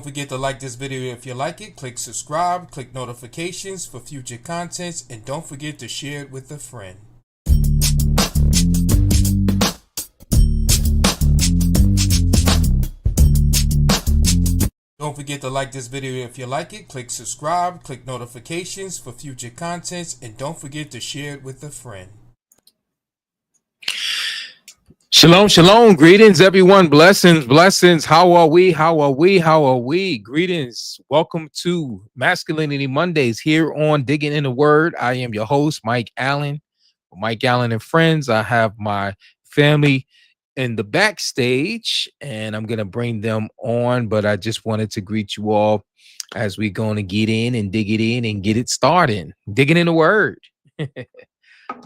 Don't forget to like this video if you like it, click subscribe, click notifications for future contents, and don't forget to share it with a friend. Don't forget to like this video if you like it, click subscribe, click notifications for future contents, and don't forget to share it with a friend. Shalom, shalom. Greetings, everyone. Blessings, blessings. How are we? How are we? How are we? Greetings. Welcome to Masculinity Mondays here on Digging in the Word. I am your host, Mike Allen. Mike Allen and friends. I have my family in the backstage, and I'm going to bring them on, but I just wanted to greet you all as we're going to get in and dig it in and get it started. Digging in the Word. All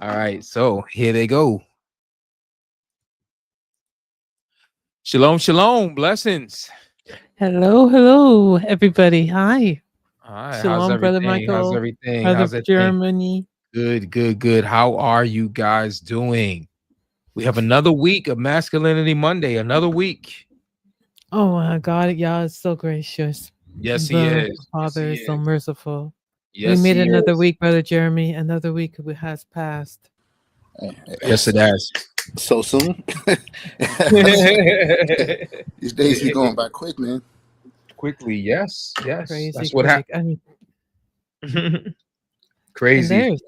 right, so here they go. Shalom, shalom, blessings. Hello, everybody. Hi. Hi, Shalom, how's everything? Brother Michael. How's everything? Brother How's everything? Germany. Good. How are you guys doing? We have another week of Masculinity Monday, another week. Oh my God, y'all is so gracious. Yes, he The is. Father Yes, is so merciful. Yes, we made he another is. week, Brother Jeremy. Another week has passed. Yes, it has. So soon? These days be going by quick, man. Quickly, yes. Crazy. That's what happened. Crazy. And there's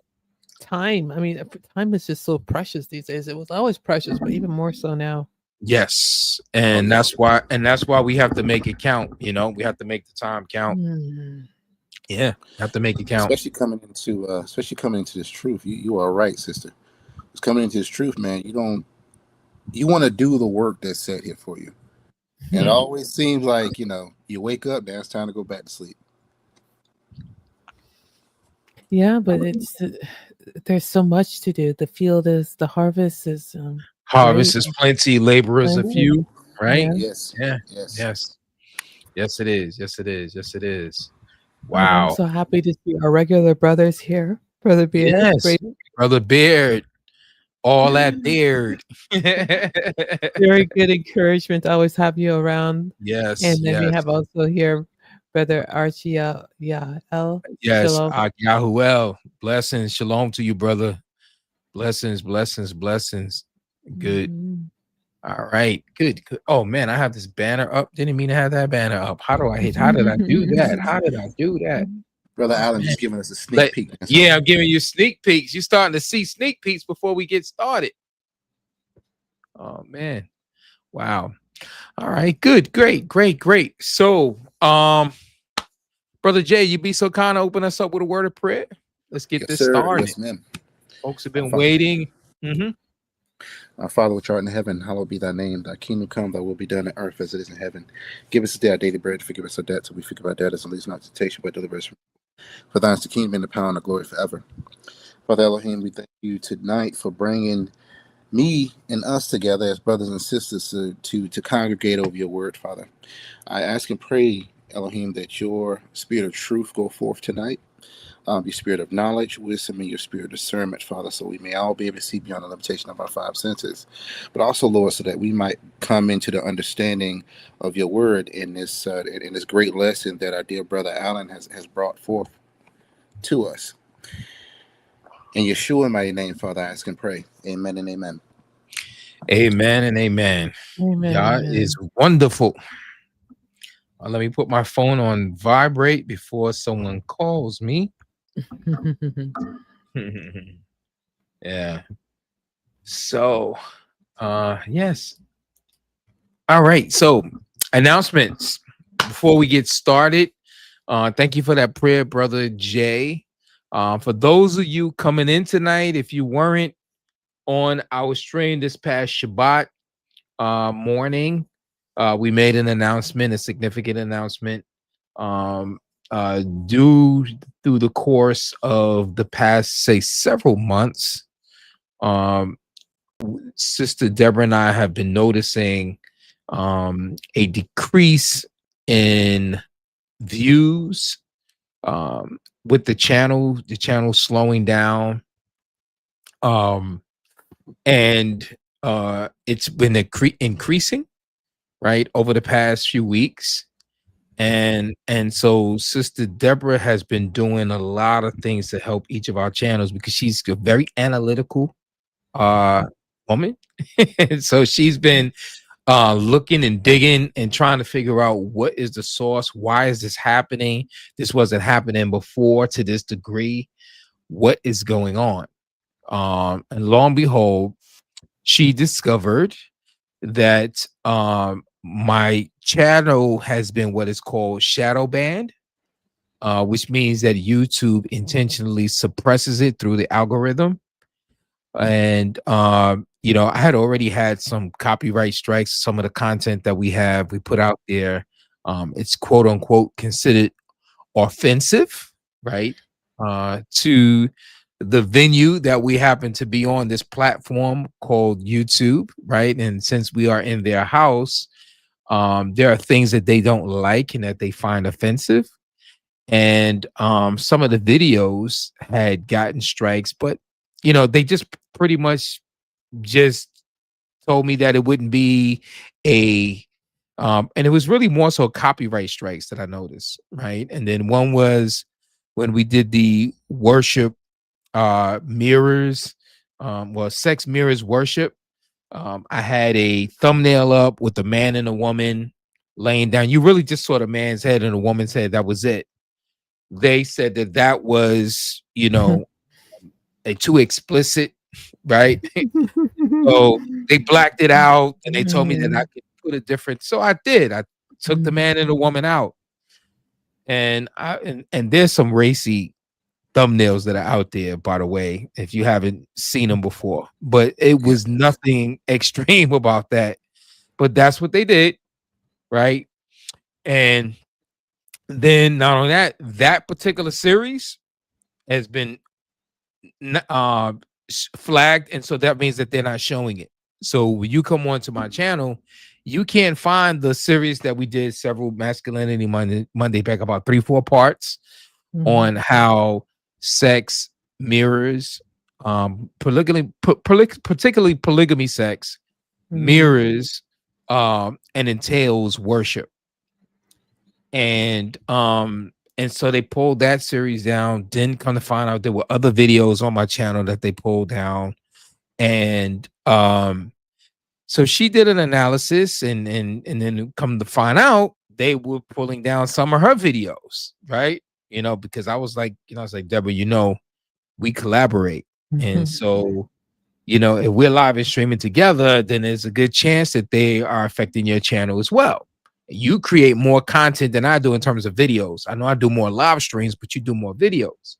time. I mean, time is just so precious these days. It was always precious, but even more so now. Yes, and that's why we have to make it count. You know, we have to make the time count. Yeah, have to make it count. Especially coming into this truth. You are right, sister. It's coming into this truth, man. You want to do the work that's set here for you. And it always seems like, you wake up, now it's time to go back to sleep. Yeah, but there's so much to do. The harvest is harvest is plenty, laborers a few, right? Yes. Yes, it is. Wow. I'm so happy to see our regular brothers here. Brother Beard. Yes, Brother Beard. All that beard. Very good encouragement to always have you around. Yes. And then we have also here Brother Archie L. Yes, Shalom. Yahuel. Blessings. Shalom to you, brother. Blessings. Good. All right. Good. Oh man, I have this banner up. Didn't mean to have that banner up. How did I do that? Brother Allen just giving us a sneak peek. Yeah, I'm giving you sneak peeks. You're starting to see sneak peeks before we get started. Oh man. Wow. All right. Good. Great. So, Brother Jay, you be so kind of open us up with a word of prayer. Let's get this started. Yes, ma'am. Folks have been waiting. Our Father which art in heaven, hallowed be thy name. Thy kingdom come, thy will be done on earth as it is in heaven. Give us today our daily bread. Forgive us our debts, so we forgive our debtors, and lead us not into temptation, but deliver us from evil. For thine is the kingdom and the power and the glory forever. Father Elohim, we thank you tonight for bringing me and us together as brothers and sisters to congregate over your word, Father. I ask and pray, Elohim, that your spirit of truth go forth tonight. Your spirit of knowledge, wisdom, and your spirit of discernment, Father, so we may all be able to see beyond the limitation of our five senses. But also, Lord, so that we might come into the understanding of your word in this great lesson that our dear brother Allen has brought forth to us. In Yeshua, mighty name, Father, I ask and pray. Amen and amen. Amen and amen. God is wonderful. Let me put my phone on vibrate before someone calls me. Yeah. So, yes. All right. So, announcements before we get started. Thank you for that prayer, Brother Jay. For those of you coming in tonight, if you weren't on our stream this past Shabbat morning, we made an announcement, a significant announcement. Due through the course of the past, say, several months, Sister Deborah and I have been noticing a decrease in views with the channel slowing down, and it's been increasing right over the past few weeks. And so Sister Deborah has been doing a lot of things to help each of our channels because she's a very analytical woman. So she's been looking and digging and trying to figure out what is the source, why is this happening? This wasn't happening before to this degree. What is going on? And lo and behold, she discovered that my channel has been what is called shadow banned, which means that YouTube intentionally suppresses it through the algorithm. And I had already had some copyright strikes. Some of the content that we put out there, it's quote unquote considered offensive, right? To the venue that we happen to be on, this platform called YouTube, right? And since we are in their house, there are things that they don't like and that they find offensive. And some of the videos had gotten strikes, but they just pretty much just told me that it wouldn't be and it was really more so copyright strikes that I noticed, right? And then one was when we did the worship mirrors, sex mirrors worship. I had a thumbnail up with a man and a woman laying down. You really just saw the man's head and a woman's head. That was it. They said that was, a too explicit, right? So they blacked it out and they told me that I could put a different. So I did. I took the man and the woman out. And there's some racy thumbnails that are out there, by the way, if you haven't seen them before. But it was nothing extreme about that. But that's what they did, right? And then not only that particular series has been flagged, and so that means that they're not showing it. So when you come onto my channel, you can't find the series that we did several Masculinity Monday back, about 3-4 parts on how sex mirrors, particularly polygamy sex mirrors and entails worship. And so they pulled that series down. Then come to find out there were other videos on my channel that they pulled down. And so she did an analysis and then come to find out they were pulling down some of her videos, right? Because I was like, Deborah, we collaborate. And so, if we're live and streaming together, then there's a good chance that they are affecting your channel as well. You create more content than I do in terms of videos. I know I do more live streams, but you do more videos.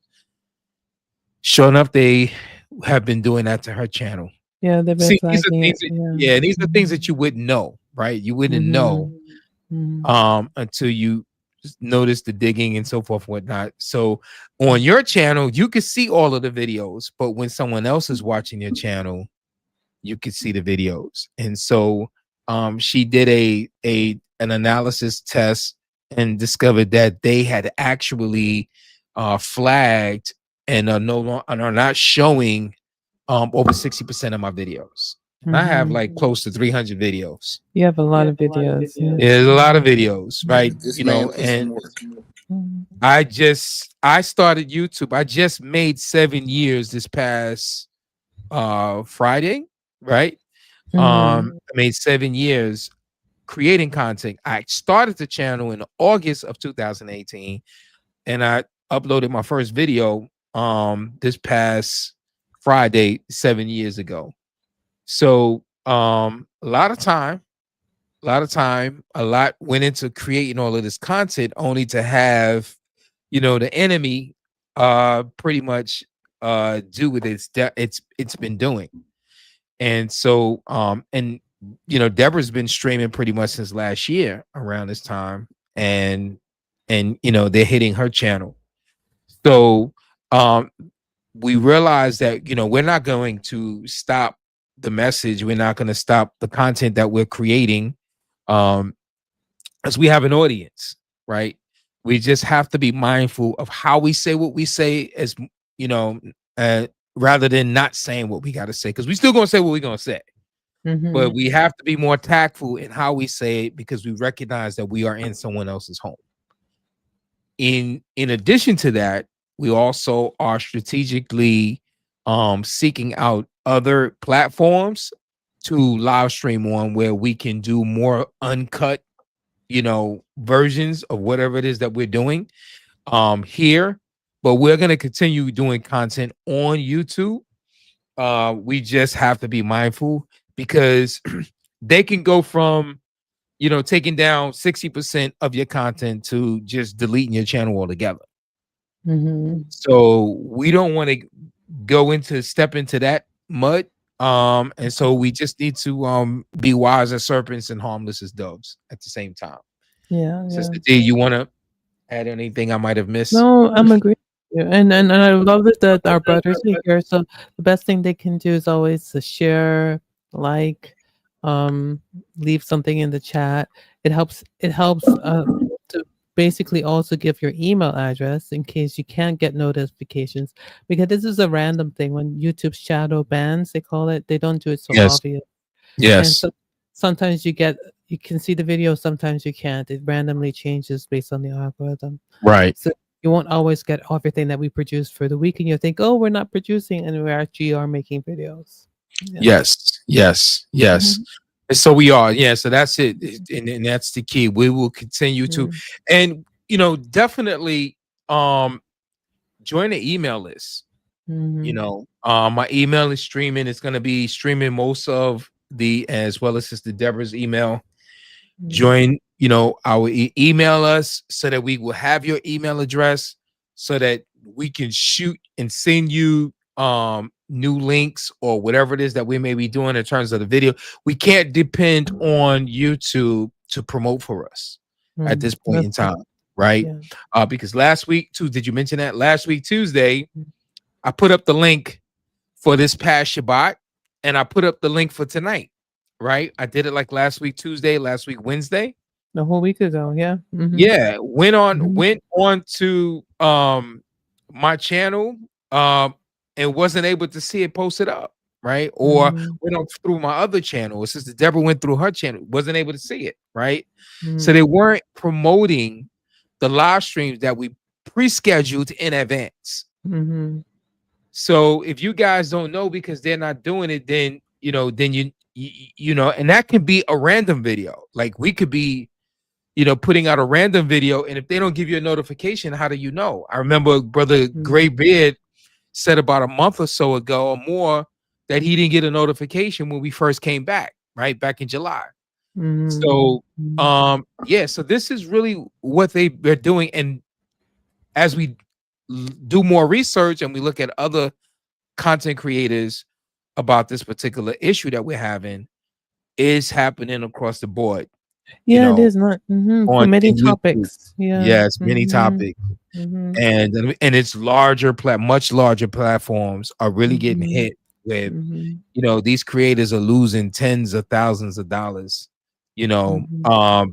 Sure enough, they have been doing that to her channel. Yeah, they've been flagging it. These are things that you wouldn't know, right? You wouldn't know until you notice the digging and so forth and whatnot. So on your channel, you can see all of the videos, but when someone else is watching your channel, you can see the videos. And so she did an analysis test and discovered that they had actually flagged and are not showing over 60% of my videos. And I have like close to 300 videos. You have a lot of videos. Yeah, there's a lot of videos, right? And I started YouTube. I just made 7 years this past Friday, right? I made 7 years creating content. I started the channel in August of 2018, and I uploaded my first video this past Friday 7 years ago. So a lot went into creating all of this content, only to have the enemy pretty much do what it's been doing. And so Deborah's been streaming pretty much since last year around this time, and they're hitting her channel. So we realized that we're not going to stop the message. We're not going to stop the content that we're creating, as we have an audience, right? We just have to be mindful of how we say what we say, as rather than not saying what we got to say, because we still going to say what we're going to say. But we have to be more tactful in how we say it, because we recognize that we are in someone else's home. in addition to that, we also are strategically seeking out other platforms to live stream on, where we can do more uncut, versions of whatever it is that we're doing here. But we're going to continue doing content on YouTube. We just have to be mindful, because they can go from taking down 60% of your content to just deleting your channel altogether. So we don't want to step into that mud. And so we just need to be wise as serpents and harmless as doves at the same time. Yeah. Sister D, you want to add anything I might have missed? No, I'm agreeing with you. And I love it that our brothers are here. So the best thing they can do is always to share, like, leave something in the chat. It helps to basically also give your email address in case you can't get notifications, because this is a random thing. When YouTube shadow bans, they call it, they don't do it so Yes. obvious. And Yes. so sometimes you can see the video, sometimes you can't. It randomly changes based on the algorithm. Right. So you won't always get everything that we produce for the week, and you think, oh, we're not producing, and we actually are making videos. Yeah. Yes. And so we are. Yeah. So that's it. And that's the key. We will continue to, and definitely join the email list. My email is streaming. It's going to be streaming most of as well as Sister Deborah's email. Join, our email us so that we will have your email address, so that we can shoot and send you new links or whatever it is that we may be doing in terms of the video. We can't depend on YouTube to promote for us at this point in time, right? Because last week too, did you mention that last week Tuesday, I put up the link for this past Shabbat, and I put up the link for tonight, right? I did it like last week Tuesday, last week Wednesday, a whole week ago. Yeah. Yeah, went on to my channel and wasn't able to see it posted up, right? Or went on through my other channel. Sister Deborah went through her channel, wasn't able to see it, right? So they weren't promoting the live streams that we pre-scheduled in advance. So if you guys don't know because they're not doing it, then you and that can be a random video. Like we could be putting out a random video, and if they don't give you a notification, how do you know? I remember Brother Graybeard said about a month or so ago or more that he didn't get a notification when we first came back, right? Back in July. So, so this is really what they're doing. And as we do more research and we look at other content creators about this particular issue that we're having, is happening across the board. Yeah, it is not for many topics. Yeah. Yes, many topics. And it's much larger platforms are really getting hit with, these creators are losing tens of thousands of dollars,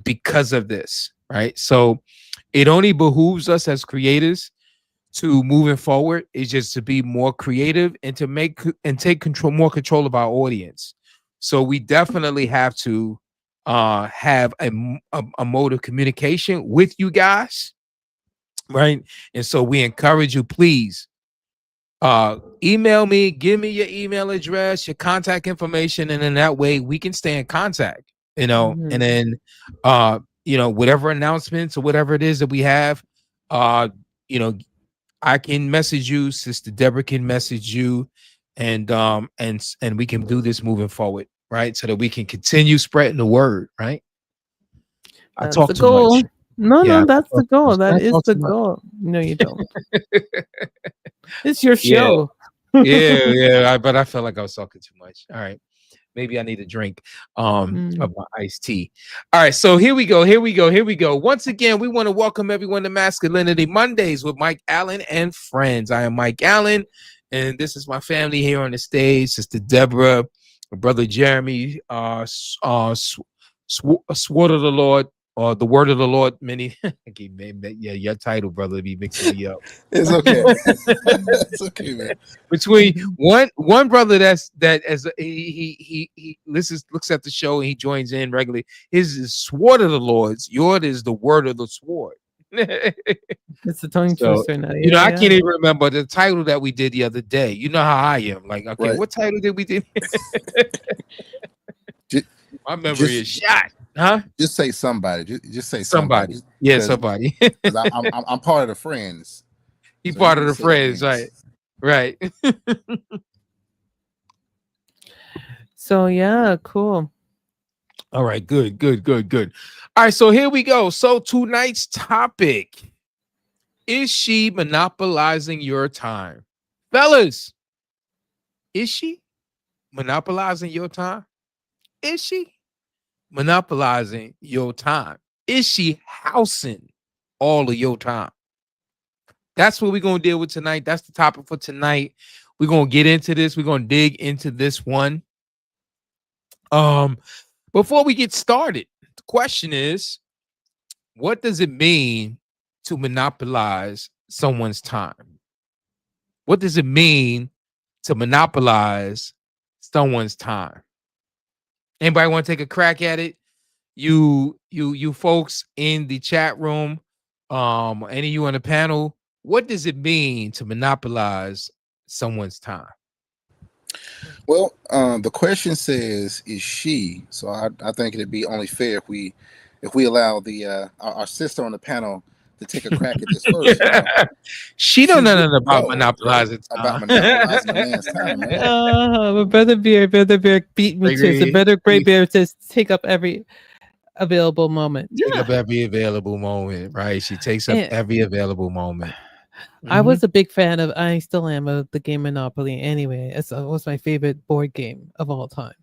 because of this, right? So it only behooves us as creators to moving forward is just to be more creative and to take more control of our audience. So we definitely have to have a mode of communication with you guys, right? And so we encourage you, please email me, give me your email address, your contact information, and in that way we can stay in contact, and then whatever announcements or whatever it is that we have, I can message you, Sister Deborah can message you, and we can do this moving forward, right? So that we can continue spreading the word, right? That's I talk the too goal. much. No, that's the goal. That is the goal. No, you don't. It's your show. But I felt like I was talking too much. All right. Maybe I need a drink of my iced tea. All right, so here we go. Once again, we want to welcome everyone to Masculinity Mondays with Mike Allen and friends. I am Mike Allen, and this is my family here on the stage. Sister Deborah, Brother Jeremy, Sword of the Lord, or the Word of the Lord. Many, your title, brother, be mixing me up. It's okay. It's okay, man. Between one brother he looks at the show and he joins in regularly. His is Sword of the Lord's. Yours is the Word of the Sword. It's a tongue So, twister now. you know, Yeah, I yeah. can't even remember the title that we did the other day. You know how I am. Like, okay, Right. what title did we do? Ju- My memory is Just, shot, huh? just say somebody. Just say Somebody. somebody. Yeah, Because somebody. I'm part of the friends. He So you part need of to the say the friends, right? names. Right. So yeah, cool. All right, good. All right, so here we go. So tonight's topic, is she monopolizing your time? Fellas, is she monopolizing your time? Is she monopolizing your time? Is she housing all of your time? That's what we're going to deal with tonight. That's the topic for tonight. We're going to get into this. We're going to dig into this one. Before we get started, the question is, what does it mean to monopolize someone's time? What does it mean to monopolize someone's time? Anybody want to take a crack at it? You folks in the chat room, any of you on the panel, what does it mean to monopolize someone's time? Well, the question says, "Is she?" So I think it'd be only fair if we allow the our sister on the panel to take a crack at this first. She don't know would nothing about know, monopolizing right? About time. monopolizing a man's time, right? But Brother Bear beat me to it. So Agree. Brother Gray Bear says take up every available moment. Take Yeah. up every available moment, right? She takes up And every available moment. I was a big fan of, I still am, of the game Monopoly anyway. It was my favorite board game of all time.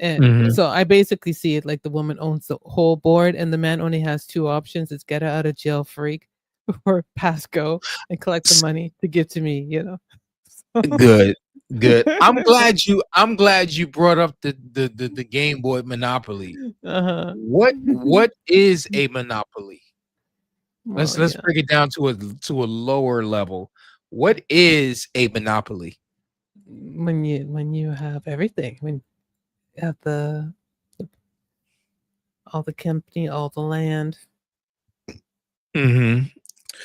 And so I basically see it like the woman owns the whole board and the man only has two options. It's get her out of jail free or pass go and collect the money to give to me, you know. Good. I'm glad you brought up the Game Boy Monopoly. Uh-huh. What is a monopoly? Let's Well, yeah. break it down to a lower level. What is a monopoly? When you have everything, when you have all the company, all the land.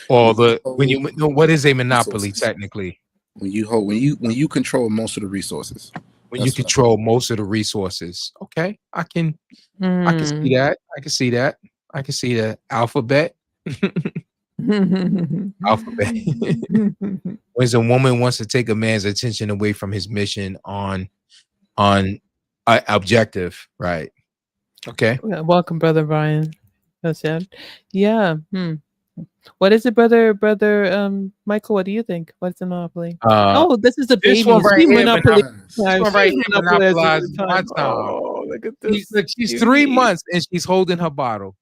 All the what is a monopoly Resources. technically? When you control most of the resources. When you control most of the resources. Okay, I can see that. I can see that. I can see that. Alphabet. Alphabet. When a woman wants to take a man's attention away from his mission on objective, right? Okay. Welcome, Brother Brian. That's it. Yeah. What is it, brother? Michael, what do you think? What's a monopoly? This is the baby. This one right here, Monopoly. This one right here monopolizes my time. Oh, look at this. She's 3 months and she's holding her bottle.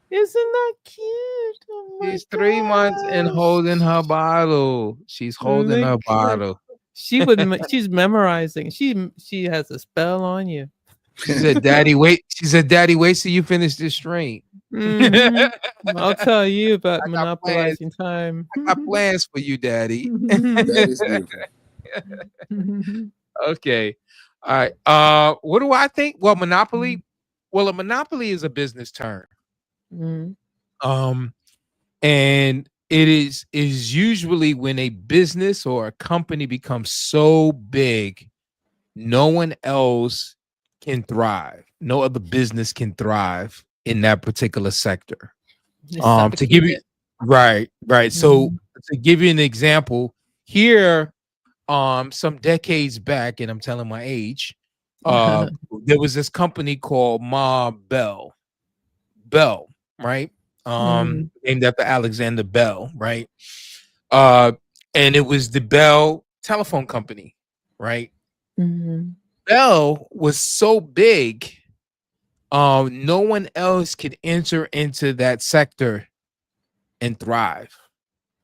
Isn't that cute? Oh She's 3 months and holding her bottle. She's holding her bottle. She's memorizing. She has a spell on you. She said, "Daddy, wait." She said, "Daddy, wait till you finish this drink." I'll tell you about monopolizing time. I got plans for you, Daddy. That is beautiful. Okay. All right. What do I think? Well, monopoly. Well, a monopoly is a business term. And it is usually when a business or a company becomes so big, no one else can thrive. No other business can thrive in that particular sector. To give you right. So to give you an example, here, some decades back, and I'm telling my age, there was this company called Bell, right? Named after Alexander Bell, right? And it was the Bell Telephone Company, right? Bell was so big, no one else could enter into that sector and thrive.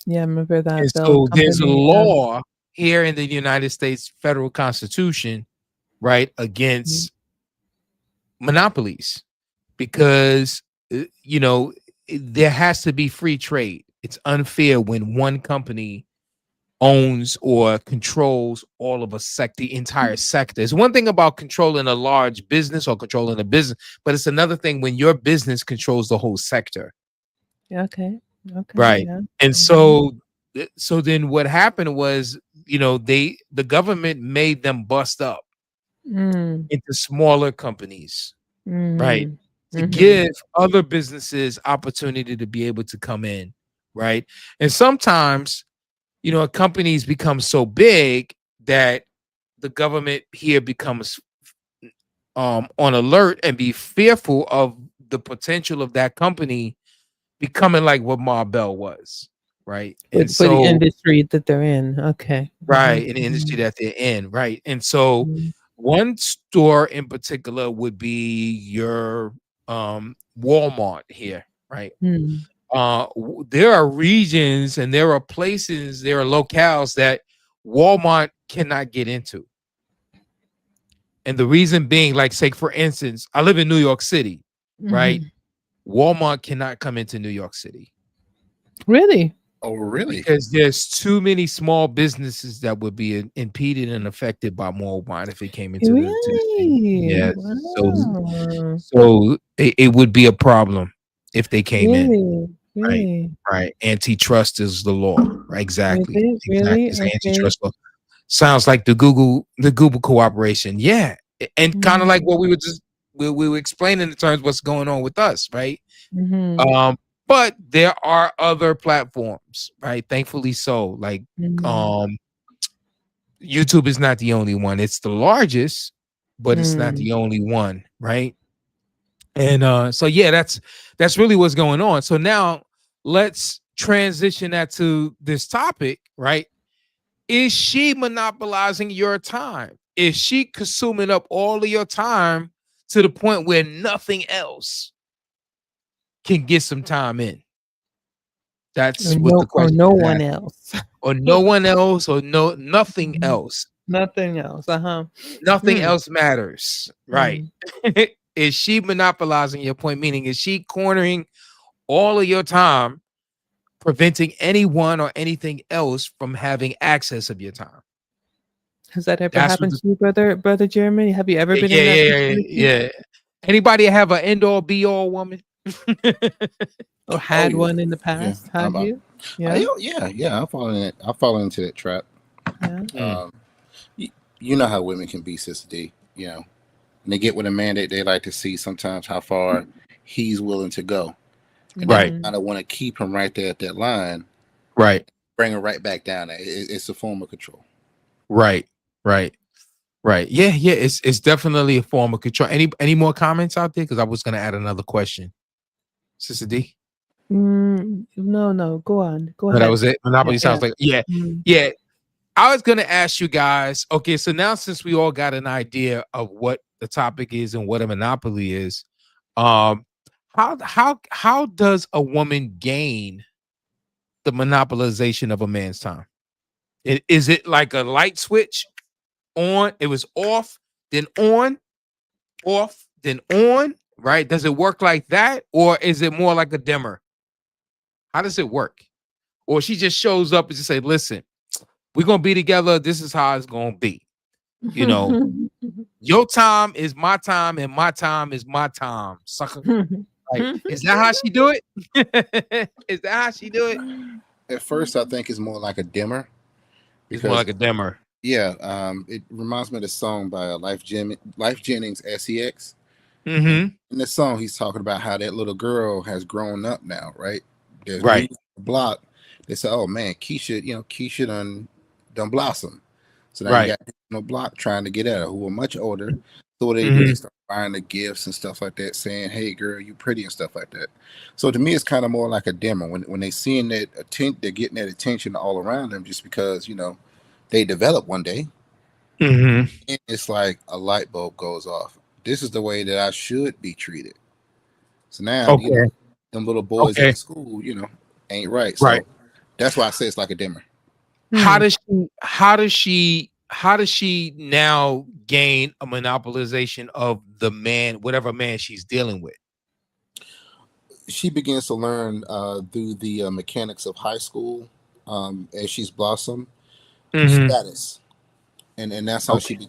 Yeah, I remember that. And so there's a law here in the United States federal constitution, right, against monopolies, because there has to be free trade. It's unfair when one company owns or controls all of the entire sector. It's one thing about controlling a large business or controlling a business, but it's another thing when your business controls the whole sector. Yeah, okay. Okay. Right. Yeah. And Mhm. so then what happened was, the government made them bust up Mm. into smaller companies, right? Mm. To Mhm. give other businesses opportunity to be able to come in, right? And sometimes, companies become so big that the government here becomes on alert and be fearful of the potential of that company becoming like what Marbell was, right? And For the so, industry that they're in. Okay. right, Mhm. in the industry Mhm. that they're in, right? And so, Mhm. one store in particular would be your Walmart here, right? Mm. There are regions and there are places, there are locales that Walmart cannot get into. And the reason being, like, say, for instance, I live in New York City, right? Mhm. Walmart cannot come into New York City Really? Oh, really? because there's too many small businesses that would be impeded and affected by Walmart if it came into the city. Really? Yes. Wow. So it would be a problem if they came in. Really? Right. Really? Right. Antitrust is the law. Right. Exactly. Really? Exactly. Really? It's Okay. antitrust law. Sounds like the Google cooperation. Yeah. And kind of like Mm. what we were explaining in terms of what's going on with us, right? Mhm. Um, but there are other platforms, right? Thankfully so. Like Mm. um YouTube is not the only one. It's the largest, but it's not Mm. the only one, right? And so yeah, that's really what's going on. So now let's transition that to this topic, right? Is she monopolizing your time? Is she consuming up all of your time to the point where nothing else can get some time in? That's what the Or question no is one asking. else. Or no one else, or nothing Mhm. else. Nothing else. Uh-huh. Nothing Mm. else matters, right? Mm. Is she monopolizing your point? Meaning, is she cornering all of your time, preventing anyone or anything else from having access of your time? Has that ever That's what happened to you, brother Jeremy? Have you ever been yeah, in that yeah, yeah, situation? yeah. Anybody have an end all be all woman? Or Oh, had yeah. one in the Yeah. past? Have you? Yeah? Yeah. I fall in it. I fall into that trap. Yeah. Mm, Um, you, you know how women can be, Sister D. When they get with a man, they like to see sometimes how far he's willing to go, and then right, Mhm. kind of want to keep him right there at that line, right, bring him right back down. It's a form of control. right, right, right. Yeah, yeah. It's definitely a form of control. Any more comments out there? Because I was gonna add another question, Sister D. No, no. Go on. Go No, that ahead. was it. Yeah, Monopoly yeah. sounds like yeah, Mm. yeah. I was gonna ask you guys. Okay, so now since we all got an idea of what the topic is and what a monopoly is, um, how does a woman gain the monopolization of a man's time? Is it like a light switch on? It was off, then on, off, then on, right? Does it work like that, or is it more like a dimmer? How does it work? Or she just shows up and just say, "Listen, we're gonna be together. This is how it's gonna be." You know, your time is my time, and my time is my time, sucker. Like, is that how she do it? Is that how she do it? At first, I think it's more like a dimmer It's more because like a dimmer. yeah, it reminds me of the song by Life Jennings, SEX. And Mm-hmm. in the song, he's talking about how that little girl has grown up now, right? There's new Right. block. They say, "Oh man, Keisha done blossom." So now you Right. got no block trying to get at her who are much older. So what they do, Mm-hmm. they start buying the gifts and stuff like that, saying, "Hey girl, you pretty," and stuff like that. So to me, it's kind of more like a dimmer when they seeing that they're getting that attention all around them just because they develop one day. Mm-hmm. And it's like a light bulb goes off. This is the way that I should be treated. So now, Okay. them little boys Okay. at school, ain't right. Right. So that's why I say it's like a dimmer. How Hmm. does she? How does she? How does she now gain a monopolization of the man, whatever man she's dealing with? She begins to learn through the mechanics of high school as she's blossomed Mm-hmm. status, and that's how she Okay.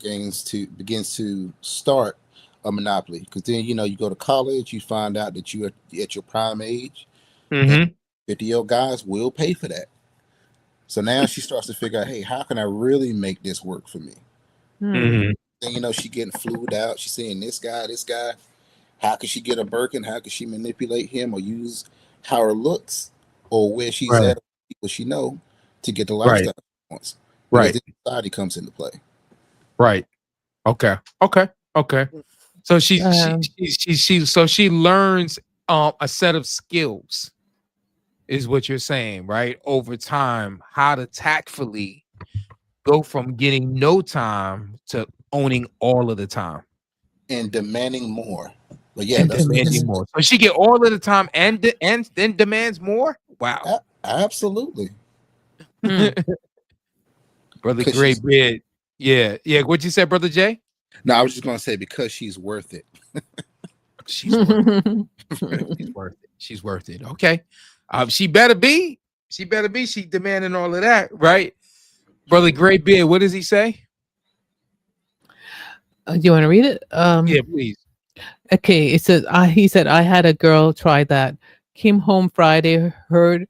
begins to start a monopoly. Because then you go to college, you find out that you are at your prime age, and Mm-hmm. 50-year-old guys will pay for that. So now she starts to figure out, hey, how can I really make this work for me? Mhm. Then, you know, she getting flued out. She's seeing this guy. How could she get a Birkin? How could she manipulate him or use how her looks or where she's Right. at, people she know, to get the Right. lifestyle she wants? Because Right. then society comes into play. Right. Okay. So she learns a set of skills, is what you're saying, right? Over time, how to tactfully go from getting no time to owning all of the time And demanding more. But yeah, and that's demanding more. So she get all of the time and then demands more. Wow, absolutely. brother, great beard. Yeah. What you said, brother Jay? No, I was just gonna say because she's worth it. She's worth it. She's worth it. Okay. She better be. She demanding all of that, right? Brother Gray Beard, what does he say? Do you want to read it? Yeah, please. Okay, it says he said I had a girl try that. Came home Friday, heard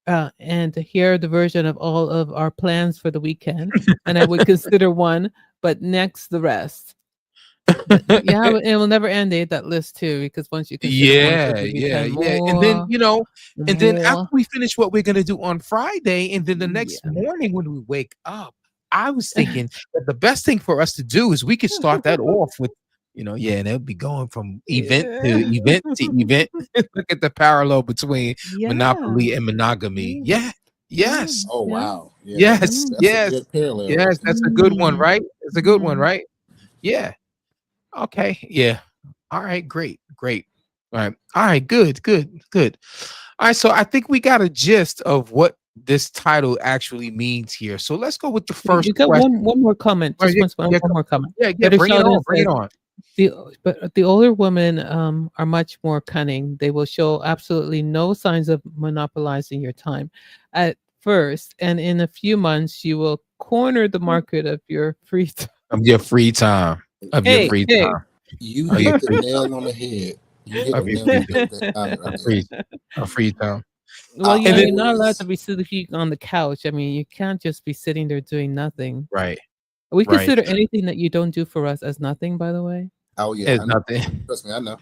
and to hear the version of all of our plans for the weekend, and I would consider one, but next the rest. But yeah, it will never end. That list too, because once you consider one for the weekend, more, and then and then after more. we finish what we're gonna do on Friday, and then the next morning when we wake up, I was thinking that the best thing for us to do is we could start that off with, they'll be going from event to event to event. Look at the parallel between monopoly and monogamy. Yeah. Yes. Oh wow. Yeah, Yes. that's Yes. a good parallel. Yes. That's a good one, right? It's a good one, right? Yeah. Okay. Yeah. All right. Great. All right. Good. All right. So I think we got a gist of what this title actually means here. So let's go with the first You got question. one more comment. Just one more comment. Yeah. Bring it on. But the older women are much more cunning. They will show absolutely no signs of monopolizing your time at first, and in a few months, you will corner the market of your free time. Your free time. You hit the nail on the head. You hit the nail on the head. A free time. Well, you're not allowed to be sitting on the couch. I mean, you can't just be sitting there doing nothing. Right. We consider anything that you don't do for us as nothing, by the way. Oh yeah, it's nothing. Trust me, I know.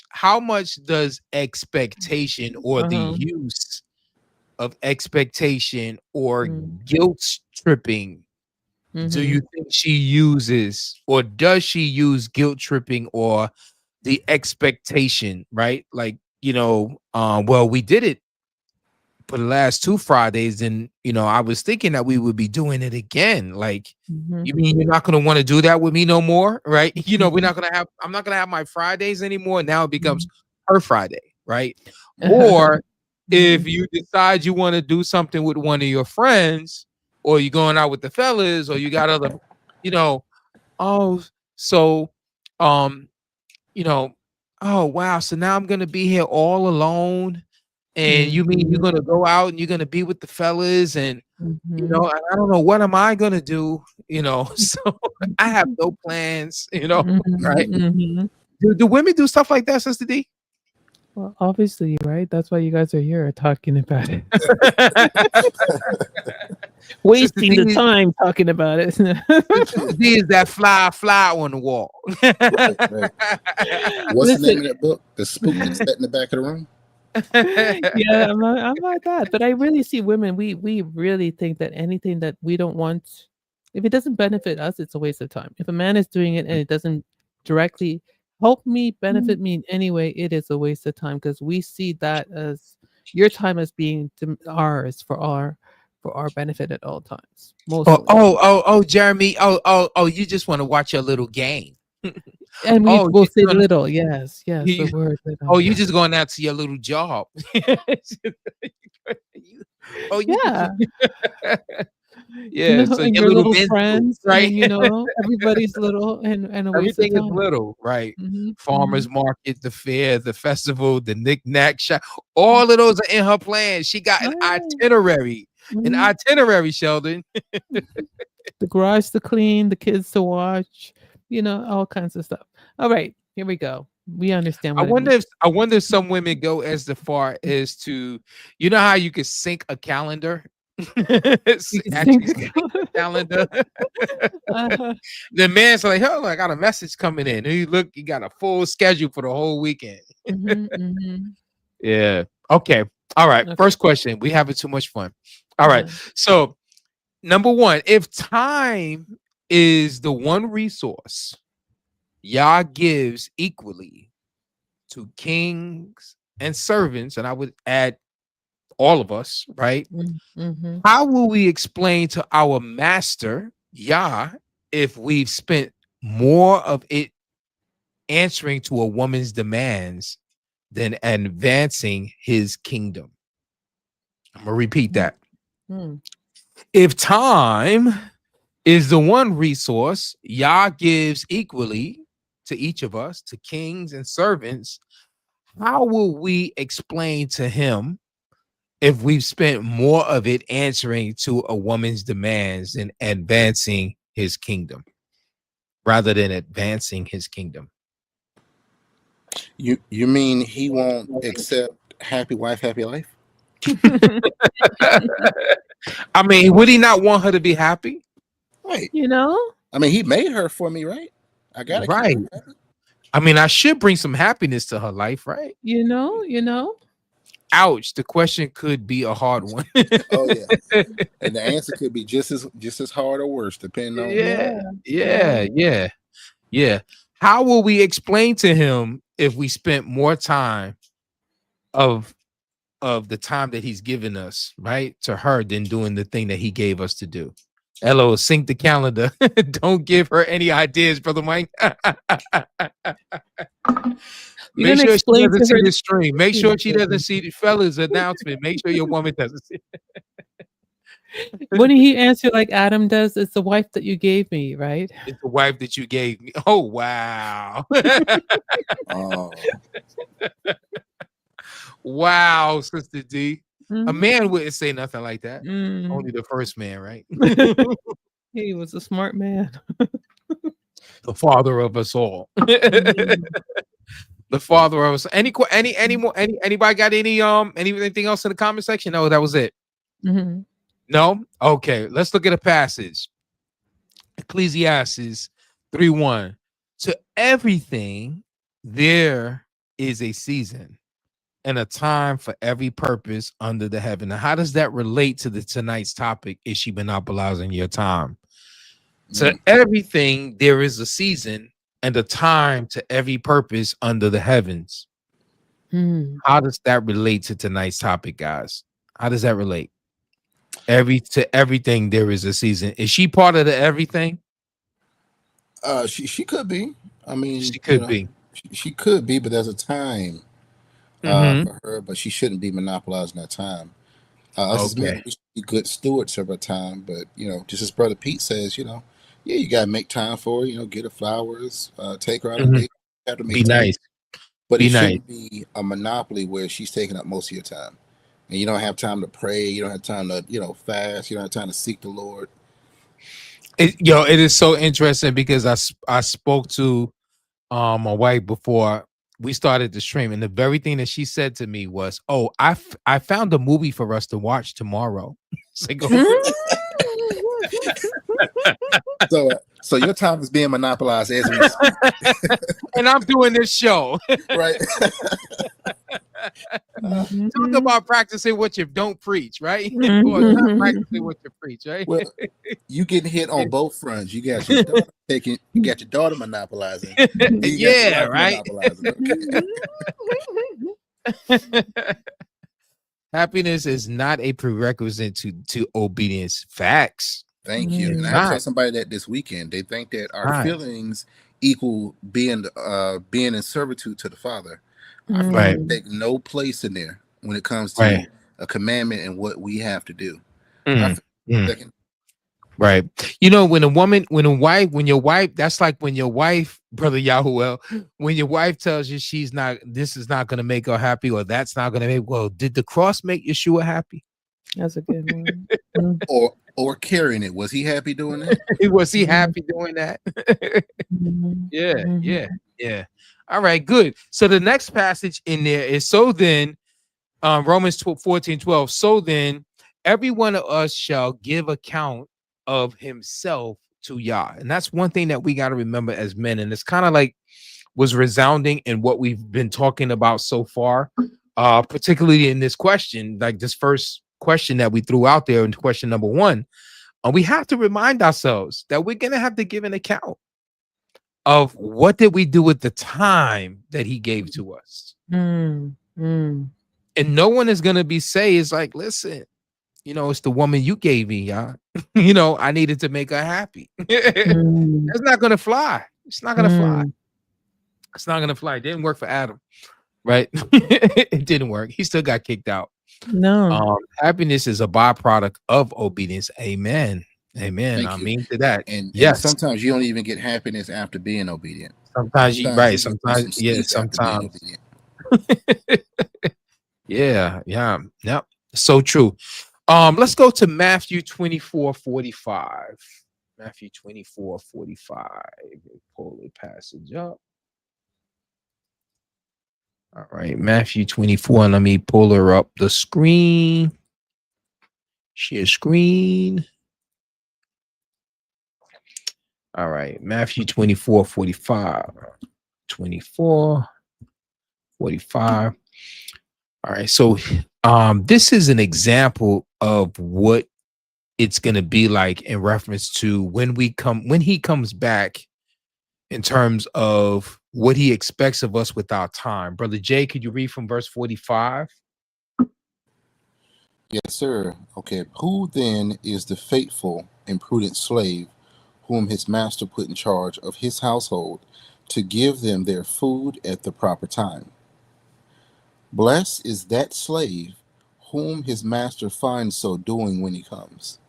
How much does expectation or the use of expectation or guilt tripping do you think she uses, or does she use guilt tripping or the expectation, right? Like, well, we did it for the last 2 Fridays, and I was thinking that we would be doing it again. Like, you mean you're not going to want to do that with me no more, right? I'm not going to have my Fridays anymore. Now it becomes her Friday, right? Or if you decide you want to do something with one of your friends, or you're going out with the fellas, or you got other, oh wow, so now I'm going to be here all alone. And you mean you're gonna go out and you're gonna be with the fellas, and I don't know what am I gonna do, so I have no plans, right? Do women do stuff like that, Sister D? Well, obviously, right? That's why you guys are here talking about it. Wasting the time talking about it. D is that fly on the wall. Right. What's the name of that book? The spook that's set in the back of the room? Yeah, I'm like that. But I really see women, we really think that anything that we don't want, if it doesn't benefit us, it's a waste of time. If a man is doing it and it doesn't directly help me, benefit me in any way, it is a waste of time, because we see that as your time as being ours for our benefit at all times. Oh, Jeremy. Oh, you just want to watch your little game. And we will say little, yes, the word little. Oh, you just going out to your little job. Yeah. Yeah, so and your little friends, right? And, everybody's little, and everything is little, right? Farmers market, the fair, the festival, the knick-knack shop, all of those are in her plan. She got an itinerary. An itinerary, Sheldon. The garage to clean, the kids to watch, all kinds of stuff. All right, here we go. We understand I what it wonder means. if some women go as far as to, you know how you could sync a calendar? You can Actually think. sync a calendar. Uh-huh. The man's like, oh, I got a message coming in. And you got a full schedule for the whole weekend. Mhm. Yeah. Okay. All right. Okay. First question. We having too much fun. All right. Uh-huh. So, number one, if time is the one resource Yah gives equally to kings and servants, and I would add all of us, right? Mhm. How will we explain to our master, Yah, if we've spent more of it answering to a woman's demands than advancing his kingdom? I'm going to repeat that. Mm. If time is the one resource Yah gives equally to each of us, to kings and servants, how will we explain to him if we've spent more of it answering to a woman's demands than advancing his kingdom, rather than advancing his kingdom? You mean he won't accept happy wife, happy life? I mean, would he not want her to be happy? Right. You know? I mean, he made her for me, right? I gotta keep Right. her happy. I mean, I should bring some happiness to her life, right? You know? Ouch. The question could be a hard one. Oh yeah. And the answer could be just as hard or worse, depending on Yeah. How will we explain to him if we spent more time of the time that he's given us, right, to her than doing the thing that he gave us to do? Hello, sync the calendar. Don't give her any ideas, brother Mike. You're Make gonna sure she explain doesn't to see her. the stream. Make sure she doesn't see the fella's announcement. Make sure your woman doesn't see. Wouldn't he answer like Adam does? It's the wife that you gave me, right? It's the wife that you gave me. Oh wow. Oh, Wow, Sister D. A Mhm. man wouldn't say nothing like that. Mm. Only the first man, right? He was a smart man. The father of us all. Mhm. The father of us. Anybody got anything else in the comment section? No, that was it. Mhm. No? Okay, let's look at a passage. Ecclesiastes 3:1. To everything there is a season and a time for every purpose under the heaven. Now, how does that relate to tonight's topic? Is she monopolizing your time? To everything there is a season and a time to every purpose under the heavens. Mm. How does that relate to tonight's topic, guys? How does that relate? To everything there is a season. Is she part of the everything? she could be. I mean, She could be. she could be, but there's a time Mhm. for her, but she shouldn't be monopolizing that time. Us as men, Okay. we should be good stewards of our time, but just as Brother Pete says, yeah, you gotta make time for her. Get her flowers, take her out on Mhm. date. You have to Be make time, nice. but Be it nice. shouldn't be a monopoly where she's taking up most of your time, and you don't have time to pray. You don't have time to fast. You don't have time to seek the Lord. It is so interesting because I spoke to my wife before we started the stream, and the very thing that she said to me was, "Oh, I found a movie for us to watch tomorrow." It's like, oh, So your time is being monopolized as we speak, and I'm doing this show. right? Talk Mhm. about practicing what you don't preach, right? Or not practicing what you preach, right? Well, you getting hit on both fronts. You got your daughter you got your daughter monopolizing, and you got your Yeah, wife right. monopolizing. Okay. Happiness is not a prerequisite to obedience. Facts. Thank you. And I had to tell somebody that this weekend. They think that our Right. feelings equal being in servitude to the Father. Our Mm. Right. feelings take no place in there when it comes to Right. a commandment and what we have to do. Our Mm, feelings mm. second. Right. When your wife, that's like when your wife, brother Yahuwel, when your wife tells you this is not going to make her happy, or that's not going to make, well, did the cross make Yeshua happy? That's a good one. Mm. Or carrying it. Was he happy doing that? Was he happy doing that? Mhm. Yeah, Mhm. yeah. All right, good. So the next passage in there is, so then, Romans 14:12. So then, every one of us shall give account of himself to Yah. And that's one thing that we got to remember as men. And it's kind of like was resounding in what we've been talking about so far, particularly in this question, like this first question that we threw out there in question number 1. We have to remind ourselves that we're going to have to give an account of what did we do with the time that he gave to us. Mm, mm, And no one is going to be is like, listen, it's the woman you gave me, y'all. I needed to make her happy. mm, That's not going to fly. It's not going to fly. mm. It's not going to fly. It didn't work for Adam, right? It didn't work. He still got kicked out. No. Happiness is a byproduct of obedience. Amen. Amen. Thank I you. mean to that. And Yes. sometimes you don't even get happiness after being obedient. Sometimes you right. you get Sometimes some yeah. sleep after being Sometimes. obedient. Yeah. Yep. So true. Let's go to Matthew 24:45. Matthew 24:45. Pull the passage up. All right, Matthew 24. Let me pull her up the screen. Share screen. All right, Matthew 24:45. 24:45. All right, so this is an example of what it's going to be like in reference to when he comes back, in terms of what he expects of us with our time. Brother Jay, could you read from verse 45? Yes, sir. Okay. Who then is the faithful and prudent slave whom his master put in charge of his household to give them their food at the proper time? Blessed is that slave whom his master finds so doing when he comes.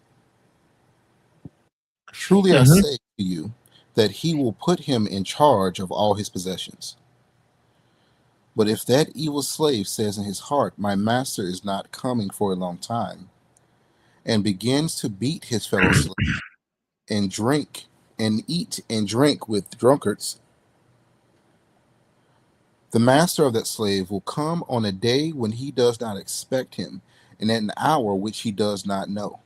Truly I say to you that he will put him in charge of all his possessions. But if that evil slave says in his heart, my master is not coming for a long time, and begins to beat his fellow slave, and eat and drink with drunkards, the master of that slave will come on a day when he does not expect him, and at an hour which he does not know,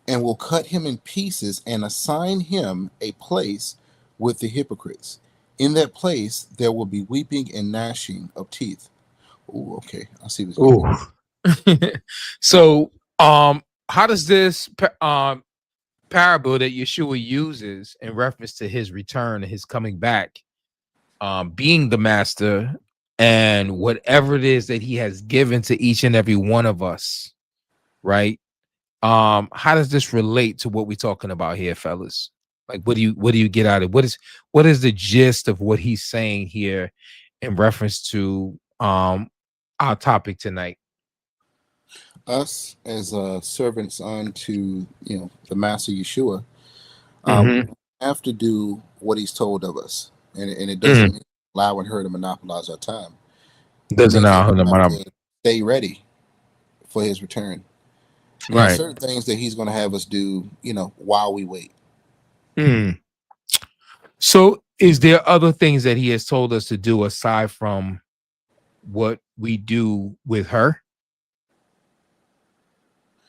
and will cut him in pieces and assign him a place with the hypocrites. In that place there will be weeping and gnashing of teeth. Oh, okay. I see what's going on. So, how does this parable that Yeshua uses in reference to his return, his coming back, being the master, and whatever it is that he has given to each and every one of us, right? How does this relate to what we're talking about here, fellas? Like, what do you get out of it? What is the gist of what he's saying here in reference to our topic tonight? Us as servants unto the Master Yeshua, have to do what he's told of us, and it doesn't mean allowing her to monopolize our time. Doesn't allow her to monopolize. Stay ready for his return. Right. Certain things that he's going to have us do, while we wait. So, is there other things that he has told us to do aside from what we do with her?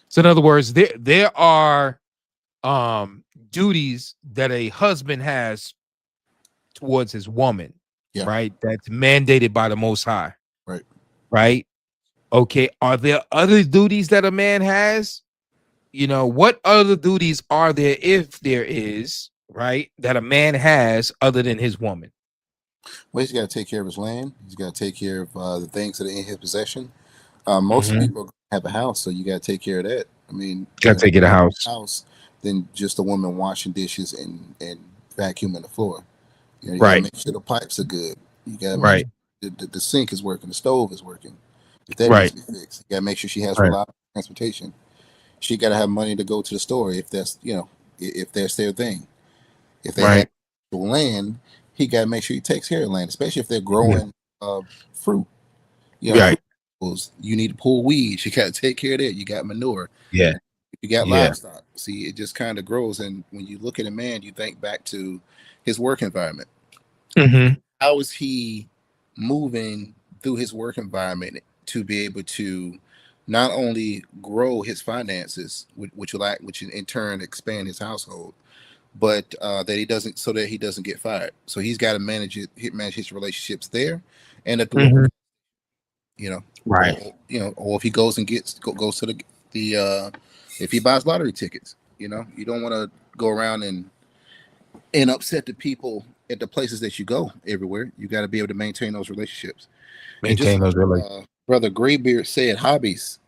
So, in other words, there are duties that a husband has towards his woman, right? That's mandated by the Most High, right? Okay. Are there other duties that a man has? What other duties are there, if there is, right, that a man has other than his woman? Well, he's got to take care of his land. He's got to take care of the things that are in his possession. Most people have a house, so you got to take care of that. I mean, got to take care of the house than just a woman washing dishes and vacuuming the floor. You right. Gotta make sure the pipes are good. You got to make sure the sink is working, the stove is working. If that needs to be fixed, you got to make sure she has reliable transportation. She got to have money to go to the store if that's if that's their thing. If they have land, he got to make sure he takes care of land, especially if they're growing fruit. You need to pull weeds. You got to take care of that. You got manure. Yeah. You got livestock. See, it just kind of grows. And when you look at a man, you think back to his work environment. How how is he moving through his work environment to be able to not only grow his finances, which in turn expand his household, but that he doesn't get fired. So he's got to manage his relationships there, and at the work, Mhm. right? Or if he goes and goes to the if he buys lottery tickets, you don't want to go around and upset the people at the places that you go everywhere. You got to be able to maintain those relationships. And just Brother Graybeard said, hobbies.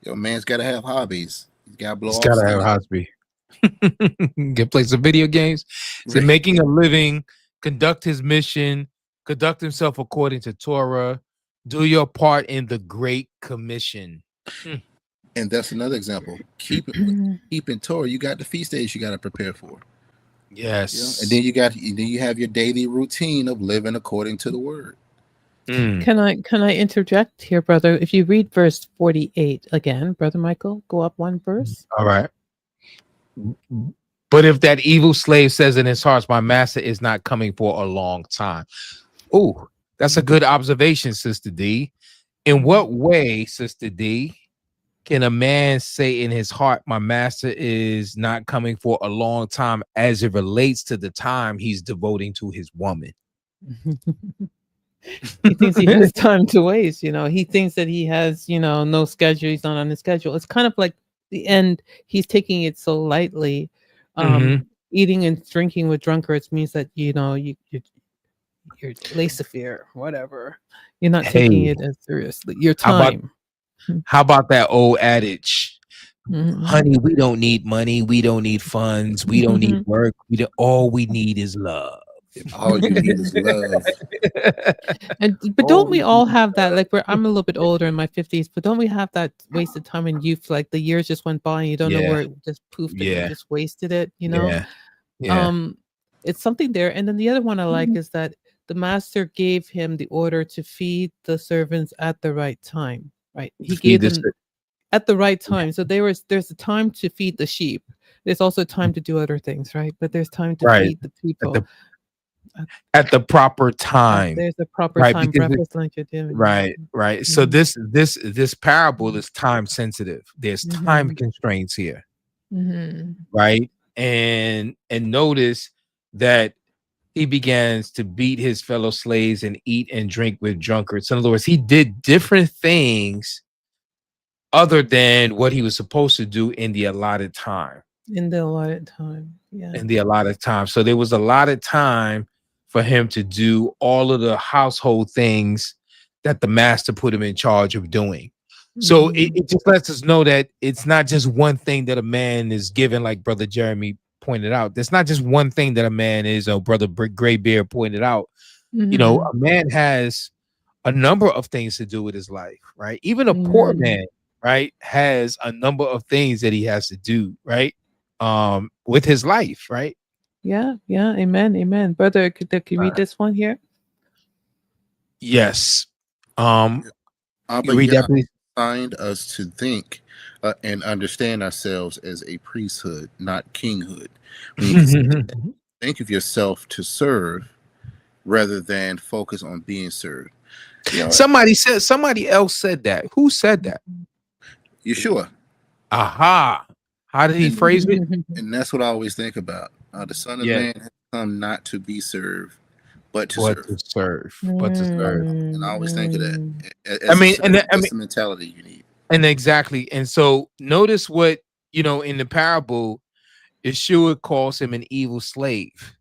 Man's got to have hobbies. He's got to blow He's off got to steam. have hobby. Get play some video games. So making a living, conduct his mission, conduct himself according to Torah, do your part in the Great Commission. And that's another example. Keeping Torah. You got the feast days you got to prepare for. Yes. And then you have your daily routine of living according to the word. Can I interject here, brother? If you read verse 48 again, Brother Michael, go up one verse. All right. But if that evil slave says in his heart, my master is not coming for a long time. Oh, that's a good observation, Sister D. In what way, Sister D, can a man say in his heart, my master is not coming for a long time, as it relates to the time he's devoting to his woman? He thinks he has time to waste. He thinks that he has, no schedule. He's not on his schedule. It's kind of like the end. He's taking it so lightly. Eating and drinking with drunkards means that, you're laissez-faire, whatever. You're not taking it as seriously. Your time. How about that old adage? Honey, we don't need money. We don't need funds. We don't need work. All we need is love. All you need is love. But don't we all have that? Like, I'm a little bit older, in my 50s, but don't we have that wasted time in youth? Like the years just went by and you don't know where it just poofed and you just wasted it, It's something there. And then the other one I like is that the master gave him the order to feed the servants at the right time, right? He gave them at the right time. So there's a time to feed the sheep. There's also time to do other things, right? But there's time to feed the people. At the proper time. There's a proper time breakfast, lunch, or dinner. Right. So this parable is time sensitive. There's time constraints here. Right. And notice that he begins to beat his fellow slaves and eat and drink with drunkards. In other words, he did different things other than what he was supposed to do in the allotted time. In the allotted time. So there was a lot of time for him to do all of the household things that the master put him in charge of doing. So it just lets us know that it's not just one thing that a man is given, like Brother Jeremy pointed out. There's not just one thing that a man is, or Brother Graybeard pointed out. A man has a number of things to do with his life, right? Even a poor man, right, has a number of things that he has to do, right, with his life, right? Yeah. Amen. Brother, could you read this one here? Yes. But read that, please. Find us to think and understand ourselves as a priesthood, not kinghood. Think of yourself to serve rather than focus on being served. Somebody else said that. Who said that? Yeshua. Aha. How did he phrase it? And that's what I always think about. The Son of Man has come not to be served, but to serve. And I always think of that. That's the mentality you need. And exactly. And so notice what, in the parable, Yeshua calls him an evil slave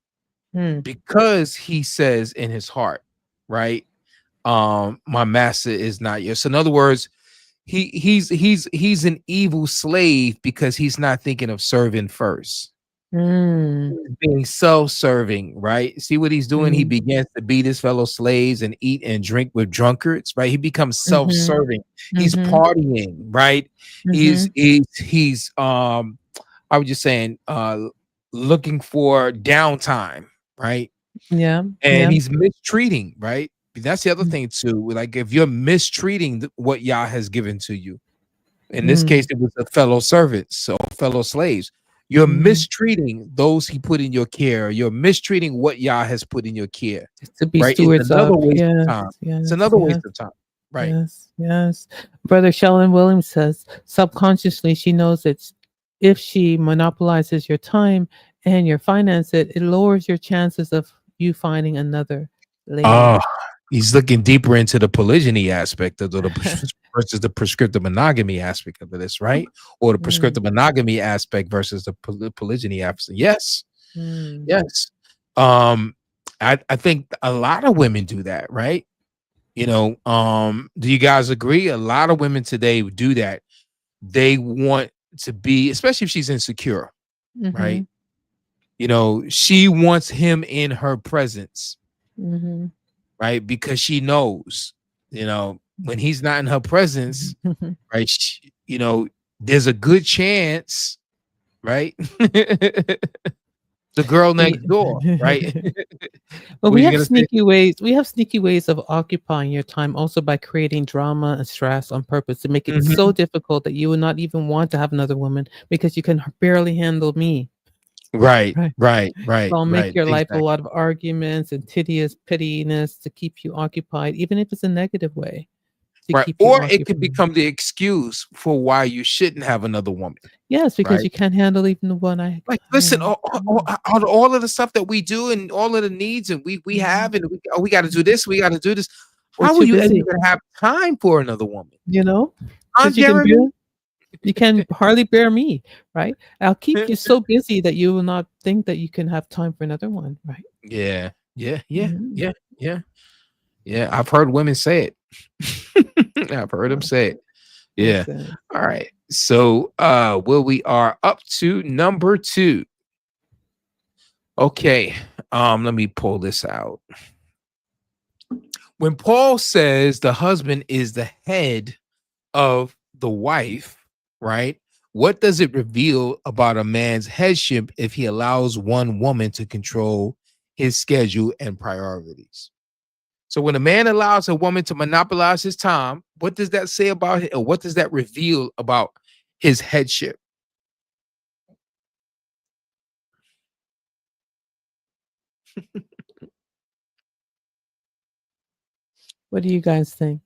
because he says in his heart, right? My master is not yours. So in other words, he's an evil slave because he's not thinking of serving first. Being self-serving, right? See what he's doing? He begins to beat his fellow slaves and eat and drink with drunkards, right? He becomes self-serving. He's partying, right? He's I was just saying looking for downtime, right? And he's mistreating, right? That's the other thing too. Like if you're mistreating what Yah has given to you, in this case, it was the fellow servants, so fellow slaves. You're Mhm. mistreating those he put in your care. You're mistreating what Yah has put in your care. Just to be Right? It's stewards another of. waste Yes, of time. It's yes, another yes, waste of time. Right. yes, yes. Brother Sheldon Williams says subconsciously she knows that if she monopolizes your time and your finance, it lowers your chances of you finding another lady. Oh, he's looking deeper into the polygyny aspect of the versus the prescriptive monogamy aspect of this, right? Or the prescriptive monogamy aspect versus the polygyny aspect. Yes, Mm. yes. I think a lot of women do that, right? You know, do you guys agree? A lot of women today do that. They want to be, especially if she's insecure, right? Mhm, You know, she wants him in her presence, mhm. right? Because she knows, you know, when he's not in her presence, right? You know, there's a good chance, right? The girl next door, right? But What we are you have gonna say? sneaky ways. We have sneaky ways of occupying your time also by creating drama and stress on purpose to make it Mhm. so difficult that you will not even want to have another woman because you can barely handle me. Right, Right. right, So right, I'll make right. your life a Exactly. lot of arguments and tedious pettiness to keep you occupied, even if it's a negative way to Right. keep you Or it could occupied. become the excuse for why you shouldn't have another woman. Yes, because Right. you can't handle even the one I, Like, you listen, know. all of the stuff that we do and all of the needs and we have, and we got to do this, we got to do this. We're How will too you ever busy, even have time for another woman? you know, Huh, because you can Jeremy? you can hardly bear me, right? I'll keep you so busy that you will not think that you can have time for another one, right? Yeah, yeah, yeah, Mhm. yeah, yeah, yeah. I've heard women say it. I've heard them Well, say it. Yeah. listen. All right. So well, we are up to number 2. Okay. Let me pull this out. When Paul says the husband is the head of the wife, right? What does it reveal about a man's headship if he allows one woman to control his schedule and priorities? So when a man allows a woman to monopolize his time, what does that say about it? Or what does that reveal about his headship? What do you guys think?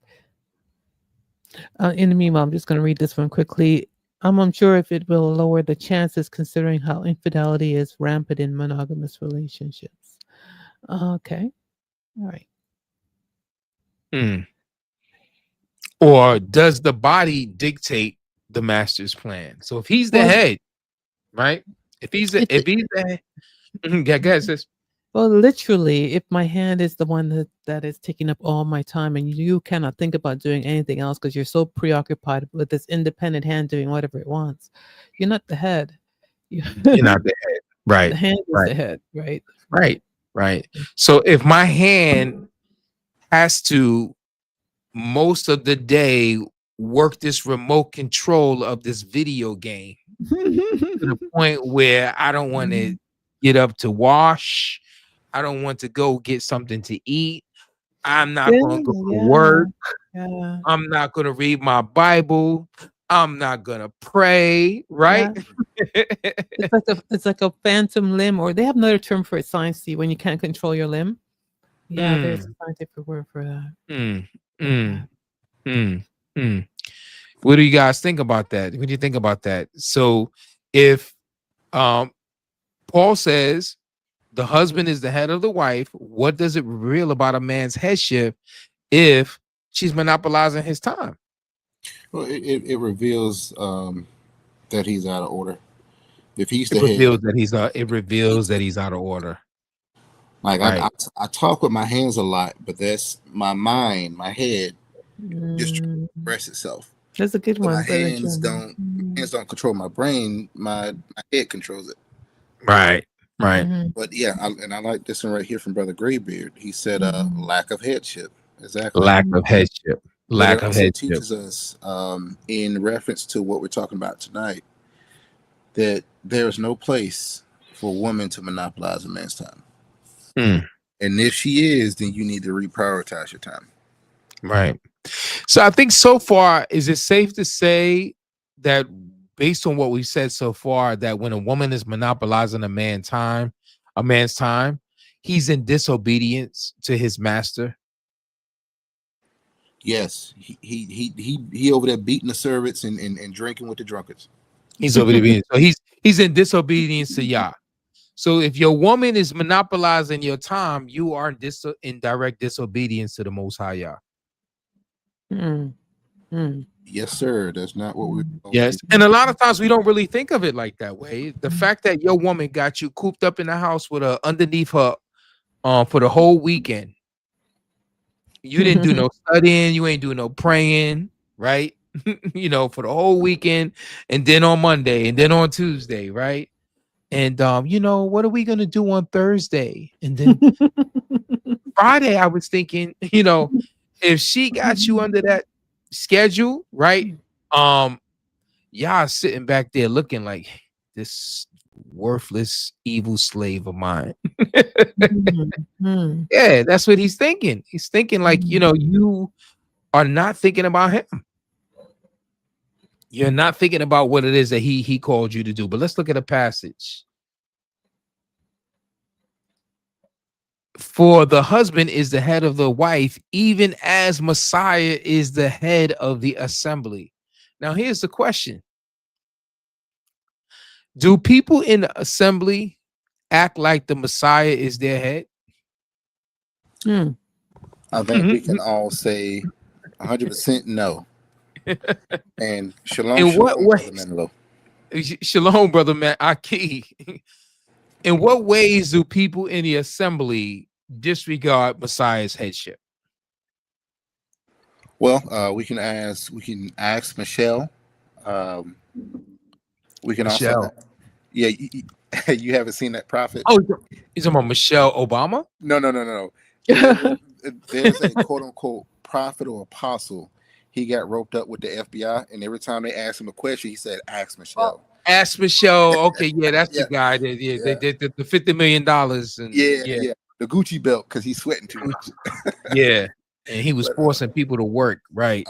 In the meanwhile, I'm just going to read this one quickly. I'm unsure if it will lower the chances considering how infidelity is rampant in monogamous relationships. Okay. All right. Hmm. Or does the body dictate the master's plan? So if he's the Well, head, right? If he's the it's head, yeah, guys, well, literally, if my hand is the one that is taking up all my time and you cannot think about doing anything else because you're so preoccupied with this independent hand doing whatever it wants, you're not the head. you're not the head. The Right, hand is right, the head, right? right, right. So if my hand has to most of the day work this remote control of this video game to the point where I don't want to get up to wash, I don't want to go get something to eat, I'm not Yeah, going to go to yeah, work, yeah, I'm not going to read my Bible, I'm not going to pray, right? yeah. It's like a phantom limb, or they have another term for it, sciencey, when you can't control your limb. Yeah, there's a Mm, scientific word for that. mm, For mm, that. mm, mm. What do you guys think about that? What do you think about that? So if um Paul says the husband is the head of the wife, what does it reveal about a man's headship if she's monopolizing his time? Well, it reveals that he's out of order. If he's It the head, reveals that he's out of order. like Right. I talk with my hands a lot, but that's my mind, my head just trying to Mm, express itself. that's a good So one, brother John. my hands don't control my brain. My head controls it. Right. Right. Mm-hmm. But yeah, I like this one right here from Brother Graybeard. He said, Mm-hmm. lack of headship. Exactly. Lack of headship. But it Lack of also headship. teaches us, in reference to what we're talking about tonight, that there is no place for a woman to monopolize a man's time. Mm, And if she is, then you need to reprioritize your time. right. So I think so far, is it safe to say that based on what we've said so far, that when a woman is monopolizing a man's time, he's in disobedience to his master? Yes, he over there beating the servants and drinking with the drunkards. He's obedient. So he's in disobedience to Yah. So if your woman is monopolizing your time, you are in direct disobedience to the Most High Yah. Yes, sir. That's not what we're. Yes, and a lot of times we don't really think of it like that way. The fact that your woman got you cooped up in the house with her underneath her, for the whole weekend. You didn't do no studying. You ain't do no praying, right? For the whole weekend, and then on Monday, and then on Tuesday, right? And what are we gonna do on Thursday? And then Friday, I was thinking, if she got you under that schedule, right? Y'all sitting back there looking like this worthless, evil slave of mine. Yeah, that's what he's thinking. He's thinking like, you are not thinking about him. You're not thinking about what it is that he called you to do. But let's look at a passage. For the husband is the head of the wife, even as Messiah is the head of the assembly. Now, here's the question. Do people in the assembly act like the Messiah is their head? I think we can all say 100% no. And shalom, in what shalom, ways? Brother Shalom, brother man. Aki. In what ways do people in the assembly disregard Messiah's headship? Well, we can ask Michelle. We can Michelle. also, yeah. You haven't seen that prophet? Oh, he's about Michelle Obama? No. There's a quote unquote prophet or apostle. He got roped up with the FBI, and every time they asked him a question, he said, "Ask Michelle." Ask Michelle. Okay, yeah, that's the guy that they did the $50 million and the Gucci belt because he's sweating too much. Yeah, and he was forcing people to work. Right.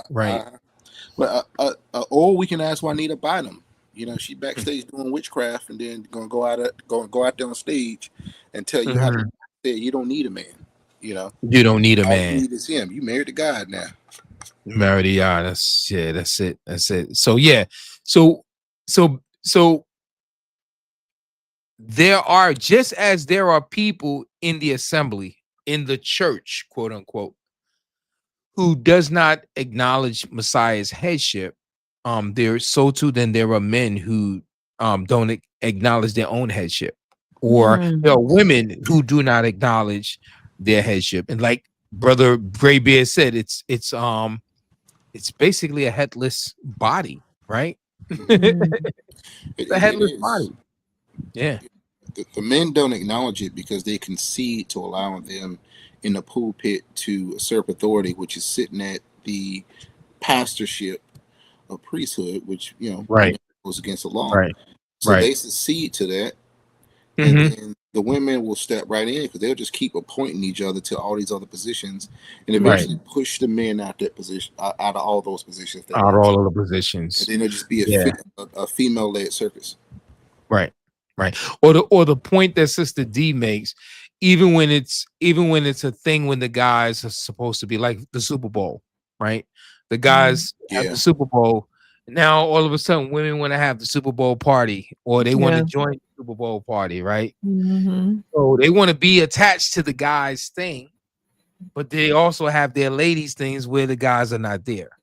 Or we can ask Juanita Bynum. She backstage doing witchcraft, and then gonna go out there on stage and tell you how to say you don't need a man. You don't need a man. All you need is him. You married to God now. Married to God. That's it. So So there are, just as there are people in the assembly, in the church, quote unquote, who does not acknowledge Messiah's headship, there are men who don't acknowledge their own headship, or there are women who do not acknowledge their headship. And like Brother Graybeard said, it's basically a headless body, right? It's a headless body. Yeah. The men don't acknowledge it because they concede to allowing them in the pulpit to usurp authority, which is sitting at the pastorship of priesthood, which goes against the law. Right. So they secede to that, and then the women will step right in because they'll just keep appointing each other to all these other positions, and eventually push the men out that position, out of all those positions. Out of all of the positions, and then it'll just be a female-led circus. Right. Or the point that Sister D makes, even when it's a thing when the guys are supposed to be like the Super Bowl, right? The guys have the Super Bowl. Now all of a sudden women want to have the Super Bowl party, or they want to join the Super Bowl party, right? So they want to be attached to the guys' thing, but they also have their ladies' things where the guys are not there.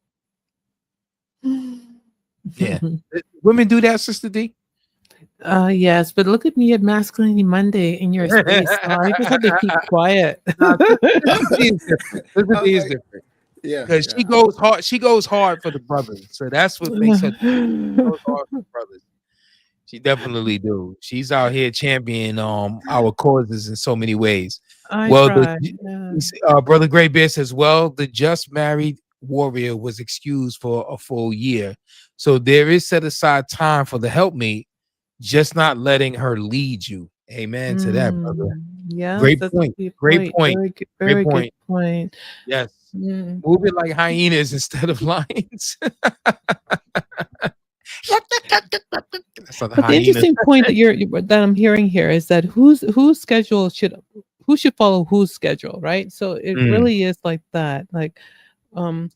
Yeah. Women do that, Sister D? Yes, but look at me at Masculinity Monday in your space. I just had to keep quiet. Sister D is different. Yeah, because she goes hard for the brothers. So that's what makes her goes hard for the brothers. She definitely do. She's out here championing our causes in so many ways. Brother Graybeard says, the just married warrior was excused for a full year. So there is set aside time for the helpmate, just not letting her lead you. Amen to that, brother. Yeah, great point. Great point. Very good point. Yes. Moving like hyenas instead of lions. That's not the But the hyena. interesting point that I'm hearing here is that whose schedule who should follow whose schedule, right? So it Mm, really is like that. Like, um,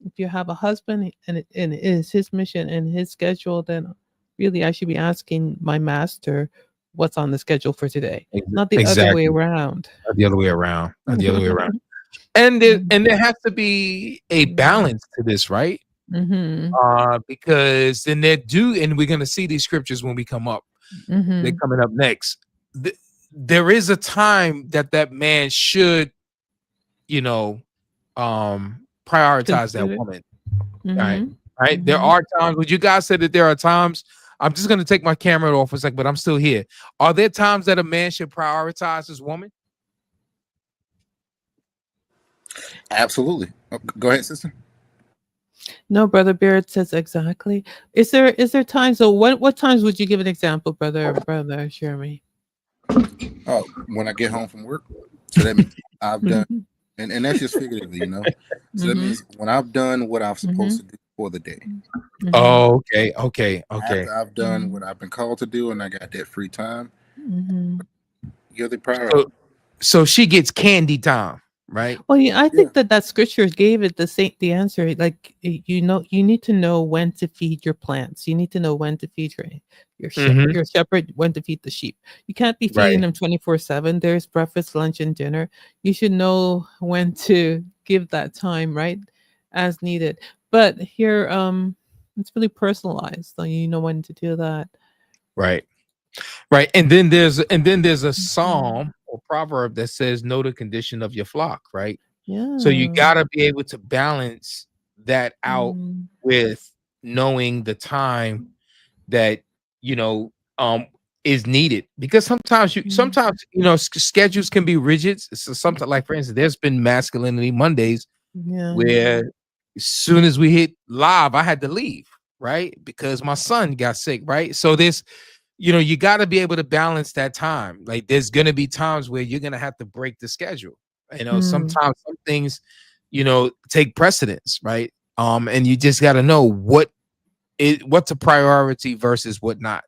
if you have a husband and it is his mission and his schedule, then really I should be asking my master what's on the schedule for today, not the other way exactly. around. Not the other way around. Not the other way around. Mhm. And there has to be a balance to this, right? Mhm. Because then and we're gonna see these scriptures when we come up. They're Mhm. coming up next. There is a time that man should, you know, prioritize that Consider. woman. Right. Mhm. Right. There Mhm. are times. Would you guys say that there are times? I'm just gonna take my camera off for a second, but I'm still here. Are there times that a man should prioritize his woman? Absolutely. Go ahead, sister. No, Brother Beard says exactly. Is there times? So what times would you give an example, brother Jeremy? Oh, when I get home from work. So that means I've done, and that's just figuratively, you know. So that means when I've done what I'm supposed to do for the day. Oh, okay. After I've done what I've been called to do and I got that free time, you're the priority. So she gets candy time, right? Well, yeah, I Yeah. think that scripture gave it the answer. Like, you need to know when to feed your plants. You need to know when to feed your shepherd, when to feed the sheep. You can't be feeding Right. them 24/7. There's breakfast, lunch, and dinner. You should know when to give that time, right, as needed. But here, it's really personalized, so you know when to do that. Right. Right. And then there's a psalm or proverb that says, know the condition of your flock, right? Yeah. So you gotta be able to balance that out Mm. with knowing the time that you know is needed, because sometimes schedules can be rigid. So something like, for instance, there's been Masculinity Mondays Yeah. where as soon as we hit live, I had to leave, right? Because my son got sick, right? So this, you got to be able to balance that time. Like, there's going to be times where you're going to have to break the schedule. Sometimes some things, take precedence, right? And you just got to know what's a priority versus what not.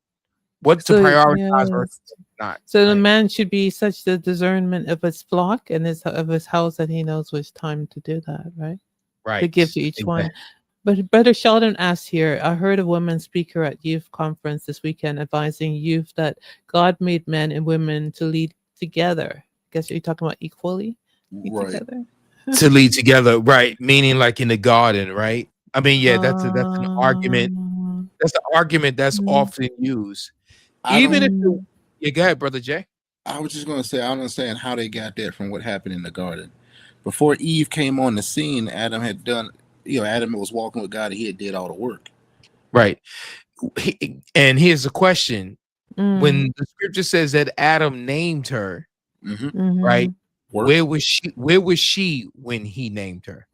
What to So prioritize yes. versus not. So the Right? man should be such the discernment of his flock and of his house that he knows which time to do that, right? To Right. give to each one. Exactly. But Brother Sheldon asked here, I heard a woman speaker at youth conference this weekend advising youth that God made men and women to lead together. Guess you're talking about equally? Lead Right. together? To lead together, right? Meaning like in the garden, right? I mean, yeah, that's an argument. Um, That's the argument that's mm, often used. I Even if mm, yeah, go ahead, Brother Jay. I was just gonna say I don't understand how they got that from what happened in the garden. Before Eve came on the scene, Adam had done, Adam was walking with God and he had did all the work. Right. And here's the question. When mm, the scripture says that Adam named her, right? mhm. Work. Where was she when he named her?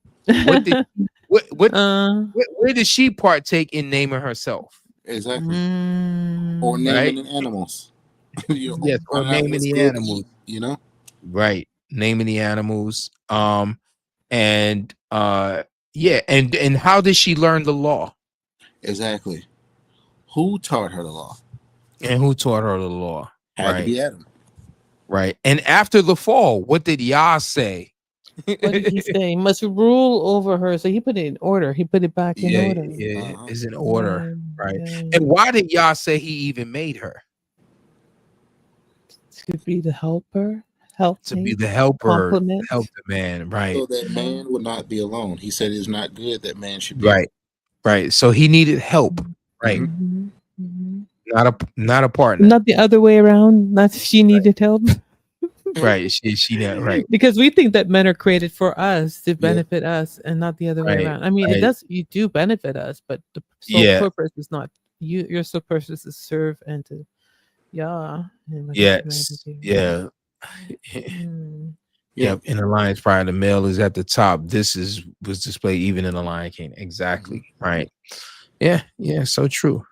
What did what Uh, where did she partake in naming herself? Exactly. mm, Or Right? naming the animals. Yes, or naming What's the good to animals. eat. Right. Naming the animals. And yeah, and how did she learn the law? Exactly. Who taught her the law? And who taught her the law? Had to Right. be Adam. Right. And after the fall, what did Yah say? what did he say? Must rule over her. So he put it in order. He put it back in Yeah, order. yeah, Uh-huh. is in order, right? Yeah. And why did Yah say he even made her? To be the helper, To be helpmate, the helper, compliment. help the man, right? So that man would not be alone. He said it's not good that man should be Right. So he needed help, right? Mhm, mhm. Not a partner. Not the other way around. Not if she needed help. Right. She not right. Because we think that men are created for us to benefit us and not the other way Right, around. I mean, right. you do benefit us, but the sole Yeah. purpose is not you. Your sole purpose is to serve and to, yeah. and what he's commanded Yes. you. Yeah. Mm. Yep. In the Lion's Pride, the male is at the top. This was displayed even in the Lion King. Exactly. Right. Yeah. Yeah. So true.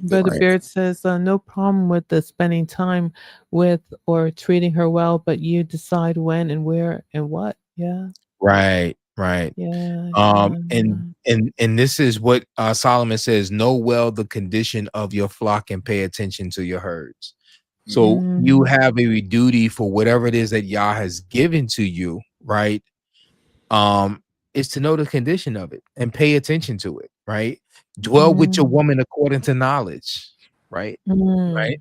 Brother Beard says, no problem with the spending time with or treating her well, but you decide when and where and what. Yeah. Right. right? Yeah. And this is what Solomon says: know well the condition of your flock and pay attention to your herds. So you have a duty for whatever it is that Yah has given to you, right? Is to know the condition of it and pay attention to it, right? Dwell with your woman according to knowledge, right? Right.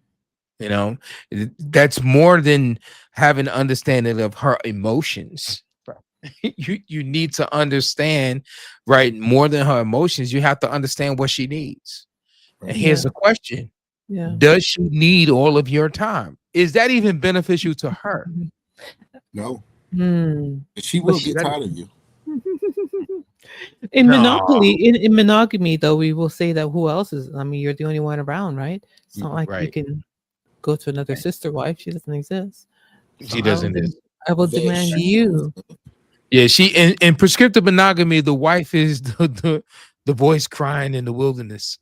You know, that's more than having understanding of her emotions. You need to understand, right? More than her emotions, you have to understand what she needs. And here's the question: does she need all of your time? Is that even beneficial to her? No. She will get tired of you. In Monopoly, in monogamy, though, we will say that who else is? I mean, you're the only one around, right? It's not like you can go to another sister wife. She doesn't exist. She doesn't. I will demand you. Yeah, she in prescriptive monogamy, the wife is the voice crying in the wilderness.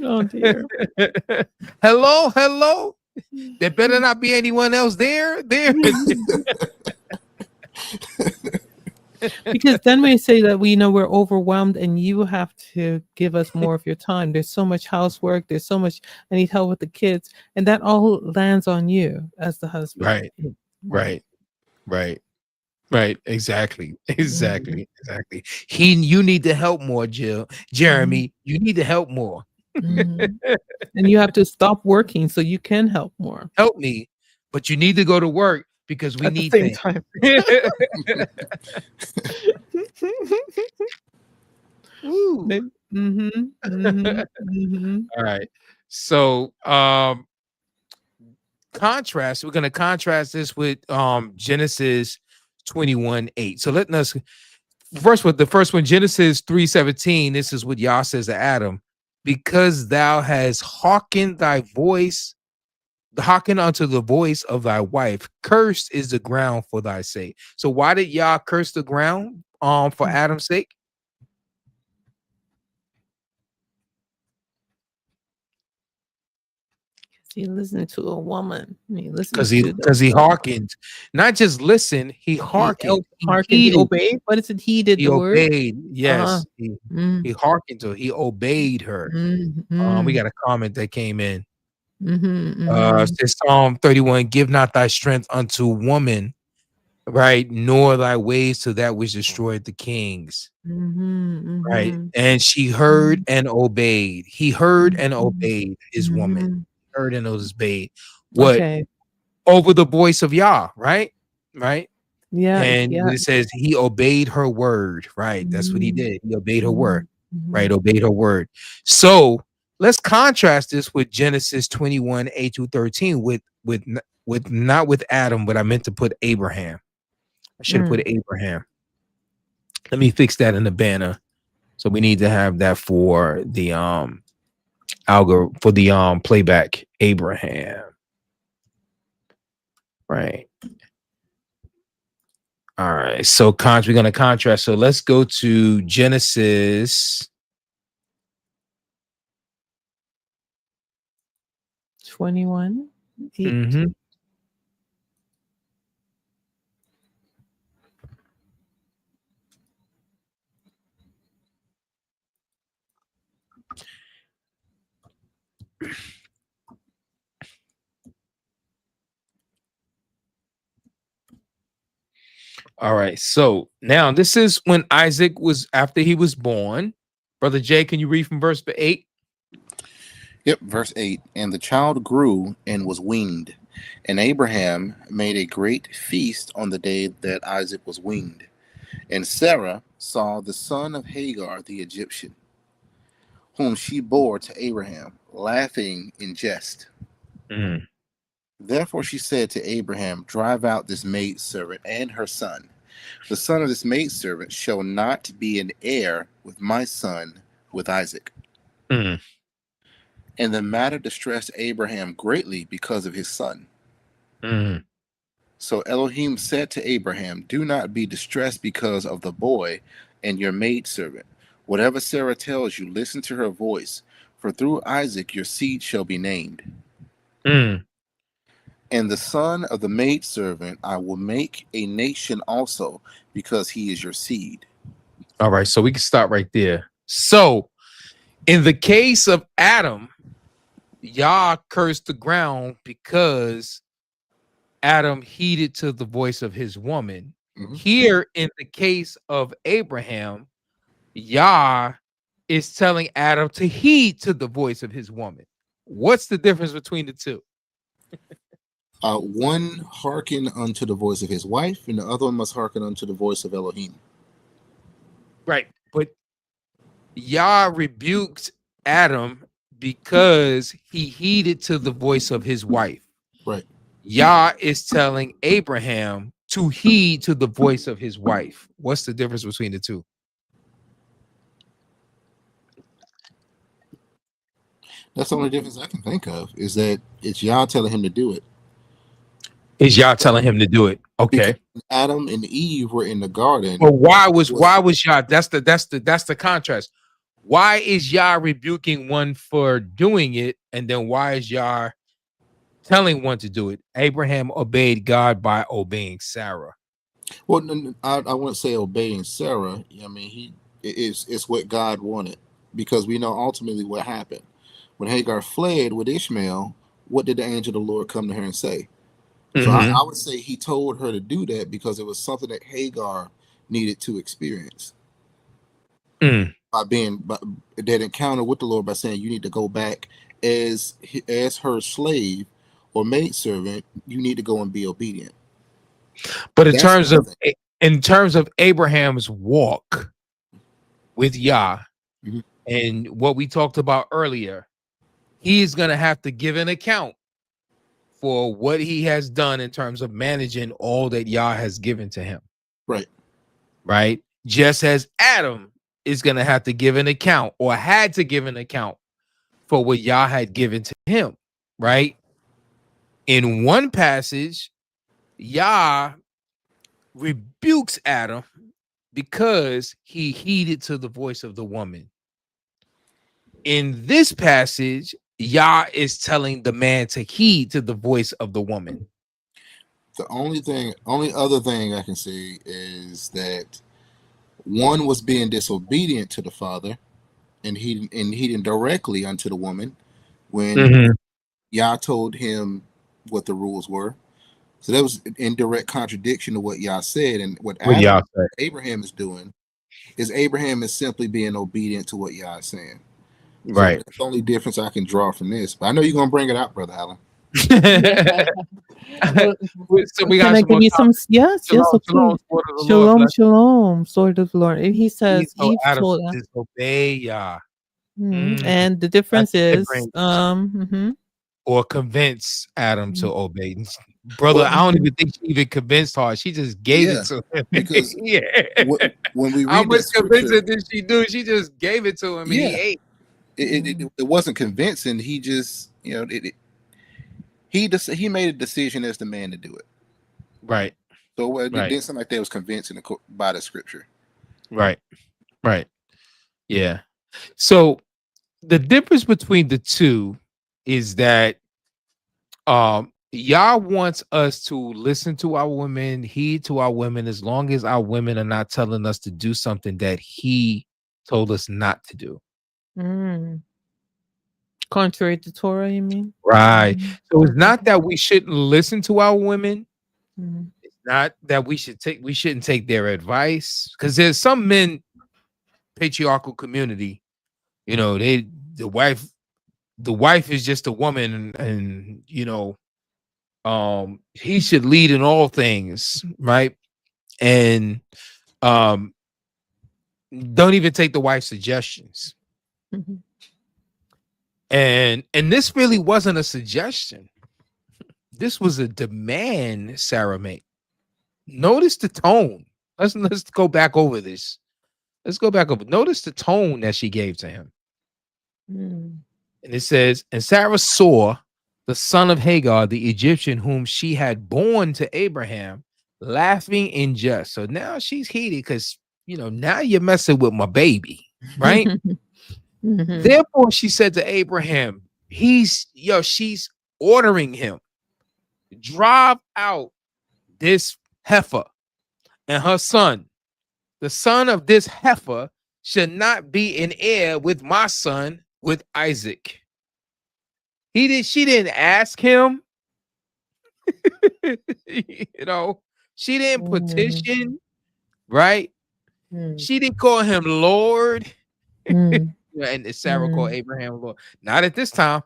Oh dear. Hello. There better not be anyone else there. Because then we say that we know we're overwhelmed and you have to give us more of your time. There's so much housework. There's so much, I need help with the kids. And that all lands on you as the husband. Right. Exactly. You need to help more, Jeremy. You need to help more. And you have to stop working so you can help more. Help me, but you need to go to work because we need the same time. All right. So we're going to contrast this with Genesis 21:8. So let us first with the first one, Genesis 3:17. This is what Yah says to Adam: because thou hast hearkened unto the voice of thy wife, cursed is the ground for thy sake. So why did Yah curse the ground for Adam's sake? He listened to a woman. Because he hearkened, not just listen, he hearkened. He obeyed. What is it? He did he the obeyed. word. Yes, he hearkened to her. He obeyed her. We got a comment that came in. Says Psalm 31: give not thy strength unto woman, right, nor thy ways to that which destroyed the kings. Right. And she heard and obeyed. He heard and obeyed his woman. Heard and obeyed what? Over the voice of Yah, right? Yeah. And it says he obeyed her word, right? That's what he did. He obeyed her word, right? Obeyed her word. So let's contrast this with Genesis 21:8-13 with not with Adam, but I meant to put Abraham. I should have put Abraham. Let me fix that in the banner. So we need to have that for the playback. Abraham. Right. All right. So we're going to contrast. So let's go to Genesis 21:8. All right. So now this is when Isaac was after he was born. Brother Jay, can you read from verse 8? Yep, verse 8. And the child grew and was weaned, and Abraham made a great feast on the day that Isaac was weaned. And Sarah saw the son of Hagar the Egyptian, whom she bore to Abraham, laughing in jest. Therefore she said to Abraham, drive out this maidservant and her son. The son of this maidservant shall not be an heir with my son, with Isaac. And the matter distressed Abraham greatly because of his son. So Elohim said to Abraham, do not be distressed because of the boy and your maidservant. Whatever Sarah tells you, listen to her voice, for through Isaac your seed shall be named. And the son of the maidservant I will make a nation also, because he is your seed. All right, so we can stop right there. So, in the case of Adam, Yah cursed the ground because Adam heeded to the voice of his woman. Mhm. Here, in the case of Abraham, Yah is telling Adam to heed to the voice of his woman. What's the difference between the two? One hearken unto the voice of his wife, and the other one must hearken unto the voice of Elohim. Right. But Yah rebuked Adam because he heeded to the voice of his wife. Right. Yah is telling Abraham to heed to the voice of his wife. What's the difference between the two? That's the only difference I can think of, is that it's Yah telling him to do it. Is Yah telling him to do it? Okay. Because Adam and Eve were in the garden. But why was Yah? That's the contrast. Why is Yah rebuking one for doing it, and then why is Yah telling one to do it? Abraham obeyed God by obeying Sarah. Well, I wouldn't say obeying Sarah. I mean, it's what God wanted, because we know ultimately what happened. When Hagar fled with Ishmael, what did the angel of the Lord come to her and say? So I would say he told her to do that because it was something that Hagar needed to experience by that encounter with the Lord, by saying you need to go back as her slave or maidservant. You need to go and be obedient. But in terms of Abraham's walk with Yah, and what we talked about earlier, he's going to have to give an account for what he has done in terms of managing all that Yah has given to him. Right. Right. Just as Adam is going to have to give an account, or had to give an account, for what Yah had given to him. Right. In one passage, Yah rebukes Adam because he heeded to the voice of the woman. In this passage, Yah is telling the man to heed to the voice of the woman. The only other thing I can see is that one was being disobedient to the father, and heeding directly unto the woman when Yah told him what the rules were. So that was in direct contradiction to what Yah said. And what Abraham is doing is Abraham is simply being obedient to what Yah is saying. Right. So that's the only difference I can draw from this. But I know you're going to bring it out, Brother Allen. So we got give you some shalom, sword of the Lord. And he says Eve told disobey Yah. And the difference is or convince Adam to obey. Brother, I don't even think she even convinced her. She just gave it to him. Because when we read how much convincing did she do? She just gave it to him and he ate. It wasn't convincing. He just, he made a decision as the man to do it. Right. So it didn't seem like that was convincing by the scripture. Right. Right. Yeah. So the difference between the two is that Yah wants us to listen to our women, heed to our women, as long as our women are not telling us to do something that he told us not to do. Contrary to Torah, you mean? Right. So it's not that we shouldn't listen to our women. It's not that we shouldn't take their advice, because there's some men, patriarchal community, the wife is just a woman, and he should lead in all things, right? And don't even take the wife's suggestions. And this really wasn't a suggestion. This was a demand Sarah made. Notice the tone. Let's go back over this. Let's go back over. Notice the tone that she gave to him. And it says, and Sarah saw the son of Hagar, the Egyptian, whom she had born to Abraham, laughing in jest. So now she's heated because, now you're messing with my baby, right? Therefore, she said to Abraham, she's ordering him. drive out this heifer and her son. The son of this heifer should not be in heir with my son, with Isaac. She didn't ask him, she didn't petition, right? She didn't call him Lord. And Sarah called Abraham Lord. Not at this time.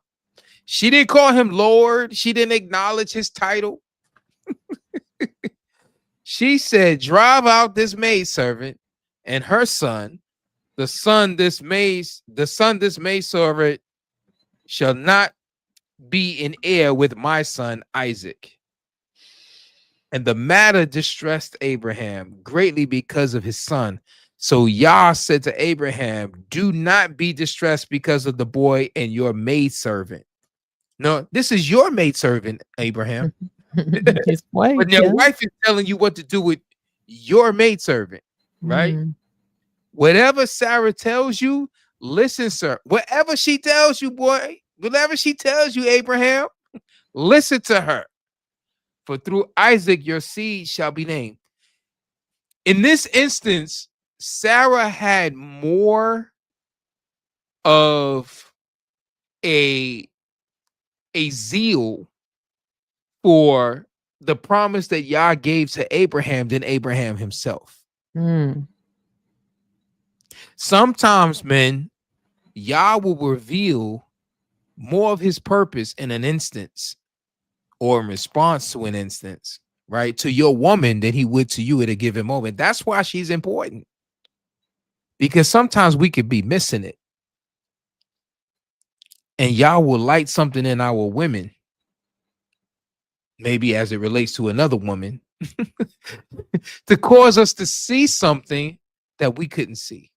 She didn't call him Lord. She didn't acknowledge his title. She said, drive out this maidservant and her son. The son this maidservant shall not be in heir with my son Isaac. And the matter distressed Abraham greatly because of his son. So Yah said to Abraham, do not be distressed because of the boy and your maidservant. No, this is your maidservant, Abraham. His wife, but your wife is telling you what to do with your maidservant, right? Whatever Sarah tells you, listen, sir. Whatever she tells you, boy, whatever she tells you, Abraham, listen to her. For through Isaac your seed shall be named. In this instance, Sarah had more of a zeal for the promise that Yah gave to Abraham than Abraham himself. Sometimes, men, Yah will reveal more of his purpose in an instance or in response to an instance, right, to your woman than he would to you at a given moment. That's why she's important, because sometimes we could be missing it. And Yah will light something in our women, maybe as it relates to another woman, to cause us to see something that we couldn't see.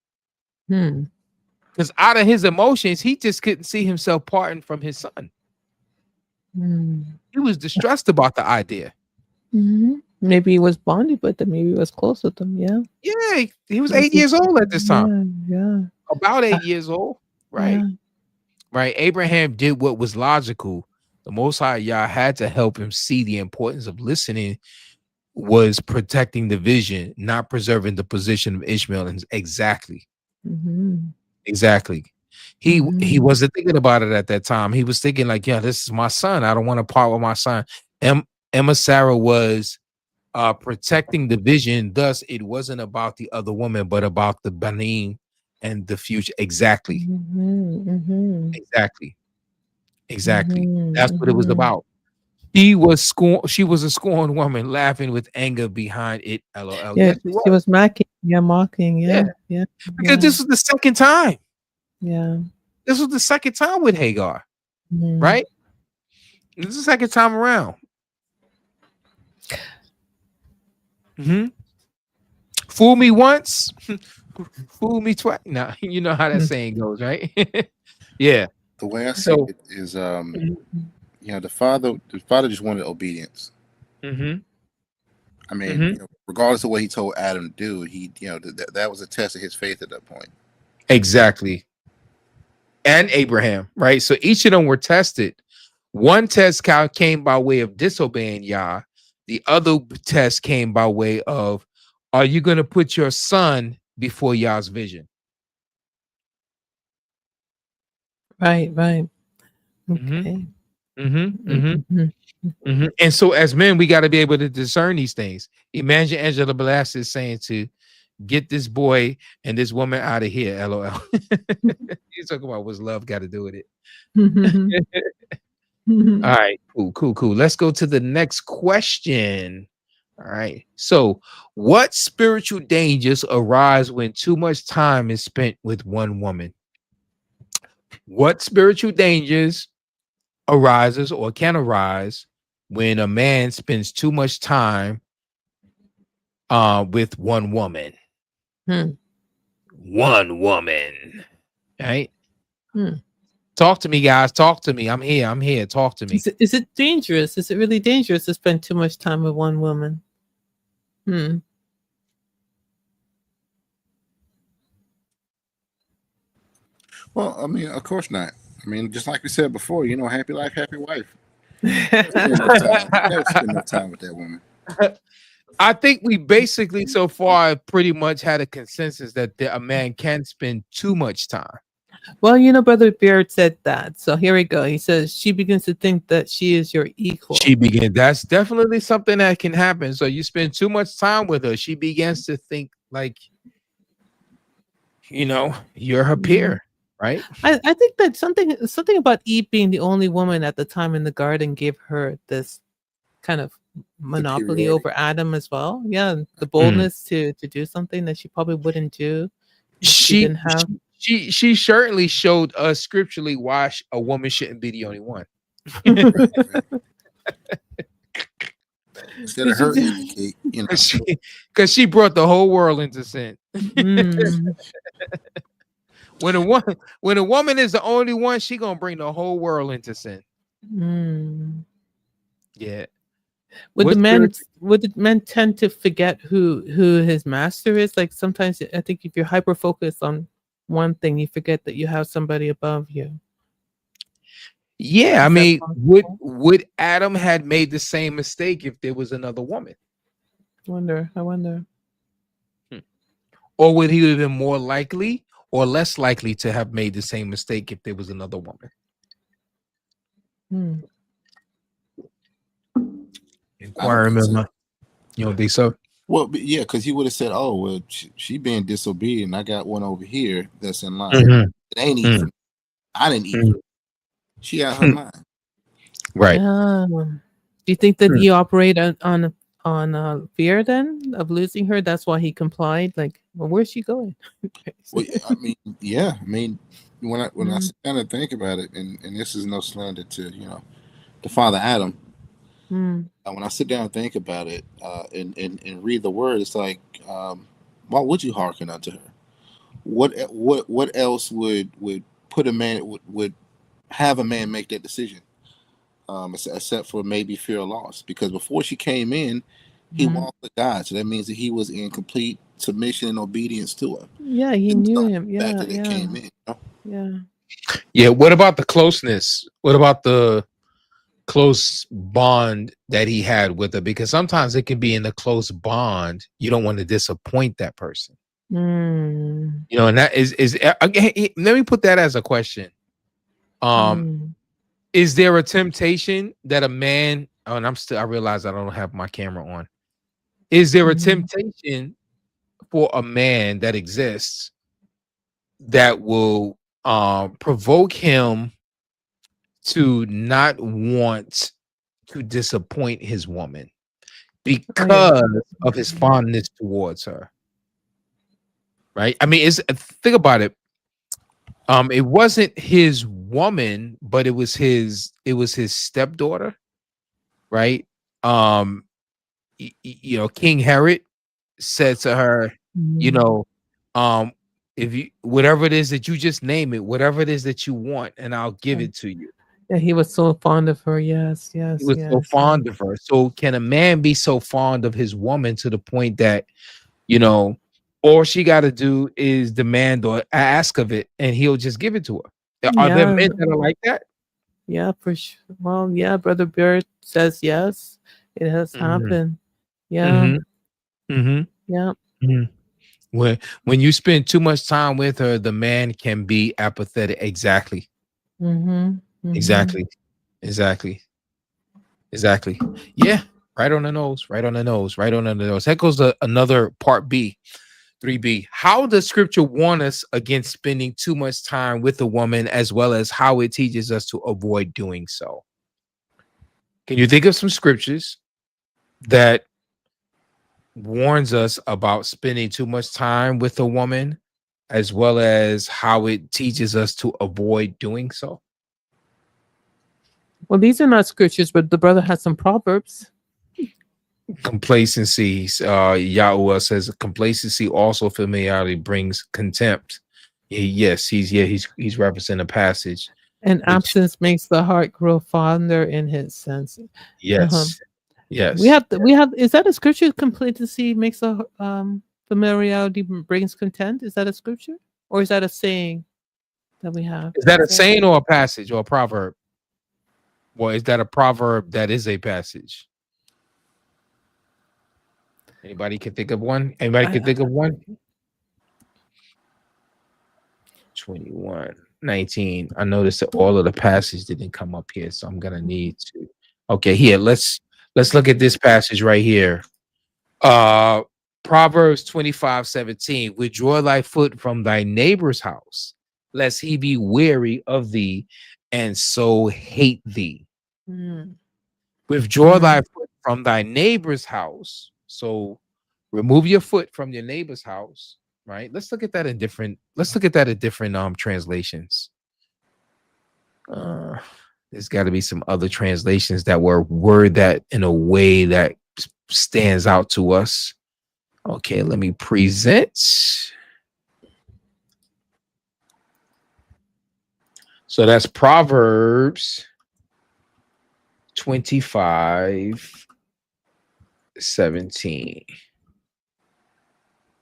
Because out of his emotions, he just couldn't see himself parting from his son. He was distressed about the idea. Maybe he was bonded with them. Maybe he was close with them. Yeah. Yeah, he was 8 years old at this time. Yeah. About 8 years old. Right. Yeah. Right. Abraham did what was logical. The Most High Yah had to help him see the importance of listening was protecting the vision, not preserving the position of Ishmael. And exactly. Exactly. He wasn't thinking about it at that time. He was thinking like, yeah, this is my son. I don't want to part with my son. Emma Sarah was protecting the vision. Thus, it wasn't about the other woman, but about the Banim and the future. Exactly. Exactly. That's what it was about. She was a scorned woman, laughing with anger behind it. LOL. Yeah, she was mocking. Yeah. Because this was the second time. Yeah. This was the second time with Hagar. Right? This is the second time around. Fool me once, fool me twice. Now, you know how that saying goes, right? Yeah. The way I see it is, the father just wanted obedience. I mean, regardless of what he told Adam to do, that was a test of his faith at that point. Exactly. And Abraham, right? So each of them were tested. One test came by way of disobeying Yah. The other test came by way of, are you going to put your son before Yah's vision? Right. Okay. And so as men, we got to be able to discern these things. Imagine Angela Blast is saying to get this boy and this woman out of here, LOL. He's talking about what's love got to do with it. All right, cool. Let's go to the next question. All right. So, what spiritual dangers arise when too much time is spent with one woman? What spiritual dangers arises or can arise when a man spends too much time with one woman? One woman. Right? Talk to me, guys. Talk to me. I'm here. Talk to me. Is it dangerous? Is it really dangerous to spend too much time with one woman? Well, I mean, of course not. I mean, just like we said before, happy life, happy wife. Never spend enough time with that woman. I think we basically so far pretty much had a consensus that a man can spend too much time. Well, Brother Beard said that. So here we go. He says she begins to think that she is your equal. That's definitely something that can happen. So you spend too much time with her, she begins to think like, you're her peer, right? I think that something about Eve being the only woman at the time in the garden gave her this kind of monopoly over Adam as well. Yeah, the boldness to do something that she probably wouldn't do. She didn't have. She certainly showed us scripturally why a woman shouldn't be the only one. Instead of her indicate, because she brought the whole world into sin. When a woman is the only one, she gonna bring the whole world into sin. Yeah. Would the men tend to forget who his master is? Like sometimes I think if you're hyper focused on one thing, you forget that you have somebody above you. Yeah, I mean, would Adam had made the same mistake if there was another woman? I wonder. Or would he have been more likely or less likely to have made the same mistake if there was another woman? Inquiring, you don't think so? Well, yeah, because he would have said, "Oh, well, she being disobedient. I got one over here that's in line. It ain't even. I didn't eat. She out her mind." Right. Do you think that he operated on fear then of losing her? That's why he complied. Like, well, where's she going? Well, I mean, yeah. I mean, when I sit down and think about it, and this is no slander to the father Adam. When I sit down and think about it and read the word, it's like, why would you hearken unto her? What else would put a man would have a man make that decision? Except for maybe fear of loss, because before she came in, he walked with God, so that means that he was in complete submission and obedience to him. Yeah, he knew him. Yeah, came in. Yeah. What about the closeness? What about the close bond that he had with her? Because sometimes it can be in the close bond, you don't want to disappoint that person. And that is again, let me put that as a question. Is there a temptation that a man, and I realize I don't have my camera on. Is there a temptation for a man that exists that will provoke him to not want to disappoint his woman because of his fondness towards her? Right? I mean, think about it. It wasn't his woman, but it was his stepdaughter, right? King Herod said to her, if you whatever it is that you just name it, whatever it is that you want, and I'll give it to you. Yeah, he was so fond of her. Yes. He was so fond of her. So can a man be so fond of his woman to the point that, all she got to do is demand or ask of it, and he'll just give it to her? Are there men that are like that? Yeah, for sure. Well, yeah, Brother Beard says yes. It has happened. Yeah. Yeah. When you spend too much time with her, the man can be apathetic. Exactly. Exactly. Yeah. Right on the nose. That goes to another part B. 3B. How does scripture warn us against spending too much time with a woman, as well as how it teaches us to avoid doing so? Can you think of some scriptures that warns us about spending too much time with a woman, as well as how it teaches us to avoid doing so? Well, these are not scriptures, but the brother has some proverbs. Complacency. Yahuwah says complacency, also familiarity brings contempt. He's referencing a passage. And absence makes the heart grow fonder in his sense. Yes. Yes. We have is that a scripture? Complacency makes the familiarity brings content. Is that a scripture, or is that a saying that we have? Is that a saying or a passage or a proverb? Well, is that a proverb that is a passage? Anybody can think of one? Anybody can think of one? 21:19. I noticed that all of the passages didn't come up here, so I'm gonna need to. Okay, here, let's look at this passage right here. Proverbs 25:17. Withdraw thy foot from thy neighbor's house, lest he be weary of thee and so hate thee. Withdraw thy foot from thy neighbor's house. So remove your foot from your neighbor's house, right? Let's look at that in different translations. There's got to be some other translations that word that in a way that stands out to us. Okay, let me present. So that's Proverbs 25:17.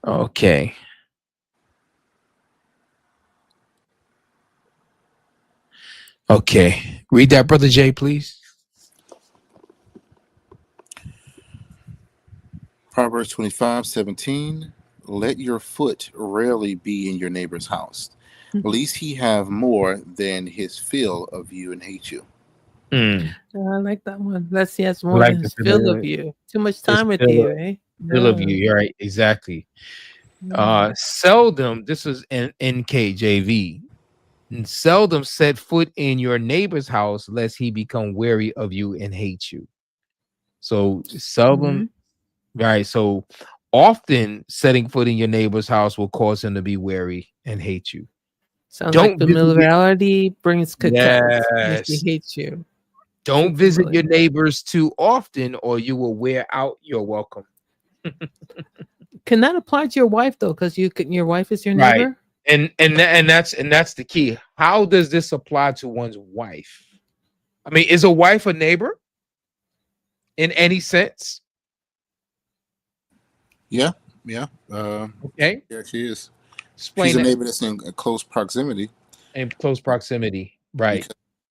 Okay. Okay. Read that, Brother Jay, please. Proverbs 25:17. Let your foot rarely be in your neighbor's house, lest he have more than his fill of you and hate you. I like that one. Lest he has more than his fill of you. Too much time with you, eh? Fill of you. You're right. Exactly. Seldom, this is in NKJV. Seldom set foot in your neighbor's house, lest he become weary of you and hate you. So seldom, right? So often setting foot in your neighbor's house will cause him to be weary and hate you. Sounds like familiarity brings contempt. Yes. He hates you. Don't visit your neighbors too often, or you will wear out your welcome. Can that apply to your wife though? Because your wife is your neighbor, right? And that's the key. How does this apply to one's wife? I mean, is a wife a neighbor in any sense? Yeah. Okay. Yeah, she is. Explain. She's a neighbor that's in close proximity. In close proximity, right?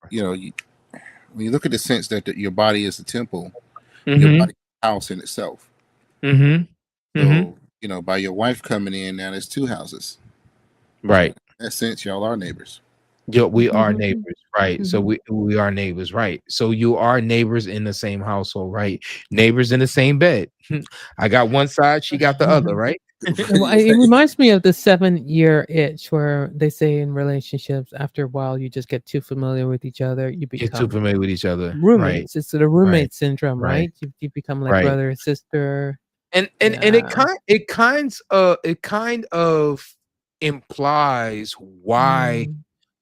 Because, when you look at the sense that your body is a temple, your body is a house in itself. So, by your wife coming in, now there's two houses. Right. In that sense, y'all are neighbors. Yeah, we are neighbors, right? So we are neighbors, right? So you are neighbors in the same household, right? Neighbors in the same bed. I got one side, she got the other, right? It reminds me of the 7-year itch, where they say in relationships, after a while, you just get too familiar with each other. You become too familiar with each other, roommates. Right. It's the roommate syndrome, right? You become like brother and sister. And it kind of implies why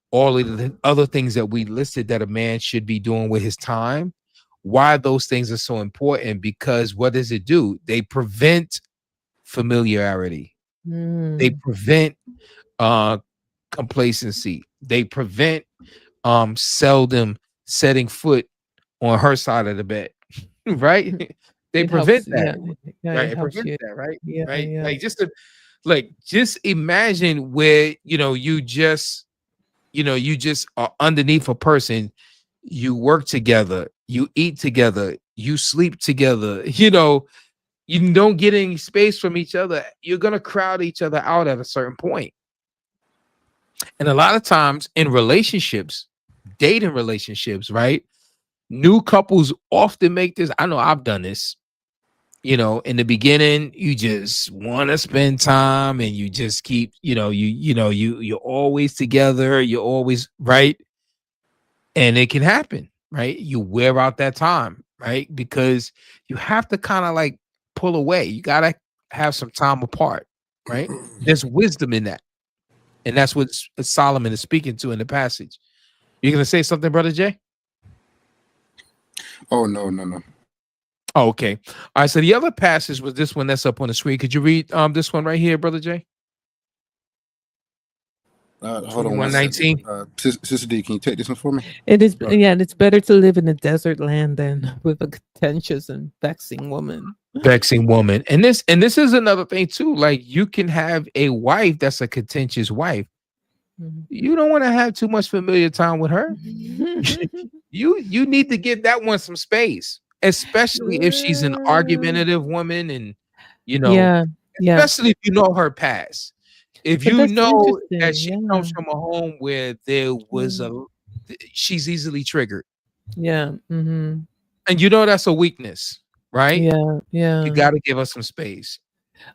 all of the other things that we listed that a man should be doing with his time, why those things are so important, because what does it do? They prevent familiarity. They prevent complacency. They prevent seldom setting foot on her side of the bed. Right? They prevent that. Right? It prevents that, right? Right. Like just imagine where you just are underneath a person, you work together, you eat together, you sleep together, you don't get any space from each other. You're gonna crowd each other out at a certain point. And a lot of times in relationships, dating relationships, right? New couples often make this. I know I've done this. In the beginning, you just want to spend time and you just keep, you're always together. You're always right. And it can happen, right? You wear out that time, right? Because you have to kind of like pull away. You got to have some time apart, right? There's wisdom in that. And that's what Solomon is speaking to in the passage. You're going to say something, Brother Jay? Oh, no. Oh, okay. All right. So the other passage was this one that's up on the screen. Could you read this one right here, Brother Jay? Hold on. 119. Sister D, can you take this one for me? It is, it's better to live in a desert land than with a contentious and vexing woman. And this is another thing too. Like, you can have a wife that's a contentious wife, you don't want to have too much familiar time with her. You need to give that one some space, especially if she's an argumentative woman, and Yeah, yeah. especially if you know her past. If But you that's know that interesting. she Yeah, comes from a home where there was she's easily triggered, yeah. and that's a weakness, right? Yeah, You yeah. got to give us some space.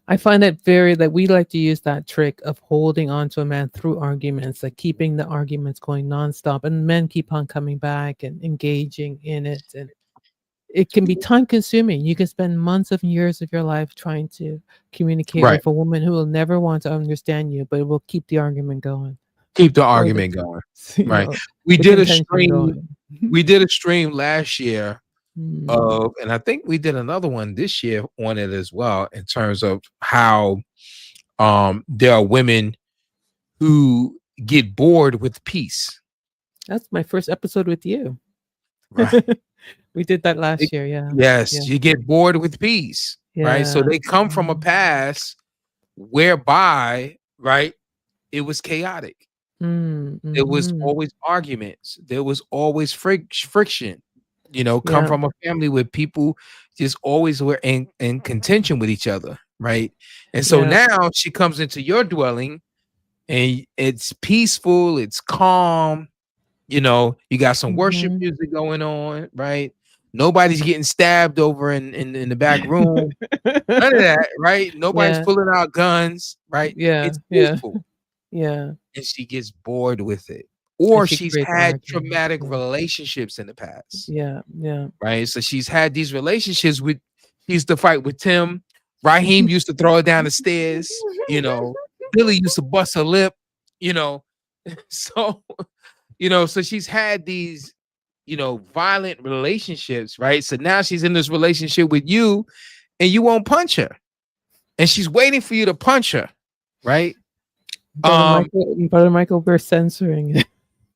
I find it that we like to use that trick of holding on to a man through arguments, like keeping the arguments going nonstop, and men keep on coming back and engaging in it, and it can be time consuming. You can spend months of years of your life trying to communicate Right. with a woman who will never want to understand you, but it will keep the argument going. Keep the Or argument going. Right. know, We the did a contention stream. going. We did a stream last year Mm. and I think we did another one this year on it as well, in terms of how there are women who get bored with peace. That's my first episode with you. Right. We did that last year. Yeah. Yes, Yeah. you get bored with peace. Right. So Yeah. they come from a past whereby, right, it was chaotic. There was always arguments. There was always friction. Come Yeah. from a family where people just always were in contention with each other, right? And so Yeah. now she comes into your dwelling, and it's peaceful, it's calm. You got some worship music going on, right? Nobody's getting stabbed over in the back room. None of that, right? Nobody's Yeah. pulling out guns, right? Yeah. It's Yeah. peaceful. Yeah. And she gets bored with it. Or she she's creates had arguments. traumatic Yeah. relationships in the past, Yeah. Yeah. right? So she's had these relationships with, she used to fight with Tim. Raheem used to throw her down the stairs. Billy used to bust her lip, So, so she's had these, violent relationships, right? So now she's in this relationship with you, and you won't punch her. And she's waiting for you to punch her, right? Brother Michael, we're censoring it.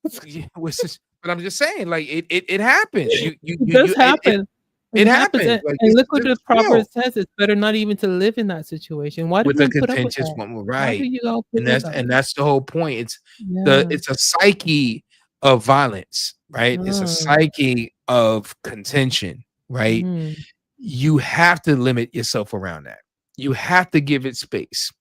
But I'm just saying, like, it happens. It does happen. It happens. And, Like, and look what it's the real. Proverbs says. It's better not even to live in that situation. Why do With a we put up with contentious that? woman, Why do right? you all put And up? that's the whole point. It's Yeah. it's a psyche of violence, right? It's a psyche of contention, right? Mhm. You have to limit yourself around that. You have to give it space,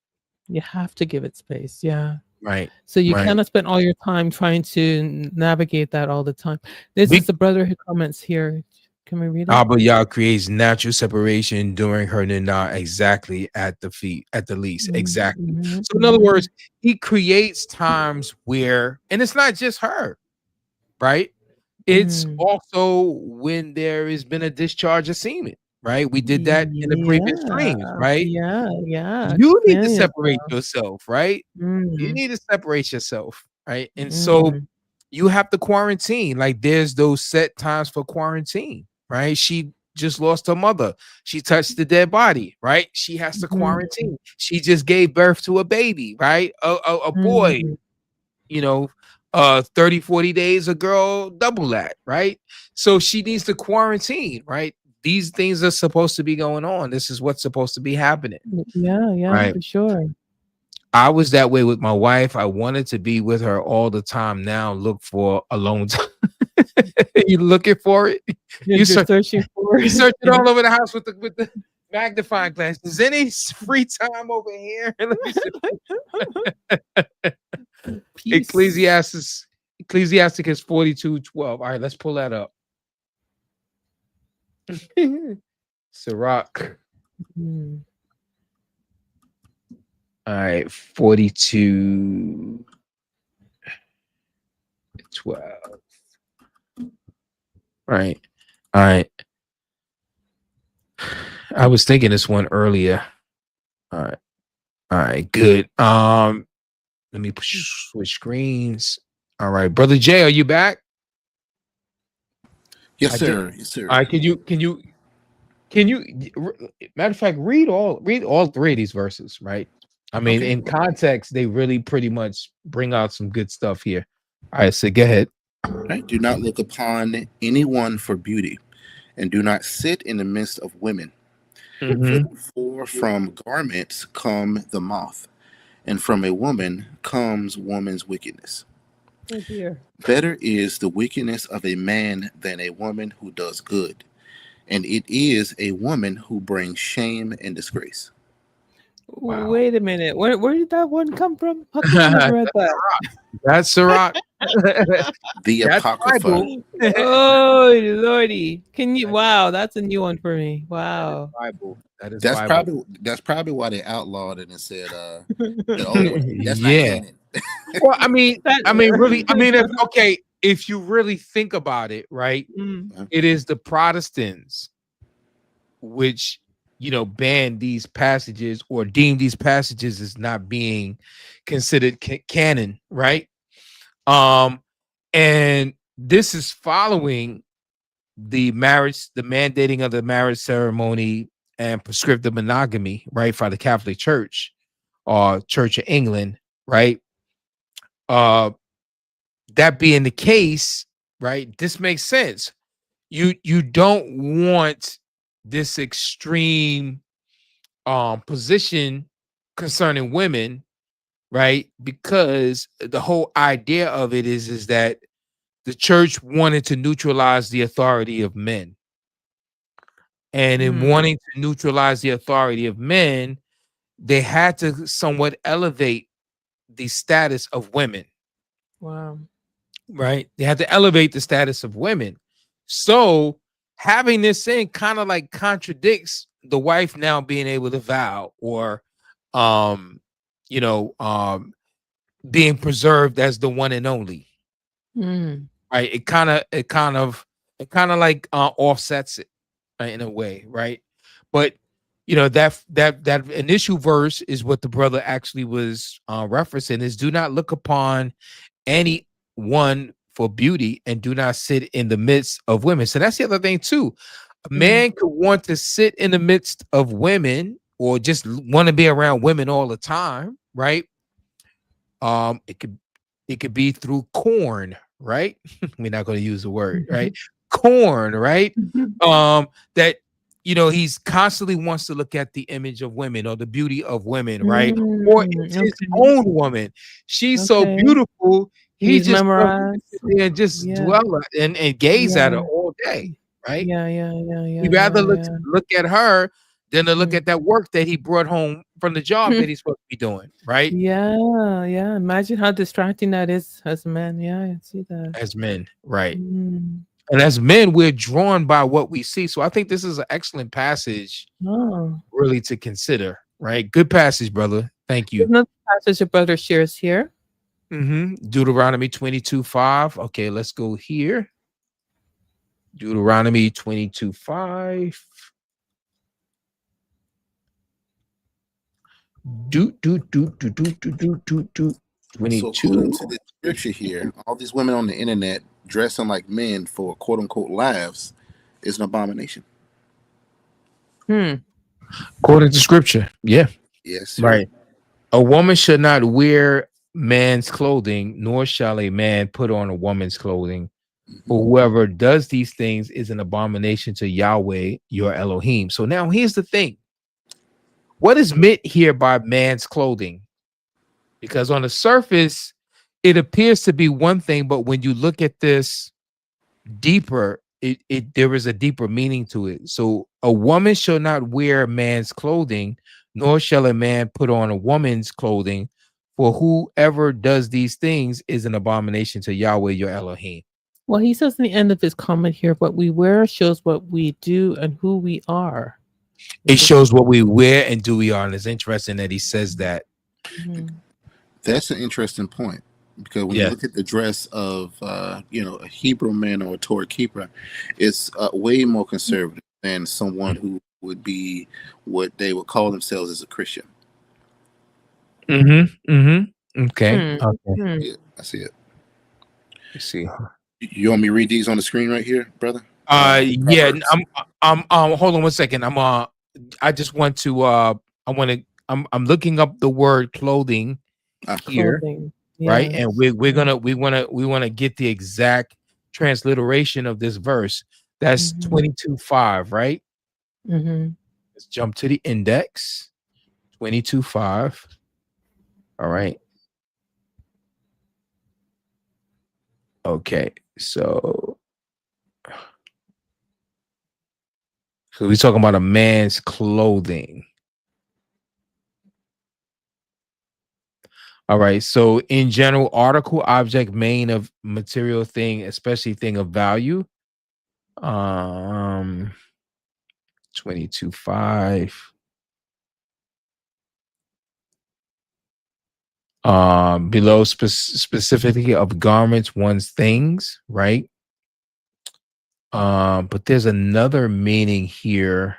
You have to give it space. Yeah. right? So you Right. cannot spend all your time trying to navigate that all the time. This is the brother who comments here. Can we read it? Abba Yah creates natural separation during her nina, exactly at the feet, at the least. Exactly. So in other words, he creates times where, and it's not just her, right? It's also when there has been a discharge of semen, right? We did that in the previous streams, right? Yeah. You need to separate yourself, right? You need to separate yourself, right? And so you have to quarantine. Like, there's those set times for quarantine, right? She just lost her mother. She touched the dead body, right? She has to quarantine. She just gave birth to a baby, right? A boy, 30, 40 days, a girl, double that, right? So she needs to quarantine, right? These things are supposed to be going on. This is what's supposed to be happening. Yeah, right? for sure. I was that way with my wife. I wanted to be with her all the time. Now look for alone time. You looking for it? You're searching for it. You searching all over the house with the magnifying glass. Is any free time over here? Ecclesiastes 42:12. All right, let's pull that up. Sirach. All right, 42:12. Right. All right. I was thinking this one earlier. All right, good. Let me switch screens. All right, Brother Jay, are you back? Yes, sir. Yes, sir. All right, can you matter of fact, read all three of these verses, right? I mean, in context, they really pretty much bring out some good stuff here. All right, so go ahead. Right. Do not look upon anyone for beauty, and do not sit in the midst of women. For from garments come the moth, and from a woman comes woman's wickedness. Oh dear. Better is the wickedness of a man than a woman who does good, and it is a woman who brings shame and disgrace. Wow. Wait a minute. Where did that one come from? How come I never read that? That's Sirach. The That's Apocrypha. Bible. Oh lordy. Can you wow, that's a new one for me. Wow. Bible. That is That's Bible. probably why they outlawed it and said, "Oh, that's not Yeah. canon." Well, really, if you really think about it, right? Mm. It is the Protestants which ban these passages or deem these passages as not being considered canon, right? And this is following the mandating of the marriage ceremony and prescriptive monogamy, right, for the Catholic Church or Church of England, right? That being the case, right, this makes sense. You don't want this extreme position concerning women, right? Because the whole idea of it is that the church wanted to neutralize the authority of men. And in wanting to neutralize the authority of men, they had to somewhat elevate the status of women. Wow. Right? They had to elevate the status of women. So having this in kind of like contradicts the wife now being able to vow or being preserved as the one and only. Right? It kind of like offsets it, right, in a way, right? But that initial verse is what the brother actually was referencing is do not look upon any one for beauty and do not sit in the midst of women. So that's the other thing too. A man could want to sit in the midst of women or just want to be around women all the time, right? It could be through corn, right? We're not going to use the word, right? Corn, right? That he's constantly wants to look at the image of women or the beauty of women, right? Or it's his own woman. She's so beautiful. He just wants to sit there and just dwell and gaze at her all day, right? Yeah. He'd rather look at her than to look at that work that he brought home from the job that he's supposed to be doing, right? Yeah. Imagine how distracting that is as a man. Yeah, I see that. As men, right? And as men, we're drawn by what we see. So I think this is an excellent passage, really to consider, right? Good passage, brother. Thank you. Another passage your brother shares here. Deuteronomy 22:5. Okay, let's go here. Deuteronomy 22:5. So according to the scripture here, all these women on the internet dressing like men for quote unquote lives is an abomination. According to scripture, yeah. Yes, sir. Right. A woman should not wear man's clothing, nor shall a man put on a woman's clothing. For whoever does these things is an abomination to Yahweh, your Elohim. So now here's the thing. What is meant here by man's clothing? Because on the surface, it appears to be one thing, but when you look at this deeper, there is a deeper meaning to it. So a woman shall not wear man's clothing, nor shall a man put on a woman's clothing. For whoever does these things is an abomination to Yahweh, your Elohim. Well, he says in the end of his comment here, what we wear shows what we do and who we are. It shows what we wear and who we are. And it's interesting that he says that. That's an interesting point. Because when you look at the dress of, a Hebrew man or a Torah keeper, it's way more conservative than someone who would be what they would call themselves as a Christian. Okay. Yeah, I see it. Let's see. You want me to read these on the screen right here, brother? Yeah. I'm hold on 1 second. I just want to. I'm looking up the word clothing here. Clothing. Right, and we want to get the exact transliteration of this verse. That's 22:5, right? Let's jump to the index. 22:5. All right. Okay. So we're talking about a man's clothing. All right. So in general, article, object, main of material thing, especially thing of value. 22:5. Below specifically of garments, one's things, right? But there's another meaning here.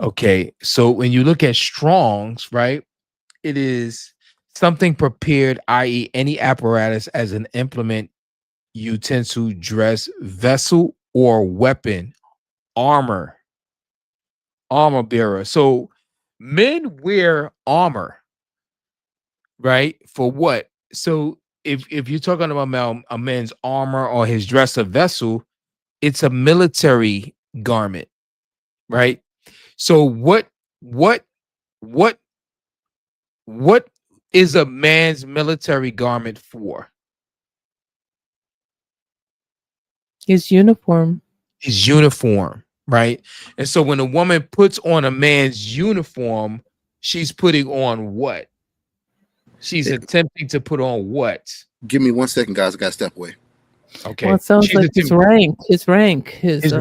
Okay, so when you look at Strong's, right, it is something prepared, i.e., any apparatus as an implement, utensil, dress, vessel, or weapon, armor bearer. So men wear armor, right? For what? So if you're talking about a man's armor or his dress or vessel, it's a military garment, right? So what what is a man's military garment for? His uniform. His uniform, right? And so when a woman puts on a man's uniform, she's putting on what? She's attempting to put on what? Give me 1 second, guys. I got to step away. Okay. Well, it sounds like his rank, his rank, status.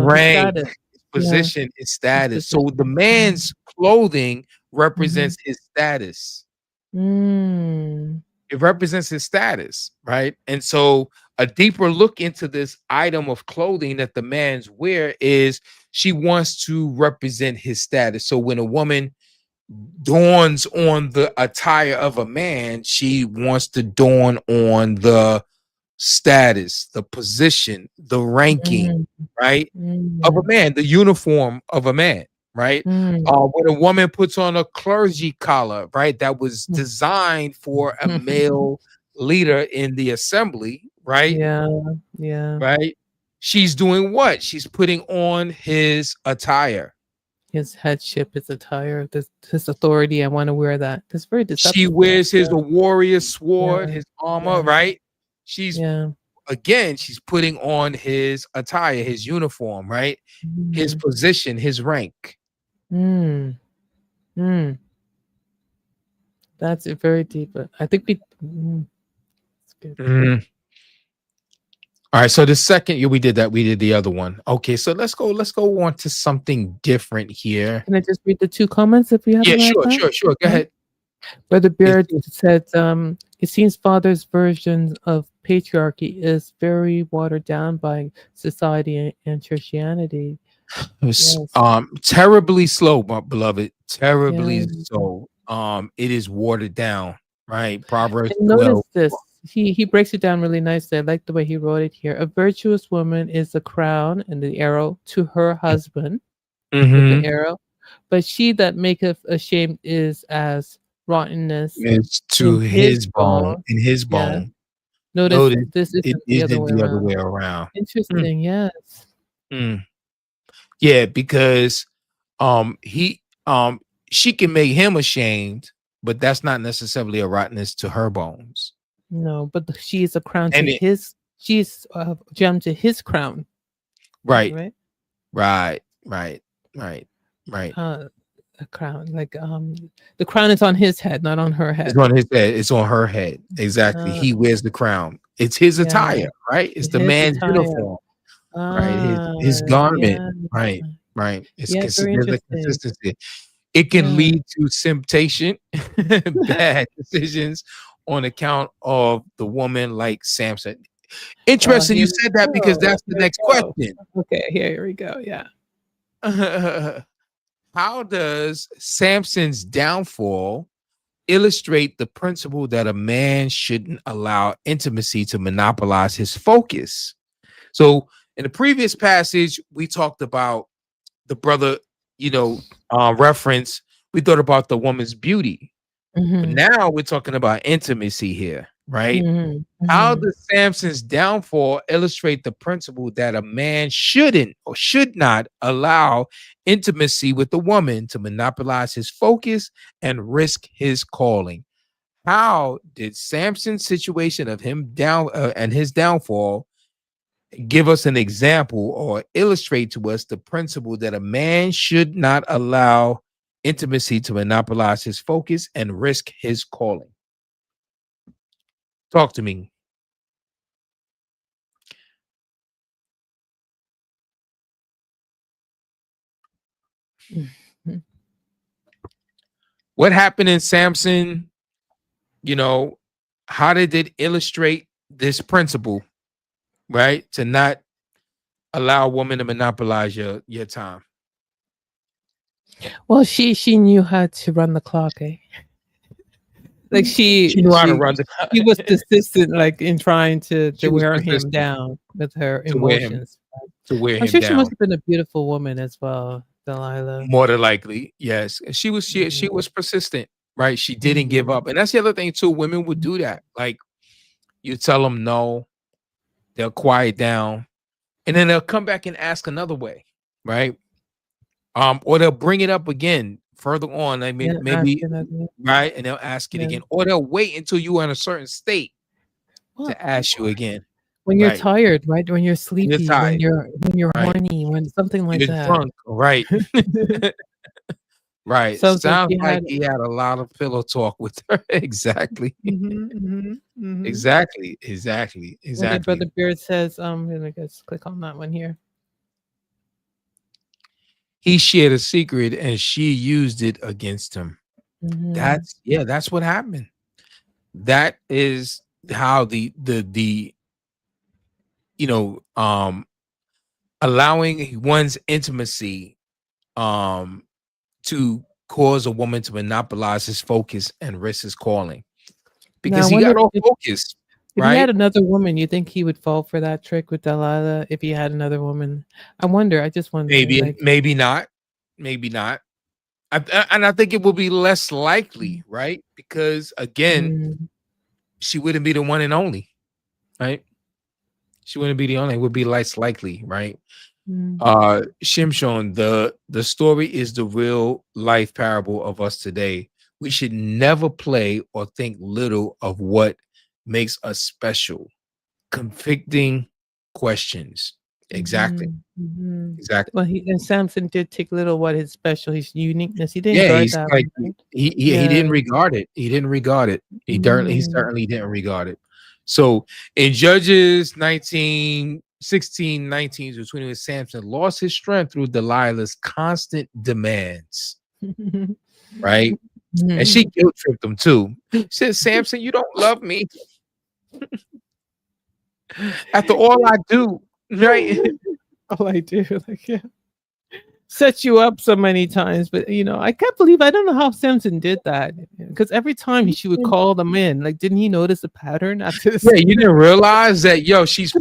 his position, his status. His So the man's clothing represents his status. It represents his status, right? And so a deeper look into this item of clothing that the man's wear is she wants to represent his status. So when a woman dawns on the attire of a man, she wants to dawn on the status, the position, the ranking, right, of a man, the uniform of a man, right? When a woman puts on a clergy collar, right, that was designed for a male leader in the assembly, right? Yeah. Right? She's doing what? She's putting on his attire. His headship, his attire, his authority. I want to wear that. That's very deceptive. She wears his warrior sword, his armor, right? She's again, she's putting on his attire, his uniform, right? His position, his rank. That's very deep. I think we. It's good. All right, so the second we did that, we did the other one. Okay, so let's go on to something different here. Can I just read the 2 comments if you have? Yeah, sure. Go ahead. Brother Beard said, it seems father's version of patriarchy is very watered down by society and Christianity. Yes. Terribly slow, my beloved. Terribly so. It is watered down, right? Proverbs 12. Notice this. He breaks it down really nicely. I like the way he wrote it here. A virtuous woman is the crown and the arrow to her husband, with the arrow, but she that maketh ashamed is as rottenness is to his bone, in his bone. Notice this isn't the other way around. Interesting, yes. Yeah, because she can make him ashamed, but that's not necessarily a rottenness to her bones. No, but she is a crown to his. She's a gem to his crown. Right. A crown, like the crown is on his head, not on her head. It's on his head. It's on her head. Exactly. He wears the crown. It's his attire, right? It's the man's uniform, right? His garment, right? It's there's a consistency. It can lead to temptation, bad decisions on account of the woman like Samson. Interesting, you said that because that's the next question. Okay, here we go. Yeah. How does Samson's downfall illustrate the principle that a man shouldn't allow intimacy to monopolize his focus? So in the previous passage, we talked about the brother, reference. We thought about the woman's beauty. But now we're talking about intimacy here, right? Mhm, How mhm. does Samson's downfall illustrate the principle that a man shouldn't or should not allow intimacy with a woman to monopolize his focus and risk his calling? How did Samson's situation of him down and his downfall give us an example or illustrate to us the principle that a man should not allow intimacy to monopolize his focus and risk his calling? Talk to me. Mhm. What happened in Samson? You know, how did it illustrate this principle, right? To not allow a woman to monopolize your time. Well, she knew how to run the clock, eh? Like She knew how to run the she was persistent, like in trying she to was wear him persistent down with her to wear him emotions. to wear I'm him sure she must down. have been a beautiful woman as well, Delilah. More than likely, yes. And she Mhm, was persistent, right? She didn't give mhm. up. And that's the other thing too. Women would do that. Like you tell them no, they'll quiet down, and then they'll come back and ask another way, right? Or they'll bring it up again further on. I mean, Yeah, maybe asking her, yeah. right, and they'll ask it Yeah. again, or they'll wait until you are in a certain state Well, to ask you again. when you're Right. tired, right? When you're When you're sleepy, tired, when you're right? horny, when something like You're that. drunk, right? Right. Sounds like Sounds she like had he had a lot of pillow talk with her. Exactly. mhm, mhm, mhm. Exactly. Exactly. Okay, Exactly. Brother Beard says, let me just click on that one here. He shared a secret and she used it against him. Mhm. That's what happened. That is how the you know allowing one's intimacy um to cause a woman to monopolize his focus and risk his calling Now I because he wonder got off if focus, he had right? another woman, you think he would fall for that trick with Delilah if he had another woman? I just wonder, Maybe, like maybe not, maybe not. And I think it will be less likely, right? Because again, mm, she wouldn't be the one and only, right? She wouldn't be the only. It would be less likely, right? mm. Shimshon, the story is the real life parable of us today. We should never play or think little of what makes us special. Conflicting questions. Exactly. Mhm, mhm. Exactly. Well, he and Samson did take little what his special, his uniqueness. He didn't Yeah, guard he's that like one, right? he Yeah. didn't regard it. He didn't regard it. He Mm, certainly didn't regard it. So in Judges 19:16-19 between with Samson lost his strength through Delilah's constant demands, right? And mhm. she guilt tripped him too. She said, Samson, you don't love me after all I do, right? All I do, like, yeah. Set you up so many times, but, I can't believe I don't know how Samson did that, because every time she would call them in, like, didn't he notice a pattern after this? Yeah, you didn't realize that, yo, she's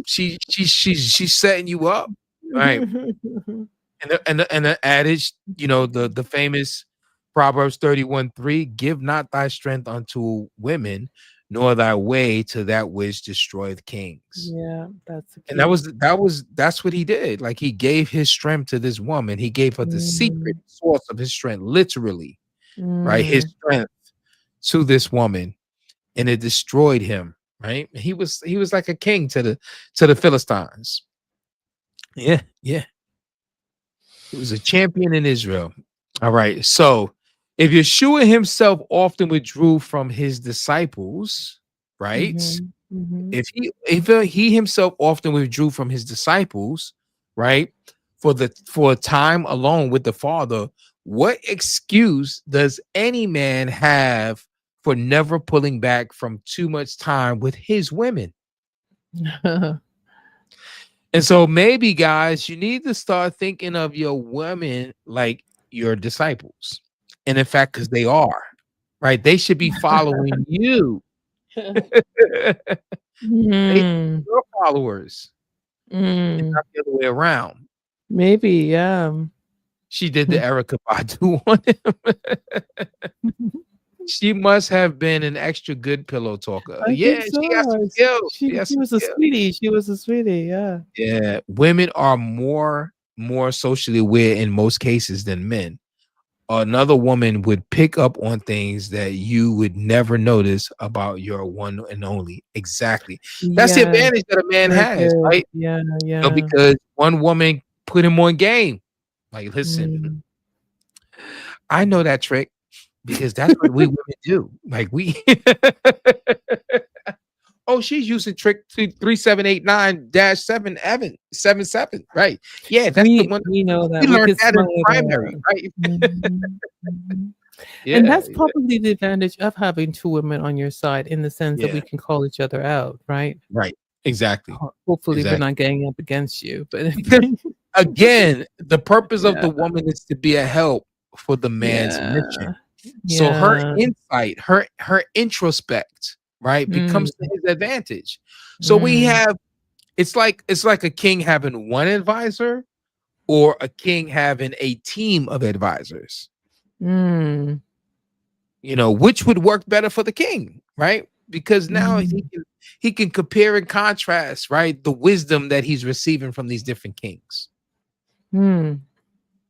setting you up, right? And the adage, the famous Proverbs 31:3, give not thy strength unto women, nor thy way to that which destroyeth kings. Yeah, that's the And that key. was that was that's what he did. Like he gave his strength to this woman. He gave her the secret Mm, source of his strength, literally, right? His mm. strength to this woman, and it destroyed him, right? He was like a king to the Philistines. Yeah, yeah. He was a champion in Israel. All right. So if Yeshua himself often withdrew from his disciples, right? Mhm, mhm. If he himself often withdrew from his disciples, right? For a time alone with the Father, what excuse does any man have for never pulling back from too much time with his women? And so maybe guys, you need to start thinking of your women like your disciples. And in fact, because they are, right? They should be following you. They should be Mm, your followers and mm. not the other way around. Maybe, yeah. She did the Erica Badu on him. She must have been an extra good pillow talker. I Yeah, think she got some so. skills. She She has she some was a skills. sweetie. She was a sweetie. Yeah. Yeah, women are more socially aware in most cases than men. Another woman would pick up on things that you would never notice about your one and only. Exactly. That's the Yeah. advantage that a man Very has, good. right? Yeah. You know, Yeah. because one woman put him on game. Like, listen, Mm. I know that trick because that's what we women do. Like we oh, she's using trick 3789-777. Right. Yeah, that's the one. We know We that. We learned get that in smart about primary, it. right? Mhm, mhm. And Yeah, that's probably the advantage of having two women on your side in the sense that yeah, we can call each other out, right? right. Exactly. Hopefully, we're Exactly. not ganging up against you, but Because again, the purpose of yeah, the woman is to be a help for the man's yeah, mission. So her yeah. insight, her introspect, right, Mm, becomes to his advantage. So we mm, have it's like a king having one advisor or a king having a team of advisors. mm, You know, which would work better for the king, right? Because now mm, he can compare and contrast, right, the wisdom that he's receiving from these different kings, mm,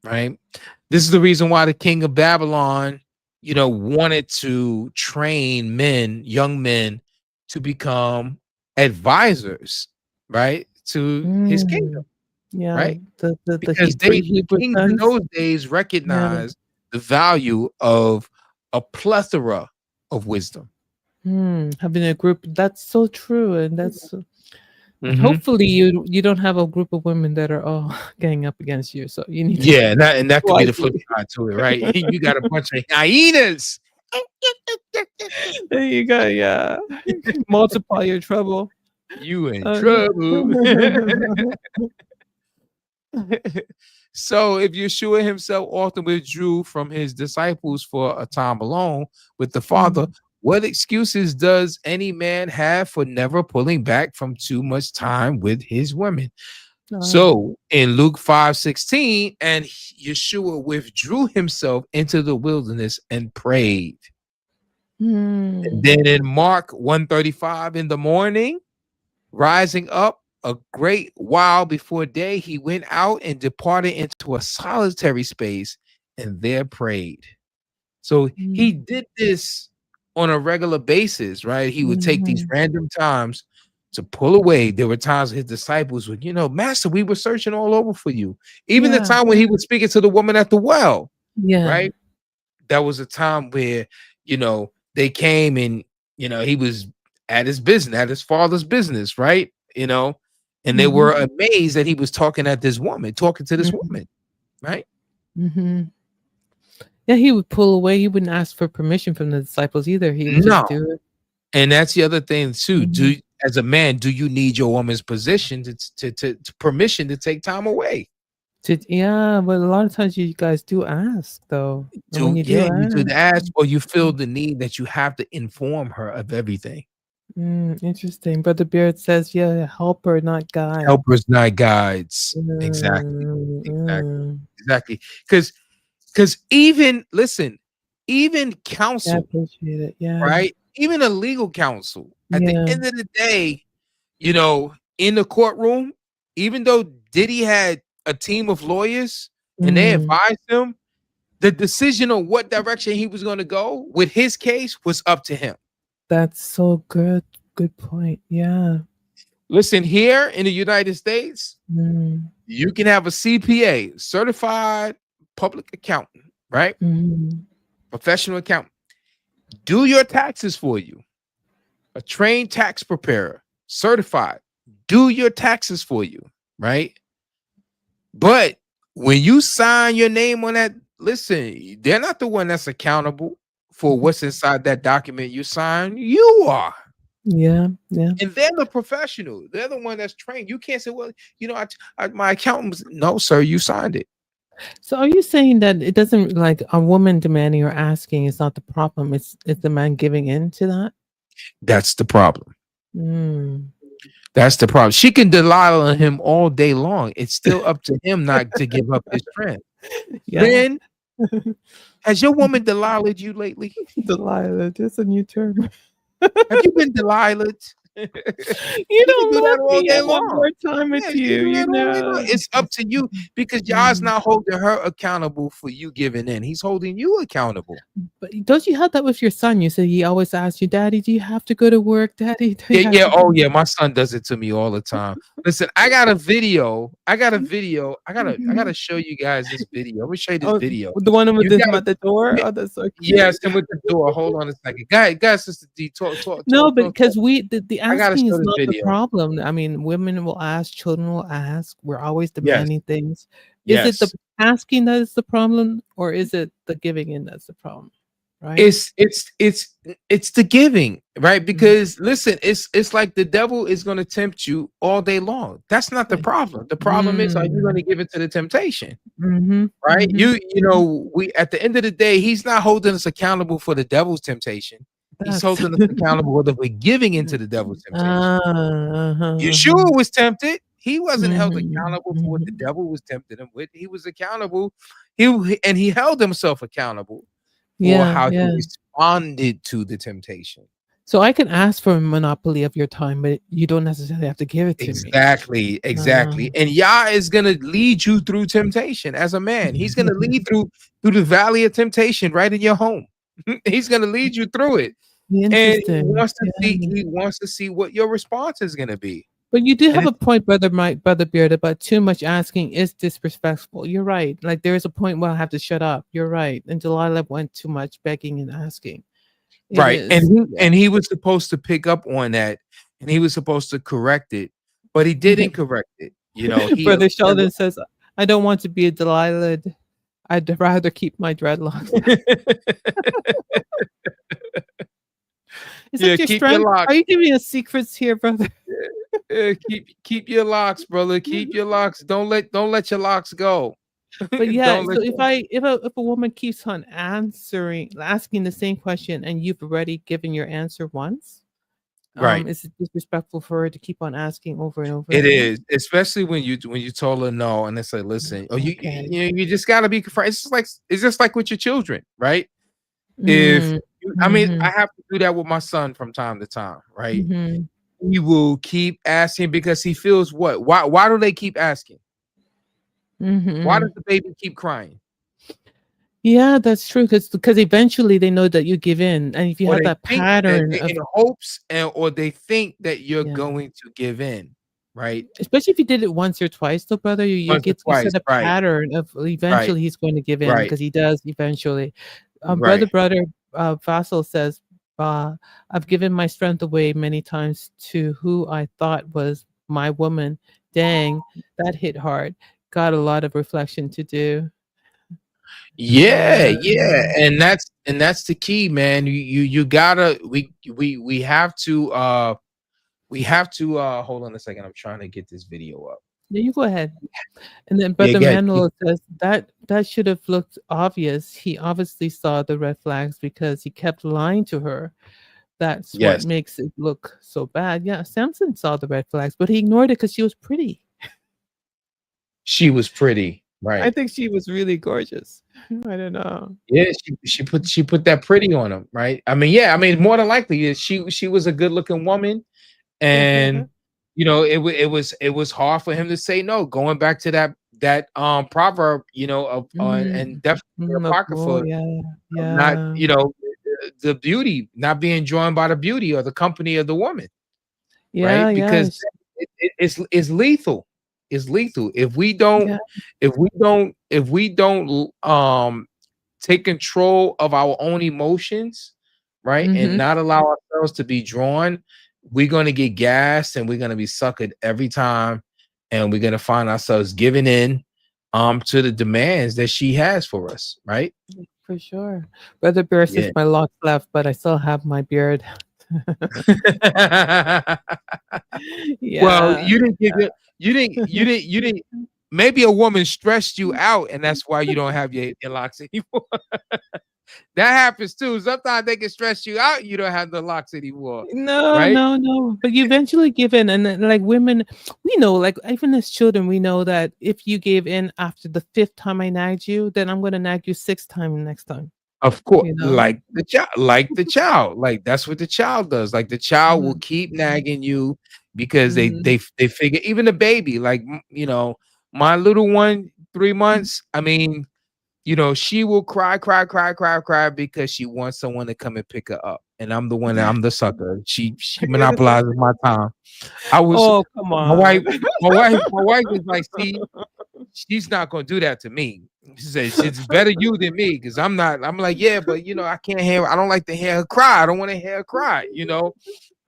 right? This is the reason why the king of Babylon, wanted to train young men, to become advisors, right, to his kingdom, mm. Yeah, right? the Because three the Hebrew kings in sons. those days Yeah. recognized the value of a plethora of wisdom. Having a group, that's so true, and and Mhm. hopefully you don't have a group of women that are all gang up against you. So you need to Yeah, and that could be the flip wisely. side to it, right? You got a bunch of hyenas. There you go. Yeah, multiply your trouble. You in Uh, trouble. So if Yeshua himself often withdrew from his disciples for a time alone with the Father, Mm. what excuses does any man have for never pulling back from too much time with his women? Uh, So in Luke 5:16, and Yeshua withdrew himself into the wilderness and prayed. And mm, then in Mark 1:35, in the morning, rising up a great while before day, he went out and departed into a solitary space and there prayed. So he mm, did this on a regular basis, right? He would take these mhm. random times to pull away. There were times his disciples would, Master, we were searching all over for you. Even the Yeah, time when he was speaking to the woman at the well, yeah. right? That was a time where, they came and, he was at his father's business, right? And they Mhm, were amazed that he was talking to this mhm, woman, right? mhm. Yeah, he would pull away. He wouldn't ask for permission from the disciples either. He would just No. do it. And that's the other thing too. Mhm. As a man, do you need your woman's position to permission to take time away? Yeah, but a lot of times you guys do ask though, and when you do You do ask, ask, or you feel the need that you have to inform her of everything. interesting. Brother Beard says, "Yeah, helper, not guide." Helpers, not guides. Exactly. Mm, Exactly. mm. Exactly. Because even I counsel, appreciate it. Yeah, right? Even a legal counsel, at the yeah. end of the day, in the courtroom, even though Diddy had a team of lawyers and they Mm, advised him, the decision on what direction he was going to go with his case was up to him. that's so good. Good point. Yeah. Listen, here in the United States, Mm, you can have a CPA, certified public accountant, right? mm, Professional accountant, do your taxes for you. A trained tax preparer, certified, do your taxes for you, right? But when you sign your name on that, listen, they're not the one that's accountable for what's inside that document you sign. You are. yeah, yeah. And they're the professional. They're the one that's trained. You can't say, well, my accountant was, no, sir, you signed it. So are you saying that it doesn't like a woman demanding or asking is not the problem? It's the man giving in to that? That's the problem. Mm. That's the problem. She can Delilah on him all day long. It's still up to him not to give up his strength. Yeah. Men Has your woman Delilah'd you lately? Delilah, that's a new term. Have you been Delilah'd? You You can don't do love that all me. day I want long. more time Yeah, with you can you, do you that all day long. know. It's up to you because God's not holding her accountable for you giving in. He's holding you accountable. But don't you have that with your son? You say he always asks you, Daddy, do you have to go to work? Daddy, do you Yeah, have yeah. to Oh, do yeah. My son does it to me all the time. Listen, I got a video. I gotta show you guys this video. Let me show you this Oh, video. the one with You him gotta at the door? Oh, that's so Yes, cute. and with the door. Hold on a second. Guys, Sister D, talk, No, talk, talk, because talk. the I gotta asking show is this not the video. problem. I mean, women will ask, children will ask. We're always Yes, demanding things. Is it the yes. asking that is the problem, or is it the giving in that's the problem? Right? It's the giving, right? Mhm. Because listen, it's like the devil is gonna tempt you all day long. That's not the Right. problem. The problem is, are you gonna Mm. give it to the temptation? Mhm. Right? Mhm. We at the end of the day, he's not holding us accountable for the devil's temptation. He's That's holding us accountable whether we're giving into the devil's temptation. uh-huh. Yeshua was tempted. He wasn't held Mhm. accountable for what the Mhm. devil was tempting him with. He was accountable. He held himself accountable for Yeah, how he yeah. responded to the temptation. So I can ask for a monopoly of your time, but you don't necessarily have to give it to me. Exactly, Uh, exactly. And Yah is gonna lead you through temptation as a man. He's gonna lead through the valley of temptation right in your home. He's gonna lead you through it. And Interesting. Yeah. he wants to see what your response is gonna be. But you do And have a it's point, brother Beard, about too much asking is disrespectful. You're right. Like there is a point where I have to shut up. You're right. And Delilah went too much begging and asking. It right. And is. Yeah. he was supposed to pick up on that and he was supposed to correct it, but he didn't correct it. He Brother Sheldon says, I don't want to be a Delilah. I'd rather keep my dreadlocks. Is Yeah, that your keep your strength? locks. Are you giving us secrets here, brother? Keep your locks, brother. Keep your locks. Don't let your locks go. But yeah, Don't so let your if a woman keeps on asking the same question and you've already given your answer once, right. is it disrespectful for her to keep on asking over and over It again? is, especially when you told her no, and it's like, listen, oh, Okay. you just gotta be confronted. It's just like with your children, right? If Mm. I mean, I Mhm. have to do that with my son from time to time, right? Mhm. He will keep asking because he feels what? Why do they keep asking? Why does Mhm. the baby keep crying? Yeah, that's true. Because eventually they know that you give in, and if you Or have they that think that pattern they of in hopes or they think that you're yeah, going to give in, right? especially if you did it once or twice, though, brother, Once or you twice, set a right, pattern of right, eventually he's going to give in right, because he does eventually. right. Brother, Vassal says, "I've given my strength away many times to who I thought was my woman. Dang, that hit hard. Got a lot of reflection to do." Yeah, Yeah. yeah, and that's the key, man. You gotta we have to hold on a second. I'm trying to get this video up. Yeah, you go ahead. And then Yeah, Brother go ahead. Manuel says that should have looked obvious. He obviously saw the red flags because he kept lying to her. That's what Yes, makes it look so bad. Yeah, Samson saw the red flags, but he ignored it because she was pretty. she was pretty, I right? think she was really gorgeous. I don't know. Yeah, she put that pretty on him, right? I mean, yeah, I mean, more than likely, she was a good looking woman, and it was hard for him to say no. Going back to that proverb, of and Mm, definitely oh apocrypha, yeah, of not yeah, the beauty, not being drawn by the beauty or the company of the woman, yeah, right? yeah, Because it's lethal. It's lethal if we don't yeah. take control of our own emotions, right? And Mm-hmm. not allow ourselves to be drawn, we're going to get gassed and we're going to be suckered every time. And we're going to find ourselves giving in to the demands that she has for us, right? For sure. Brother Bear says Yeah. my locks left, but I still have my beard. Well, Yeah. you didn't maybe a woman stressed you out, and that's why you don't have your locks anymore. That happens too. Sometimes they can stress you out. You don't have the locks anymore, No, right? no, no. But you eventually give in, and then, like women, we know, like even as children, we know that if you gave in after the 5th time I nagged you, then I'm gonna nag you 6th time next time. Of course, You know. like the child, like that's what the child does. Like the child will keep nagging you because they figure, even the baby, like my little one, 3 months. I mean, she will cry because she wants someone to come and pick her up, and I'm the one. I'm the sucker. She monopolizes my time. Oh, come my on. wife is like, see, she's not gonna do that to me. She says it's better you than me because I'm not. I'm like, yeah, but I can't hear. I don't like to hear her cry. I don't want to hear her cry.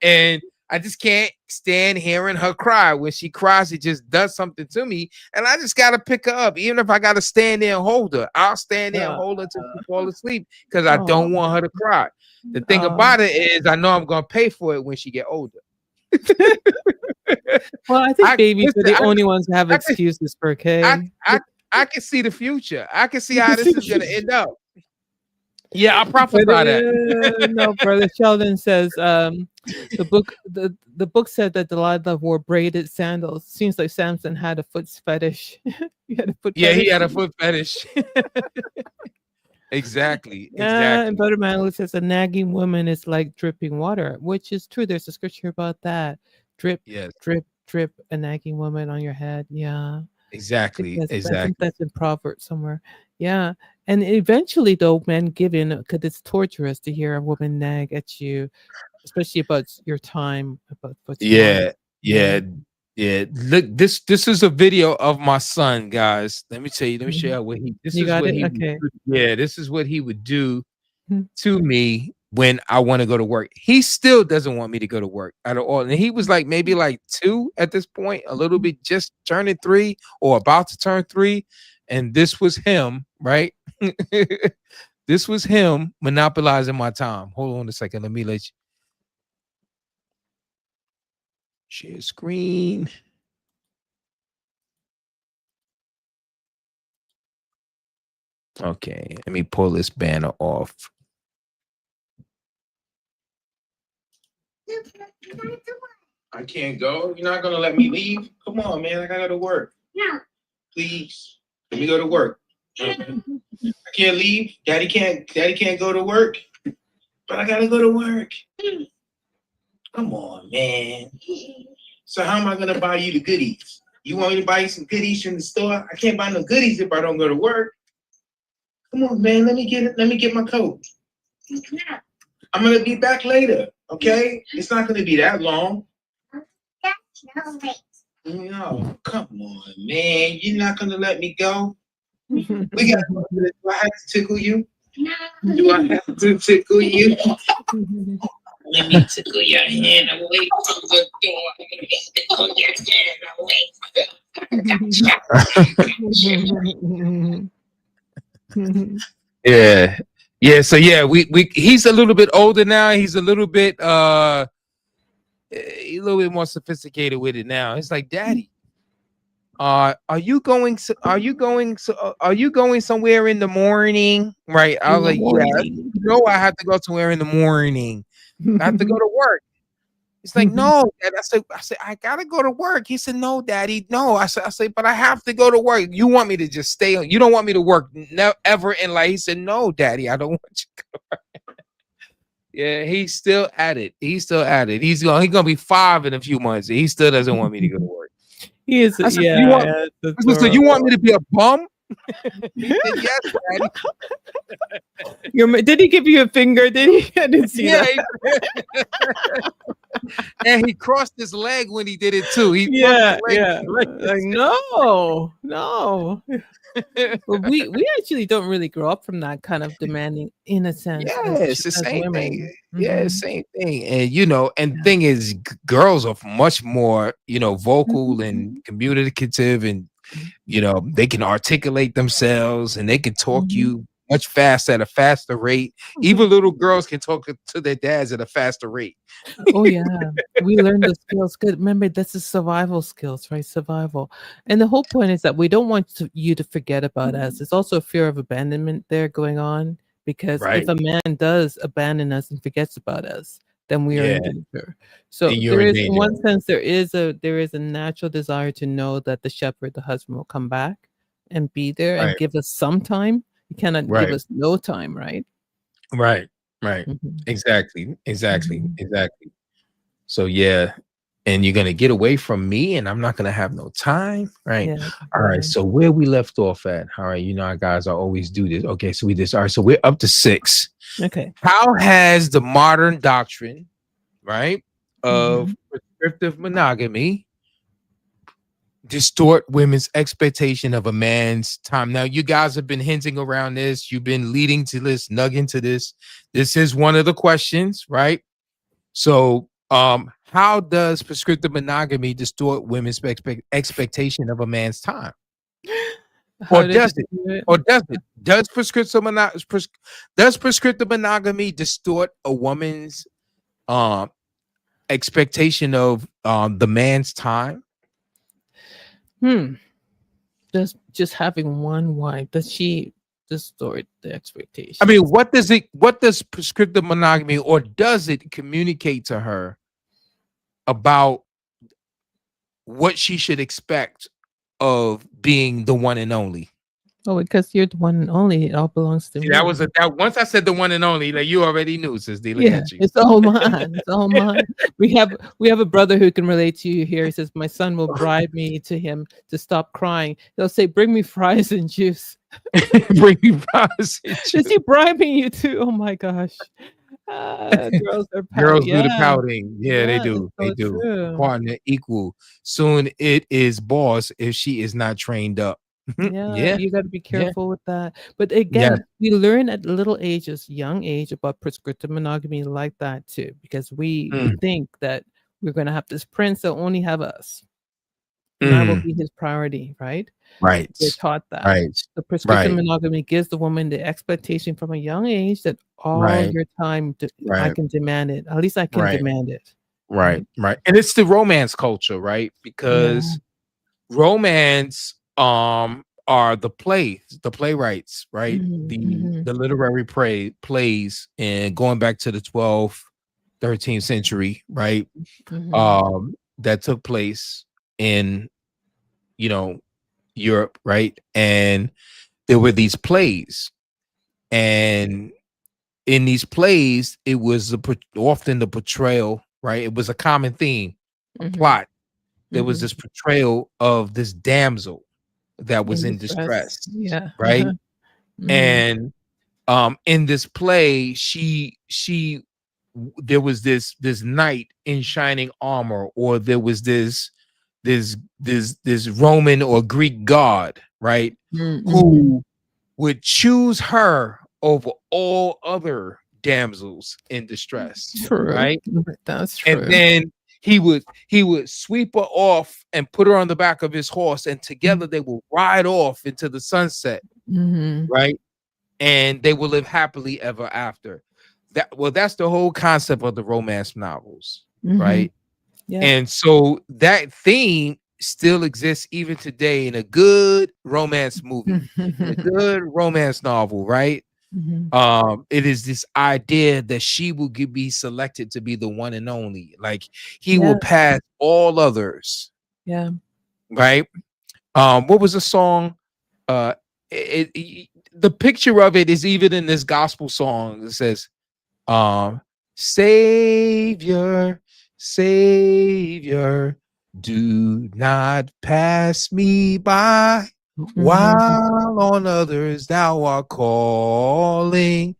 And I just can't stand hearing her cry. When she cries, it just does something to me, and I just gotta pick her up. Even if I gotta stand there and hold her, I'll stand there and hold her till she fall asleep because I don't want her to cry. The thing about it is, I know I'm gonna pay for it when she get older. Well, I think babies are the only ones who have excuses for I can see the future. I can see how this is gonna end up. Yeah, I prophesy that. No, Brother Sheldon says the book said that Delilah wore braided sandals. Seems like Samson had a foot fetish. He had a foot fetish. Exactly. And Brother Manley says a nagging woman is like dripping water, which is true. There's a scripture about that. Drip, drip, drip, a nagging woman on your head. Yeah. Exactly. I think that's in Proverbs somewhere. Yeah. And eventually, though, men give in because it's torturous to hear a woman nag at you, especially about your time, about what you want. Yeah. Look, this is a video of my son, guys. Let me show you what he. This is what he would do to me when I want to go to work. He still doesn't want me to go to work at all. And he was like maybe like 2 at this point, a little bit, just turning 3 or about to turn 3. And this was him, right? This was him monopolizing my time. Hold on a second. Let me let you share screen. Okay, let me pull this banner off. I can't go. You're not gonna let me leave? Come on, man. I gotta go to work. No. Please. Let me go to work. I can't leave. Daddy can't go to work. But I gotta go to work. Come on, man. So how am I gonna buy you the goodies? You want me to buy you some goodies from the store? I can't buy no goodies if I don't go to work. Come on, man. Let me get my coat. I'm gonna be back later. Okay? It's not gonna be that long. No, come on, man. You're not gonna let me go? Do I have to tickle you? No. Do I have to tickle you? Let me tickle your hand away from the door. Let me tickle your hand away. Yeah. So yeah, we he's a little bit older now. He's a little bit more sophisticated with it now. It's like, Daddy, are you going somewhere in the morning? Right. I was like, yeah, I have to go somewhere in the morning. I have to go to work. He's like, no, Dad. I said, I gotta go to work. He said, no, Daddy, no. I said, but I have to go to work. You want me to just stay on? You don't want me to work ever in life? He said, no, Daddy, I don't want you to go to work. Yeah, he's still at it. He's gonna be 5 in a few months. He still doesn't want me to go to work. He is. I said, you want me to be a bum? He said, yes, Daddy. Did he give you a finger? Did he? I didn't see that. And he crossed his leg when he did it too. Like no. Well, we actually don't really grow up from that kind of demanding, in a sense. Yeah, it's the same thing. Yeah, same thing. And thing is, girls are much more, vocal and communicative, and they can articulate themselves and they can talk you much faster at a faster rate. Even little girls can talk to their dads at a faster rate. Oh yeah, we learn the skills. Good. Remember, this is survival skills, right? Survival, and the whole point is that we don't want you to forget about us. There's also a fear of abandonment there going on, because Right. if a man does abandon us and forgets about us, then we are in Yeah. danger. So And you're there in is, in danger. one sense, there is a natural desire to know that the shepherd, the husband, will come back and be there and Right. give us some time. He cannot give Right. us no time, right? Right. Right. Mhm. Exactly. Exactly. Mhm. Exactly. So yeah. And you're gonna get away from me, and I'm not gonna have no time, right? Yeah. All right. Yeah. So where we left off at, all right. You know, our guys, I always do this. Okay, so we just all right. So we're up to 6. Okay. How has the modern doctrine, right, of Mhm. prescriptive monogamy distort women's expectation of a man's time? Now, you guys have been hinting around this. You've been leading to this, nugging to this. This is one of the questions, right? So, how does prescriptive monogamy distort women's expectation of a man's time? How Or did does you it? do it? Or does it? Does prescriptive monogamy distort a woman's expectation of the man's time? Just having one wife, does she distort the expectations? I mean, what does prescriptive monogamy, or does it communicate to her about what she should expect of being the one and only? Oh, because you're the one and only, it all belongs to See, me. that once I said the one and only, like, you already knew, sis D. Look Yeah, at you. it's all mine. It's all mine. We have a brother who can relate to you here. He says, my son will bribe me to him to stop crying. He'll say, bring me fries and juice. Bring me fries and Is juice. he bribing you too? Oh my gosh. Girls are Girls do the yeah. pouting. Yeah, they Yeah, do. it's They so do. true. Partner equal. Soon it is boss if she is not trained up. Yeah, Yeah. you got to be Yeah. careful with that. But Yes. again, we learn at little ages, young age, about prescriptive monogamy like that too, because we think that we're going to have this prince that only have us, and I will be his priority, right? Right. We're taught that. Right. The prescriptive Right. monogamy gives the woman the expectation from a young age that all Right. your time, I Right. can demand it. At least I can Right. demand it. Right. Right. And it's the romance culture, right? Because romance are the playwrights, right? The literary plays, and going back to the 12th, 13th century, right? That took place in, you know, Europe, right? And there were these plays, and in these plays, it was often the portrayal, right? It was a common theme, a plot. There was this portrayal of this damsel that was in distress, Yeah. right? And in this play, there was this knight in shining armor, or there was this Roman or Greek god, right? Who would choose her over all other damsels in distress, True. right? That's true. And then he would sweep her off and put her on the back of his horse, and together they will ride off into the sunset, right? And they will live happily ever after. That's the whole concept of the romance novels, right? Yeah. And so that theme still exists even today in a good romance movie, in a good romance novel, right? It is this idea that she will be selected to be the one and only, like he will pass all others. Yeah. Right. What was the song? The picture of it is even in this gospel song. It says, Savior, Savior, do not pass me by, while on others thou art calling.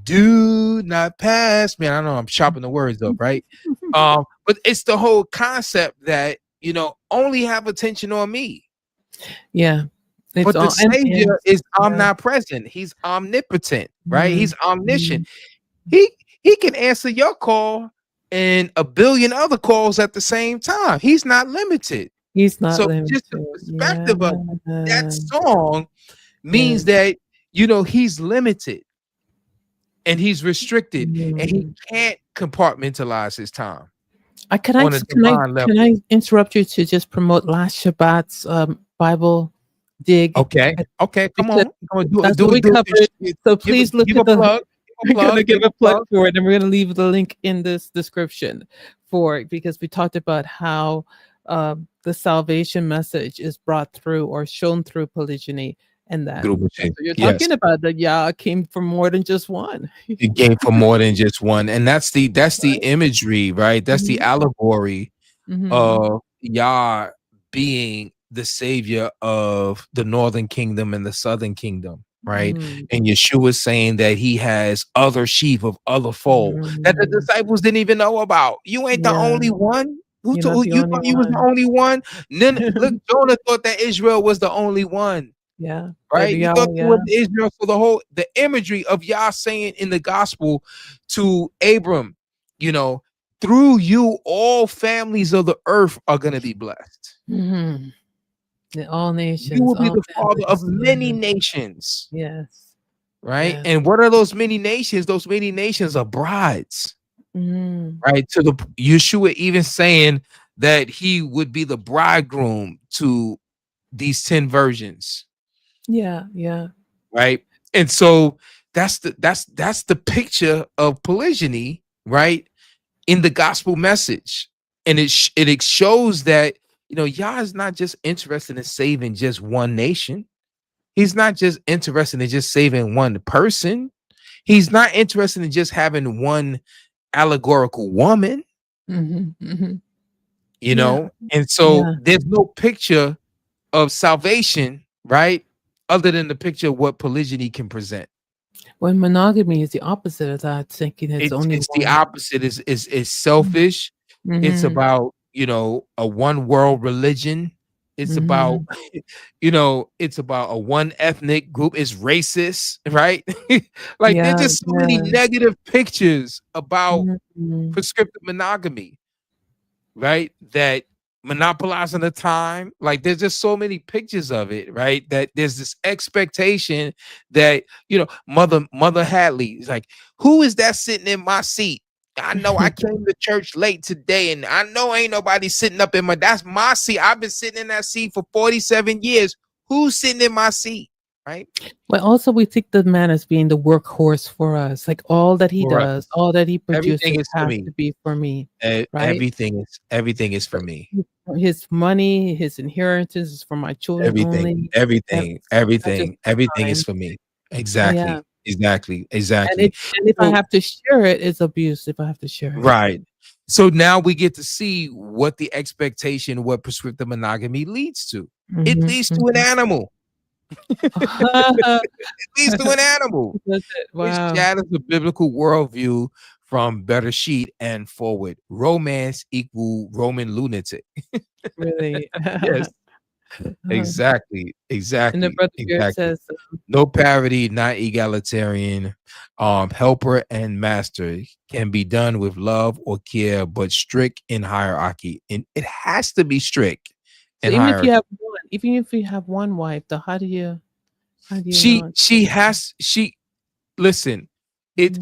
Do not pass me. I know I'm chopping the words up, right? But it's the whole concept that, only have attention on me. Yeah. But the Savior is omnipresent. He's omnipotent, right? He's omniscient. He can answer your call and a billion other calls at the same time. He's not limited. He's not limited. Just the perspective of that song means that he's limited and he's restricted and he can't compartmentalize his time on a divine level. Can I interrupt you to just promote last Shabbat's Bible dig? Okay, come on. That's what we covered. So please look at the plug. We're gonna give a plug for it, and we're gonna leave the link in this description for it, because we talked about how the salvation message is brought through or shown through polygyny, and that so you're talking about that Yah came for more than just one. It came for more than just one, and that's the imagery, right? That's the allegory of Yah being the savior of the northern kingdom and the southern kingdom. Right. And Yeshua is saying that he has other sheep of other fold that the disciples didn't even know about. You ain't the only one. Who told you thought you was the only one? Then look, Jonah thought that Israel was the only one. Yeah. Right. You thought it was Israel for the imagery of Yah saying in the gospel to Abram, through you, all families of the earth are going to be blessed. All nations. You will be the father of many nations. Yes. Right. Yes. And what are those many nations? Those many nations are brides. Right. To the Yeshua even saying that he would be the bridegroom to these 10 virgins. Yeah. Yeah. Right. And so that's the picture of polygyny, right, in the gospel message. And it shows that Yah is not just interested in saving just one nation. He's not just interested in just saving one person. He's not interested in just having one allegorical woman. And so there's no picture of salvation, right, other than the picture of what polygyny can present. When monogamy is the opposite of that, thinking it's the opposite. Is selfish. It's about a one world religion. It's about it's about a one ethnic group. It's racist, right? There's just so many negative pictures about prescriptive monogamy, right? That monopolizing the time. There's just so many pictures of it, right? That there's this expectation that Mother Hadley is like, who is that sitting in my seat? I know I came to church late today, and I know ain't nobody sitting up in that's my seat. I've been sitting in that seat for 47 years. Who's sitting in my seat? Right. But also we think the man as being the workhorse for us. All that he does, all that he produces has to be for me. Right? Everything is for me. His money, his inheritance is for my children. Everything is for me. Exactly. Exactly. And if I have to share it, it's abuse. If I have to share it. Right. So now we get to see what the expectation, what prescriptive monogamy leads to. It leads to an animal. It leads to an animal. Wow. Which shatters the biblical worldview from Bereshit and forward. Romance equal Roman lunatic. Really? Yes. Exactly. And the brother here says no parity, not egalitarian. Helper and master can be done with love or care, but strict in hierarchy. And it has to be strict. So even if you have one wife, though, how do you listen,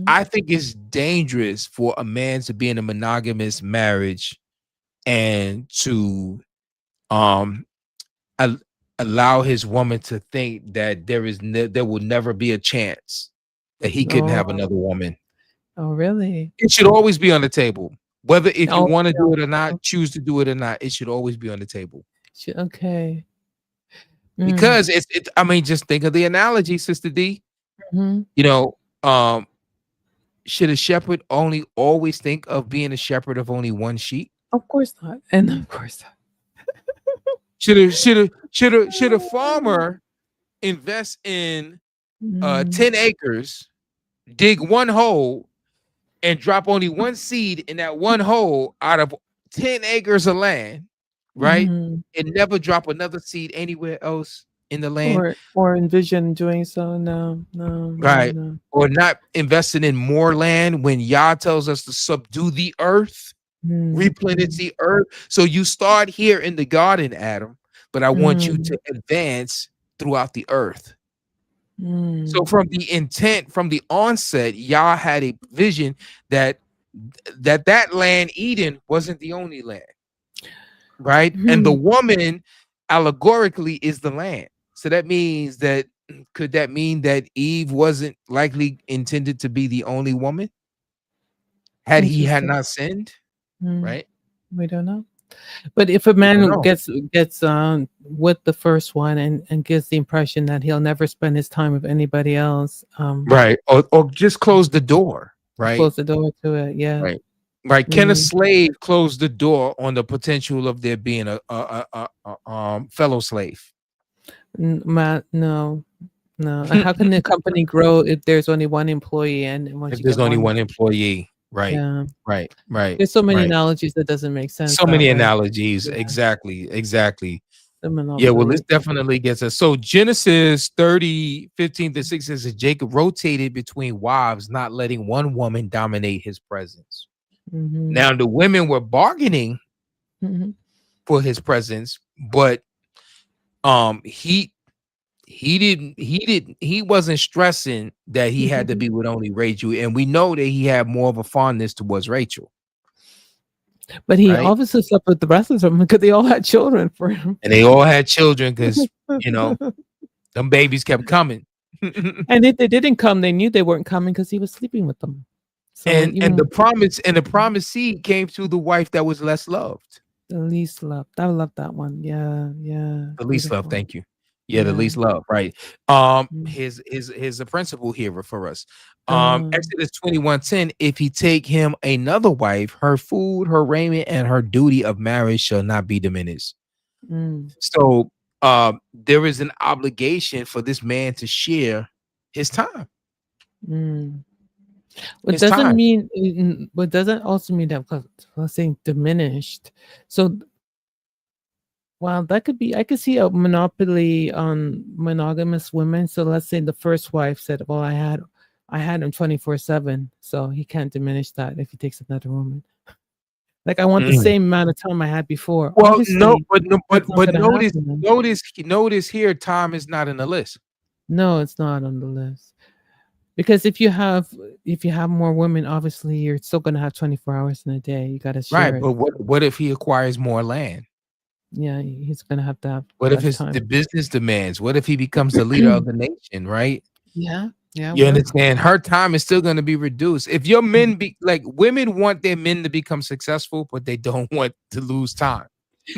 I think it's dangerous for a man to be in a monogamous marriage and to allow his woman to think that there will never be a chance that he couldn't have another woman. Oh, really? It should always be on the table. Whether if you want to do it or not, choose to do it or not, it should always be on the table. Okay. Because just think of the analogy, Sister D. Should a shepherd always think of being a shepherd of only one sheep? Of course not. And of course not. Should a farmer invest in 10 acres, dig one hole, and drop only one seed in that one hole out of 10 acres of land, right? And never drop another seed anywhere else in the land? Or envision doing so? No. Right. No. Or not investing in more land when Yah tells us to subdue the earth, replenish the earth. So you start here in the garden, Adam, but I want you to advance throughout the earth. So from the intent, from the onset, Yah had a vision that land Eden wasn't the only land, right? And the woman allegorically is the land. So that means that, could that mean that Eve wasn't likely intended to be the only woman had he had not sinned, right? We don't know. But if a man gets with the first one and gives the impression that he'll never spend his time with anybody else, right, or just close the door, right? Close the door to it, yeah. Right. Can a slave close the door on the potential of there being a fellow slave? No. And how can the company grow if there's only one employee if there's only one employee? Right. Yeah. Right. There's so many analogies that doesn't make sense. So many analogies. Yeah. Exactly. Yeah, well, this definitely gets us. So Genesis 30:15-6 says that Jacob rotated between wives, not letting one woman dominate his presence. Now the women were bargaining for his presence, but he wasn't stressing that he had to be with only Rachel, and we know that he had more of a fondness towards Rachel. But he obviously slept with the rest of them because they all had children for him. And they all had children because, them babies kept coming. And if they didn't come, they knew they weren't coming because he was sleeping with them. So and the promised seed came through the wife that was less loved. The least loved. I love that one. Yeah. The least loved. Thank you. Yeah, the least love, right? Here's a principle here for us. Exodus 21:10. If he take him another wife, her food, her raiment, and her duty of marriage shall not be diminished. So there is an obligation for this man to share his time. What doesn't mean, but doesn't also mean that, because let's say diminished. So well, that could be, I could see a monopoly on monogamous women. So let's say the first wife said, well, I had him 24/7, so he can't diminish that if he takes another woman. Like, I want the same amount of time I had before. Well, obviously, but notice here, time is not in the list. No, it's not on the list. Because if you have more women, obviously you're still gonna have 24 hours in a day. You gotta share it. But what if he acquires more land? Yeah, he's gonna have to have. What if the business demands? What if he becomes the leader of the nation? Right? Yeah. You understand? Her time is still going to be reduced. If your men women want their men to become successful, but they don't want to lose time.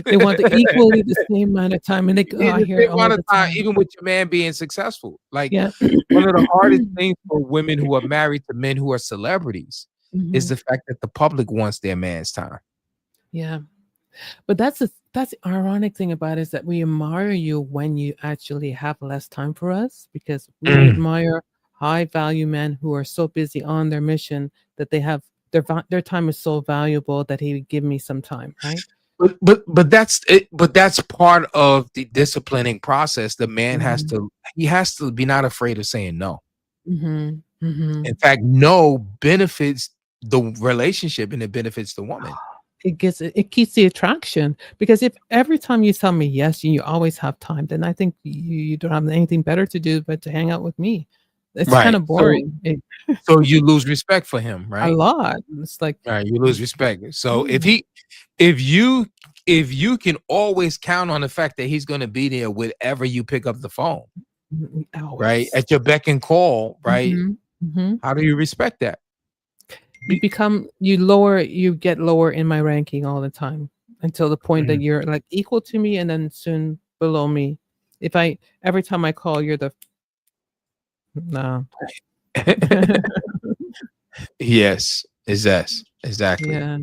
They want equally the same amount of time, and they hear all the time. Even with your man being successful. One of the hardest things for women who are married to men who are celebrities is the fact that the public wants their man's time. Yeah. But that's the ironic thing about it, is that we admire you when you actually have less time for us, because we admire high value men who are so busy on their mission that they have their time is so valuable that he would give me some time, right? But that's it. But that's part of the disciplining process. The man has to be not afraid of saying no. In fact, no benefits the relationship and it benefits the woman. It keeps the attraction, because if every time you tell me yes and you always have time, then I think you don't have anything better to do but to hang out with me. It's kind of boring. So you lose respect for him, right? A lot. It's like, right, you lose respect. So if you can always count on the fact that he's going to be there whenever you pick up the phone, right, at your beck and call, right? How do you respect that? You get lower in my ranking all the time until the point that you're like equal to me and then soon below me. Every time I call, you're the no. Yes, exactly. Yeah.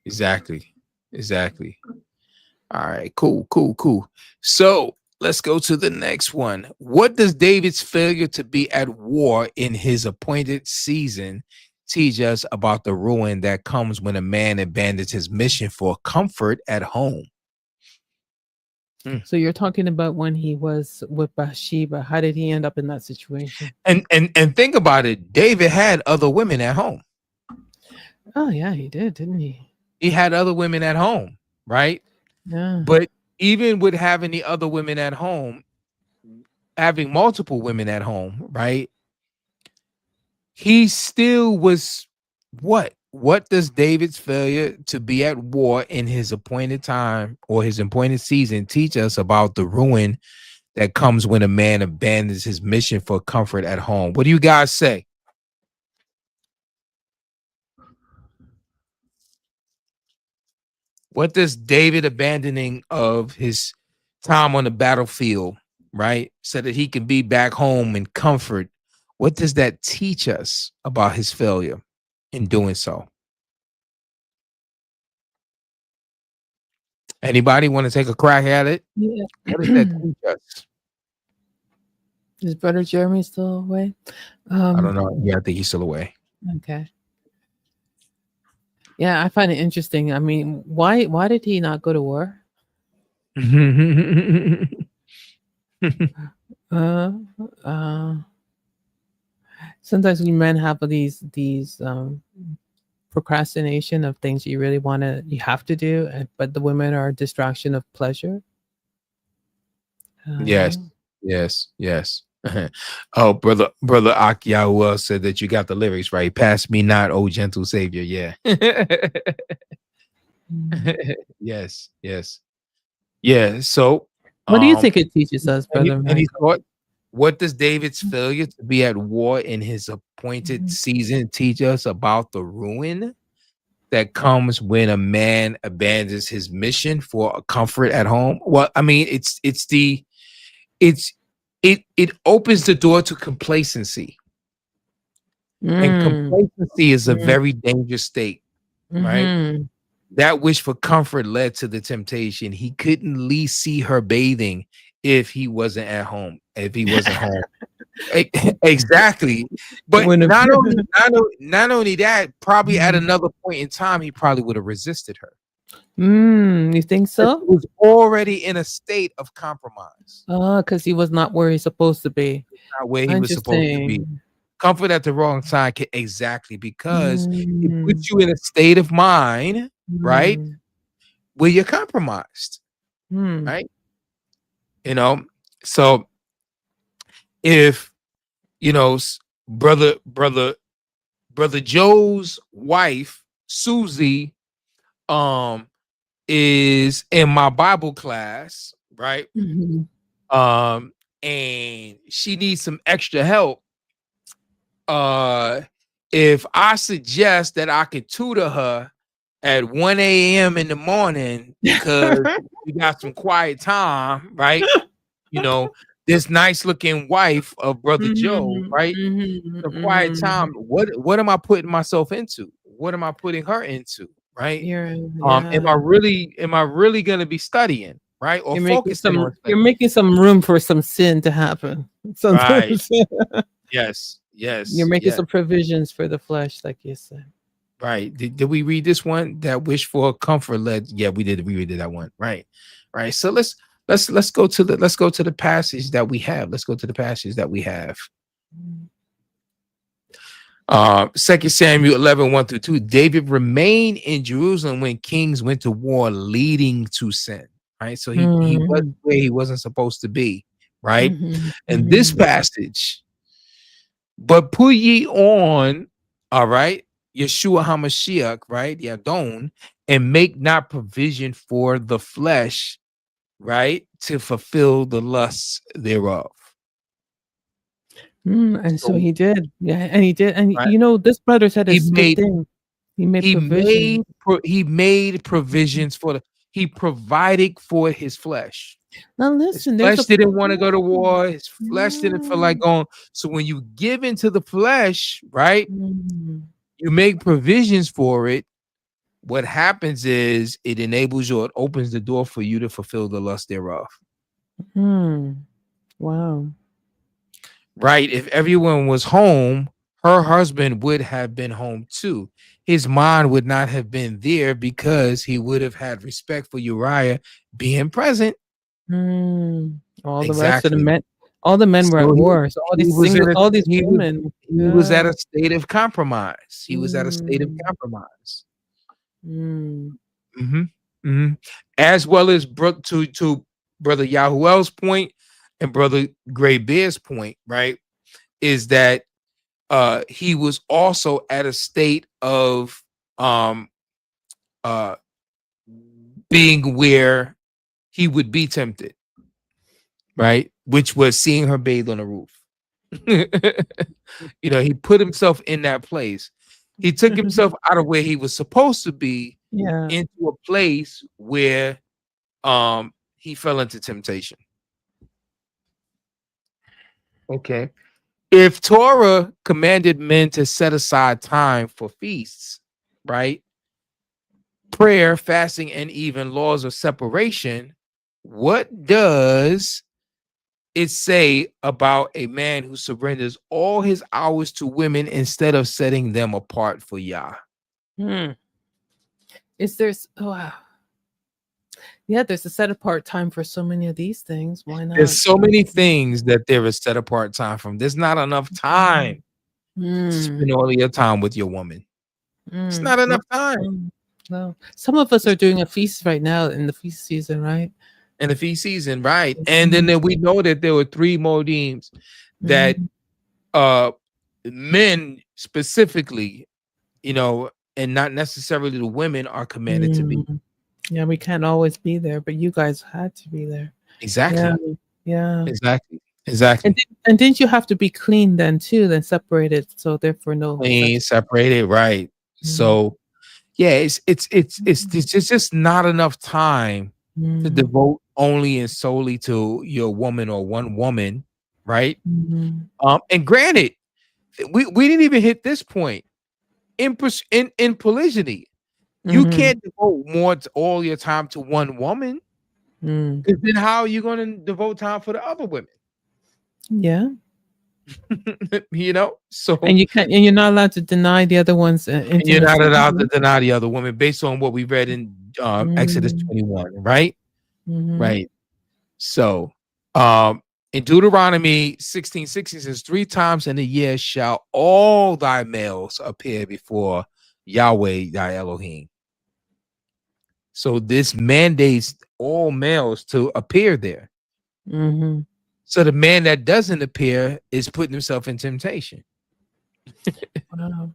Exactly. All right, cool. So let's go to the next one. What does David's failure to be at war in his appointed season teach us about the ruin that comes when a man abandons his mission for comfort at home? So you're talking about when he was with Bathsheba. How did he end up in that situation? And think about it. David had other women at home. Oh yeah, he did, didn't he? He had other women at home, right? Yeah. But even with having the other women at home, having multiple women at home, right? He still was what? What does David's failure to be at war in his appointed time or his appointed season teach us about the ruin that comes when a man abandons his mission for comfort at home? What do you guys say? What does David abandoning of his time on the battlefield, right, so that he can be back home in comfort, what does that teach us about his failure in doing so? Anybody want to take a crack at it? Yeah. What does that teach us? Is Brother Jeremy still away? I don't know. Yeah, I think he's still away. Okay. Yeah, I find it interesting. I mean, why did he not go to war? Sometimes we men have these procrastination of things you really you have to do, but the women are a distraction of pleasure. Yes. Oh, brother Akyawa said that you got the lyrics right. Pass me not, oh gentle savior. Yeah. Yes. Yeah. So what do you think it teaches us, brother? Any thought? What does David's failure to be at war in his appointed season teach us about the ruin that comes when a man abandons his mission for a comfort at home? Well, I mean, it opens the door to complacency. And complacency is a very dangerous state, right? That wish for comfort led to the temptation. He couldn't at least see her bathing if he wasn't at home, if he wasn't home. Exactly. But not only that, probably at another point in time, he probably would have resisted her. You think so? He was already in a state of compromise. Because he was not where he's supposed to be. Not where he was supposed to be. Comfort at the wrong time, exactly, because it puts you in a state of mind, right, where you're compromised, right? You know, so if brother Joe's wife Susie is in my Bible class, right? And she needs some extra help. If I suggest that I could tutor her at 1 a.m. in the morning because we got some quiet time, right? This nice looking wife of Brother Joe, right? The quiet time. What am I putting myself into? What am I putting her into? Right? Am I really gonna be studying? Right? Or you're making some room for some sin to happen. Right. Yes. You're making some provisions for the flesh, like you said. Right. Did we read this one? That wish for comfort led. Yeah, we did. We read that one. Right. So let's go to the passage that we have. Let's go to the passage that we have. 2 Samuel 11, 1-2. David remained in Jerusalem when kings went to war, leading to sin. Right. So he was where he wasn't supposed to be. Right. And this passage, but put ye on, all right, Yeshua HaMashiach, right, Yadon, and make not provision for the flesh, right, to fulfill the lusts thereof. And so he did. Yeah, and he did. And right. This brother said his thing. He made provisions for he provided for his flesh. Now listen, his flesh didn't want to go to war. His flesh didn't feel like going. So when you give into the flesh, right, you make provisions for it. What happens is it enables you, it opens the door for you to fulfill the lust thereof. Wow. Right. If everyone was home, her husband would have been home too. His mind would not have been there because he would have had respect for Uriah being present. All the rest of the men, all the men were at war. So all these women. He was at a state of compromise. He was at a state of compromise. As well as to Brother Yahuel's point, and Brother Gray Bear's point, right, is that he was also at a state of being where he would be tempted, right? Which was seeing her bathe on the roof. He put himself in that place. He took himself out of where he was supposed to be into a place where he fell into temptation. Okay. If Torah commanded men to set aside time for feasts, right? Prayer, fasting, and even laws of separation, what does it say about a man who surrenders all his hours to women instead of setting them apart for Yah? Is there? Wow. Yeah, there's a set apart time for so many of these things. Why not? There's so many things that there is set apart time from. There's not enough time to spend all of your time with your woman. It's not enough time. No. Some of us are doing a feast right now in the feast season, right? In the feast season, right? And then we know that there were 3 moedim that men specifically, and not necessarily the women, are commanded to be. Yeah, we can't always be there, but you guys had to be there. Exactly. Yeah. Exactly. And didn't you have to be clean then too, then separated, so therefore no clean, separated, right? So yeah, it's just not enough time to devote only and solely to your woman or one woman, right? And granted, we didn't even hit this point in polygyny. You can't devote all your time to one woman, because then how are you going to devote time for the other women? Yeah. So and you're not allowed to deny the other ones. You're not allowed to deny the other woman based on what we read in Exodus 21, right? Right. So in Deuteronomy 16:16 says, 3 times in a year shall all thy males appear before Yahweh thy Elohim. So this mandates all males to appear there. So the man that doesn't appear is putting himself in temptation. Wow.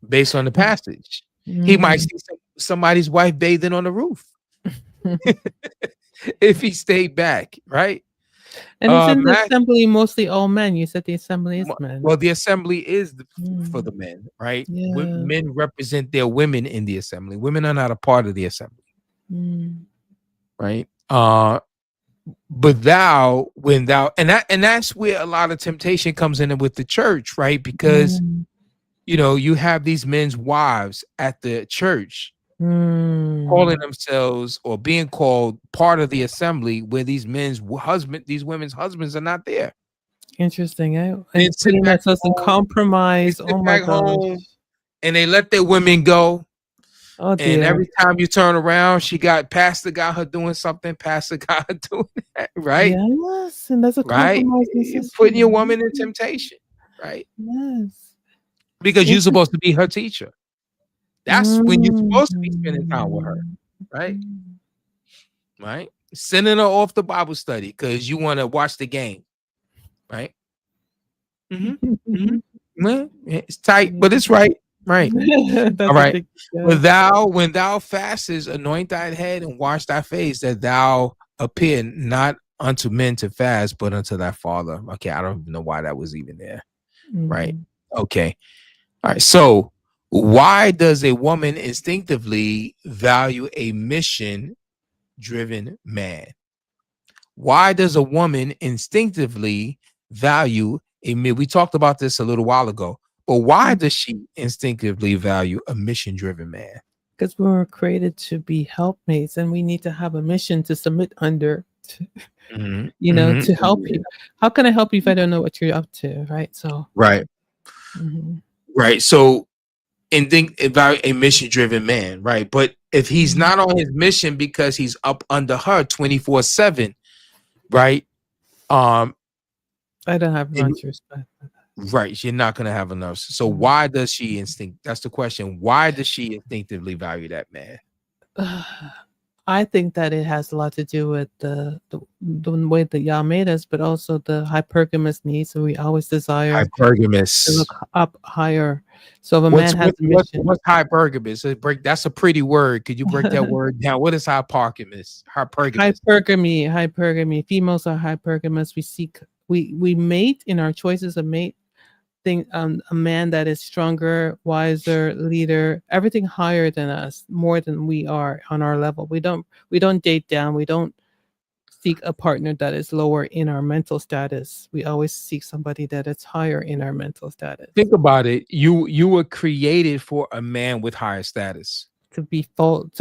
Based on the passage. He might see somebody's wife bathing on the roof if he stayed back, right? And isn't the assembly mostly all men? You said the assembly is men. Well, the assembly is for the men, right? Men represent their women in the assembly. Women are not a part of the assembly, right? But that's where a lot of temptation comes in with the church, right? Because you have these men's wives at the church calling themselves or being called part of the assembly, where these women's husbands are not there. Interesting, eh? And putting themselves in compromise. Oh my gosh. And they let their women go. Oh dear. And every time you turn around, Pastor got her doing something. Pastor got her doing that, right? Yes, and that's a compromise. You're putting your woman in temptation, right? Yes. Because you're supposed to be her teacher. That's when you're supposed to be spending time with her, right? Right? Sending her off the Bible study because you want to watch the game, right? It's tight, but it's right. Right. All right. When thou fastest, anoint thy head and wash thy face, that thou appear not unto men to fast, but unto thy Father. Okay, I don't even know why that was even there. Right. Okay. All right. So why does a woman instinctively value a mission-driven man? Why does a woman instinctively value a man? We talked about this a little while ago. But why does she instinctively value a mission-driven man? Because we were created to be helpmates, and we need to have a mission to submit under, to help you. How can I help you if I don't know what you're up to, right? So right. So, and think about a mission-driven man, right? But if he's not on his mission because he's up under her 24/7, right? I don't have much respect for that. Right, you're not gonna have enough. So why does she instinct? That's the question. Why does she instinctively value that man? I think that it has a lot to do with the way that y'all made us, but also the hypergamous needs. So we always desire to Hypergamous. look up higher. So if a man has a mission, What's hypergamous? That's a pretty word. Could you break that word down? What is hypergamous? hypergamy. Females are hypergamous. We mate in our choices of mate. Think a man that is stronger, wiser, leader, everything higher than us, more than we are on our level. We don't date down. We don't seek a partner that is lower in our mental status. We always seek somebody that is higher in our mental status. Think about it. You were created for a man with higher status. To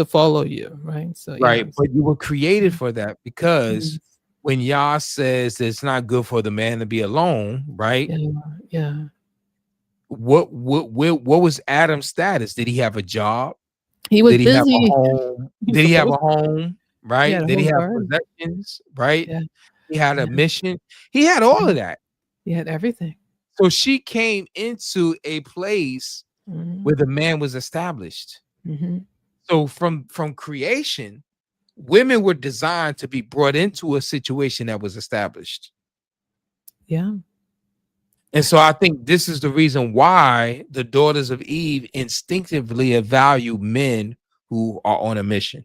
follow you, right? So right, yeah. but you were created for that because when Yah says it's not good for the man to be alone, right? Yeah. What was Adam's status? Did he have a job? He was Did he busy. have a home? Did he have a home? Right? Did he have garden. possessions? Right? Yeah. He had a mission. He had all of that. He had everything. So she came into a place where the man was established. So from creation, women were designed to be brought into a situation that was established. Yeah. And so I think this is the reason why the daughters of Eve instinctively value men who are on a mission.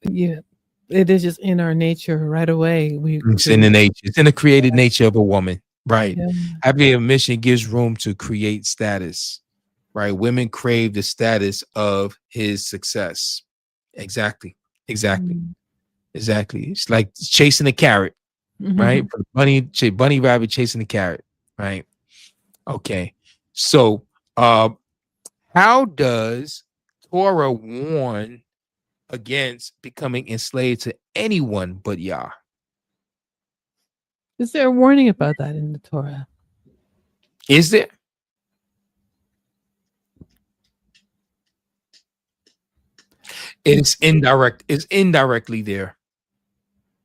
Yeah. It is just in our nature right away. It's in the nature. It's in the created nature of a woman. Right. Yeah. Having a mission gives room to create status. Right. Women crave the status of his success. Exactly. It's like chasing a carrot. Right. Bunny rabbit chasing the carrot. Right. Okay. So how does Torah warn against becoming enslaved to anyone but Yah? Is there a warning about that in the Torah? Is there? It's indirect. It's indirectly there.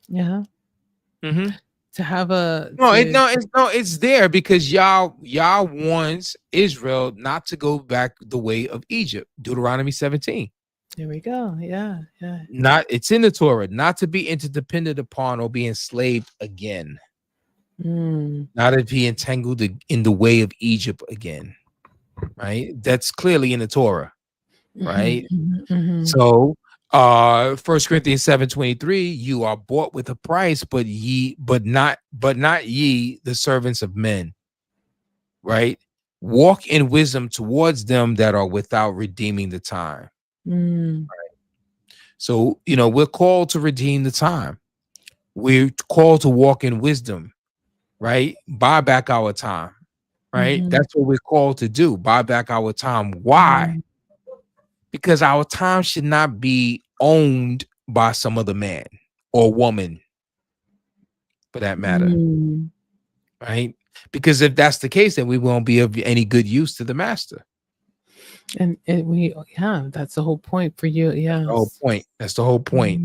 Yeah. To have a it's there because Yah wants Israel not to go back the way of Egypt. Deuteronomy 17. There we go. Yeah. It's in the Torah, not to be interdependent upon or be enslaved again. Not to be entangled in the way of Egypt again. Right? That's clearly in the Torah. Right? So 1 Corinthians 7:23, you are bought with a price, but not ye the servants of men. Right? Walk in wisdom towards them that are without redeeming the time. Right? So we're called to redeem the time. We're called to walk in wisdom, right? Buy back our time, right? That's what we're called to do. Buy back our time. Why? Because our time should not be owned by some other man or woman, for that matter, right? Because if that's the case, then we won't be of any good use to the master. And that's the whole point for you. Yeah. That's the whole point.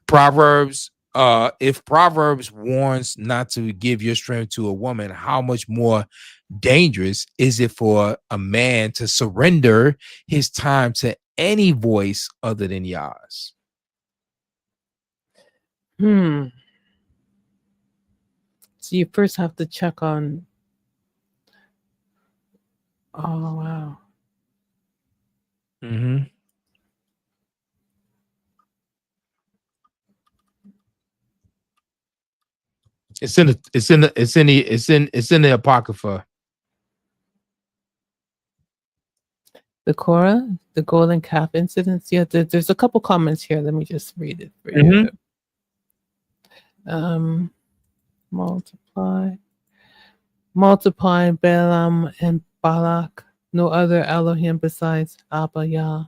Proverbs, if Proverbs warns not to give your strength to a woman, how much more dangerous is it for a man to surrender his time to any voice other than Yah's? So you first have to check on. Oh wow. It's in the Apocrypha. The Korah, the golden calf incidents. Yeah, there's a couple comments here. Let me just read it for you. Multiply Balaam and Balak, no other Elohim besides Abba Yah.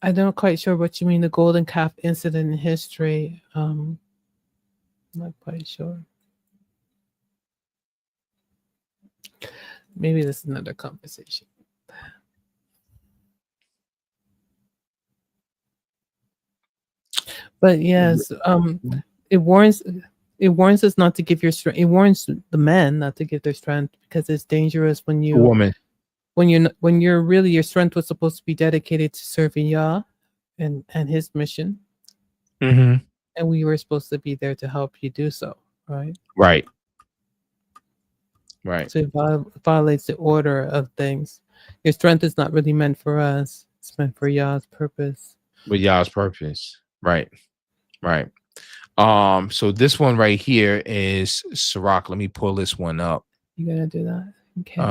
I'm not quite sure what you mean, the golden calf incident in history. Not quite sure. Maybe this is another conversation. But yes, it warns us not to give your strength. It warns the men not to give their strength because it's dangerous when you woman. when you're really, your strength was supposed to be dedicated to serving Yah and his mission, Mm-hmm. and we were supposed to be there to help you do so, right? Right. Right. So it violates the order of things. Your strength is not really meant for us, it's meant for Yah's purpose. With y'all's purpose. Right. Right. So this one right here is Sirach. Let me pull this one up. You gotta do that. Okay.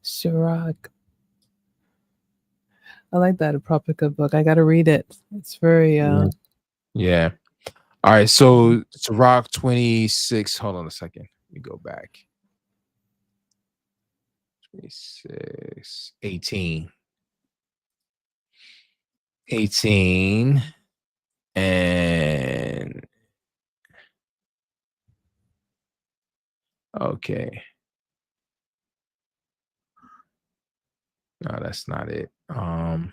Sirach. I like that Apocrypha book. I got to read it. It's very Yeah. All right. So Sirach 26. Hold on a second. Let me go back. 26, 18. 18. And okay. No, that's not it. I'm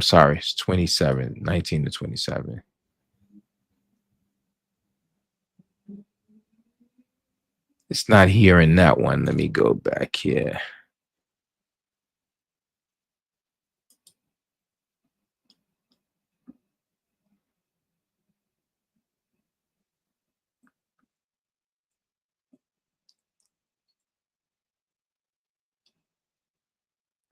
sorry, it's 27, 19 to 27. It's not here in that one. Let me go back here.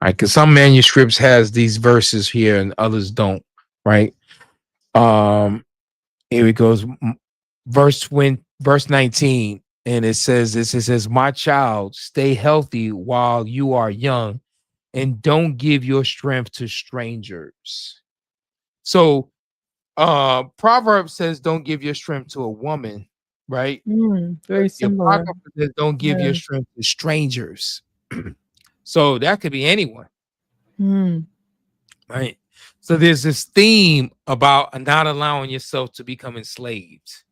Right, because some manuscripts has these verses here and others don't, right? Here it goes, verse 19, and it says this. It says, "My child, stay healthy while you are young, and don't give your strength to strangers." So, Proverbs says, "Don't give your strength to a woman," right? very similar. Proverbs says, "Don't give your strength to strangers." So that could be anyone. Right. So there's this theme about not allowing yourself to become enslaved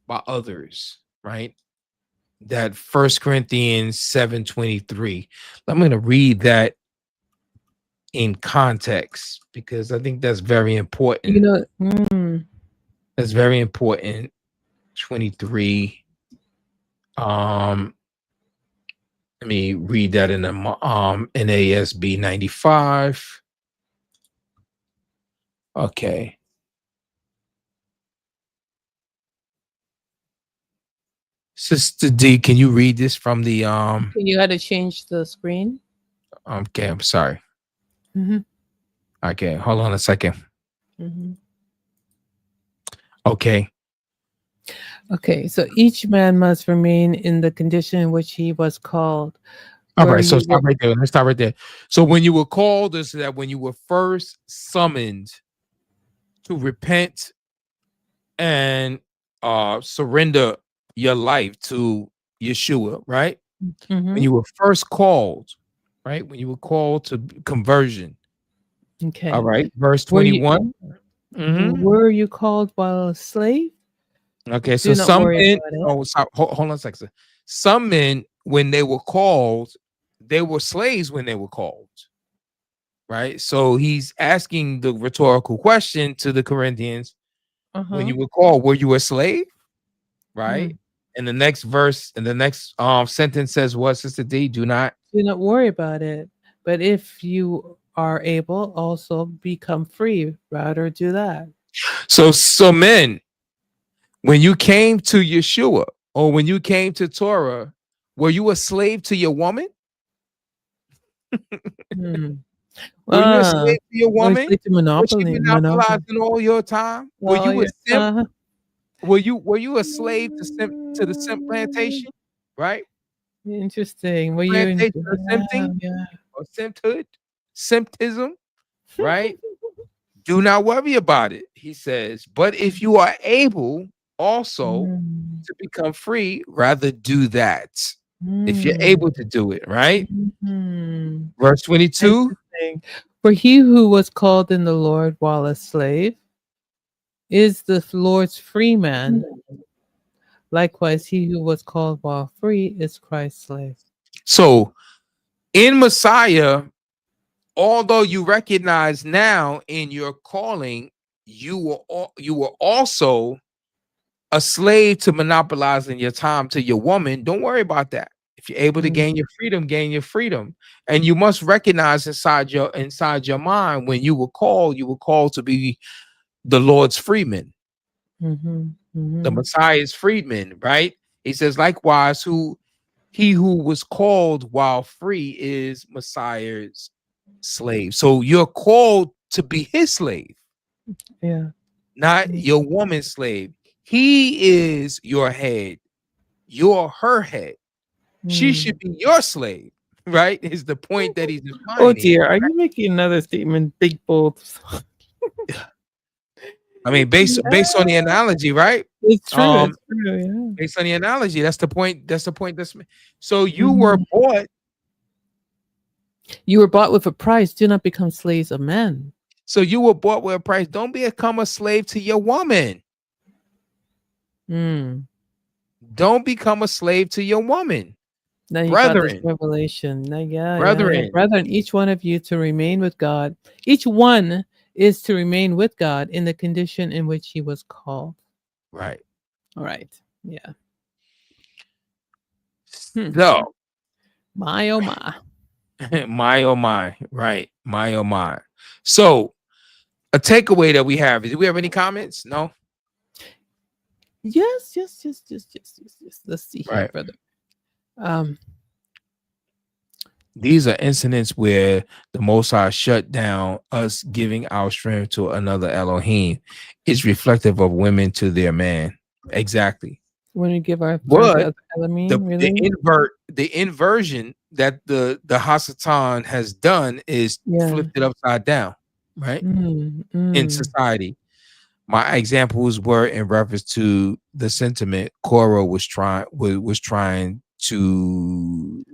by others, right? That 1 Corinthians 7:23. I'm going to read that in context because I think that's very important. You know, That's very important. 23. Let me read that in the NASB 95. Okay. Sister D, can you read this from the you got to change the screen. Okay, I'm sorry. Mm-hmm. Okay, hold on a second. Mm-hmm. Okay. Okay, so each man must remain in the condition in which he was called. All right, so stop right there. Let's stop right there. So when you were called, is that when you were first summoned to repent and surrender your life to Yeshua, right? When you were first called, right? When you were called to conversion. Okay. All right, verse 21. Were you called while a slave? Okay, so some men, hold on a second. Some men, when they were called, they were slaves when they were called, right? So he's asking the rhetorical question to the Corinthians: when you were called, were you a slave, right? And the next verse, and the next sentence says, "What, Sister D? Do not worry about it. But if you are able, also become free. Rather do that." So men, when you came to Yeshua or when you came to Torah, were you a slave to your woman? Were you a slave to your woman? Was she monopolizing all your time? Were you a simp? Were you a slave to the simp plantation? Right? Interesting. Were you plantation of simping or simphood, simptism, right? Do not worry about it, he says. But if you are able also to become free, rather do that. If you're able to do it, right? Verse 22. For he who was called in the Lord while a slave is the Lord's free man. Likewise, he who was called while free is Christ's slave. So in Messiah, although you recognize now in your calling, you were also a slave to monopolizing your time to your woman. Don't worry about that. If you're able to gain your freedom. And you must recognize inside your mind, when you were called to be the Lord's freeman, the Messiah's freedman, right? He says, likewise, he who was called while free is Messiah's slave. So you're called to be his slave, not your woman's slave. He is your head. You're her head. She should be your slave, right? Is the point that he's defining. Oh dear, are you making another statement? Big bold. I mean, based on the analogy, right? It's true. It's true. Yeah. Based on the analogy, that's the point. So you were bought. You were bought with a price. Do not become slaves of men. So you were bought with a price. Don't become a slave to your woman. Don't become a slave to your woman. Now you got this revelation. Now, brethren, each one of you to remain with God. Each one is to remain with God in the condition in which he was called. Right. All right. Yeah. So, my oh my. My oh my. Right. My oh my. So, a takeaway that we have is, do we have any comments? No. Yes. Let's see here, brother. These are incidents where the Most High shut down us giving our strength to another Elohim. It's reflective of women to their man. Exactly. When we give our strength to Elohim, the inversion that the Hasatan has done is flipped it upside down, right? In society. My examples were in reference to the sentiment Korah was trying to.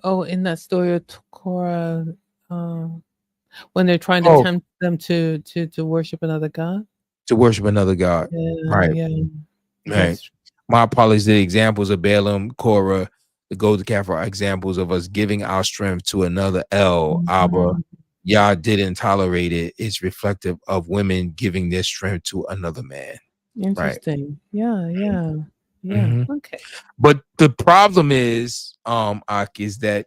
Oh, in that story of Korah, when they're trying to tempt them to worship another god. To worship another god, right? Yeah. Right. My apologies. The examples of Balaam, Korah, the golden calf are examples of us giving our strength to another Abba. Yah didn't tolerate it. It's reflective of women giving their strength to another man. Interesting. Right? Yeah. Okay. But the problem is, Ak, is that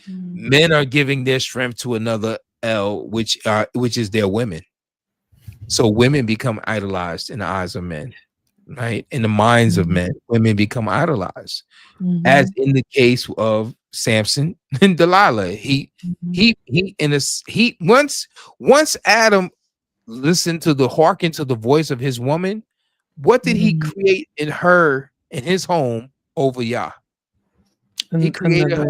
men are giving their strength to another which is their women. So women become idolized in the eyes of men, right? In the minds of men, women become idolized. As in the case of Samson and Delilah. Once Adam listened to hearken to the voice of his woman, what did he create in her, in his home, over Yah? He created her.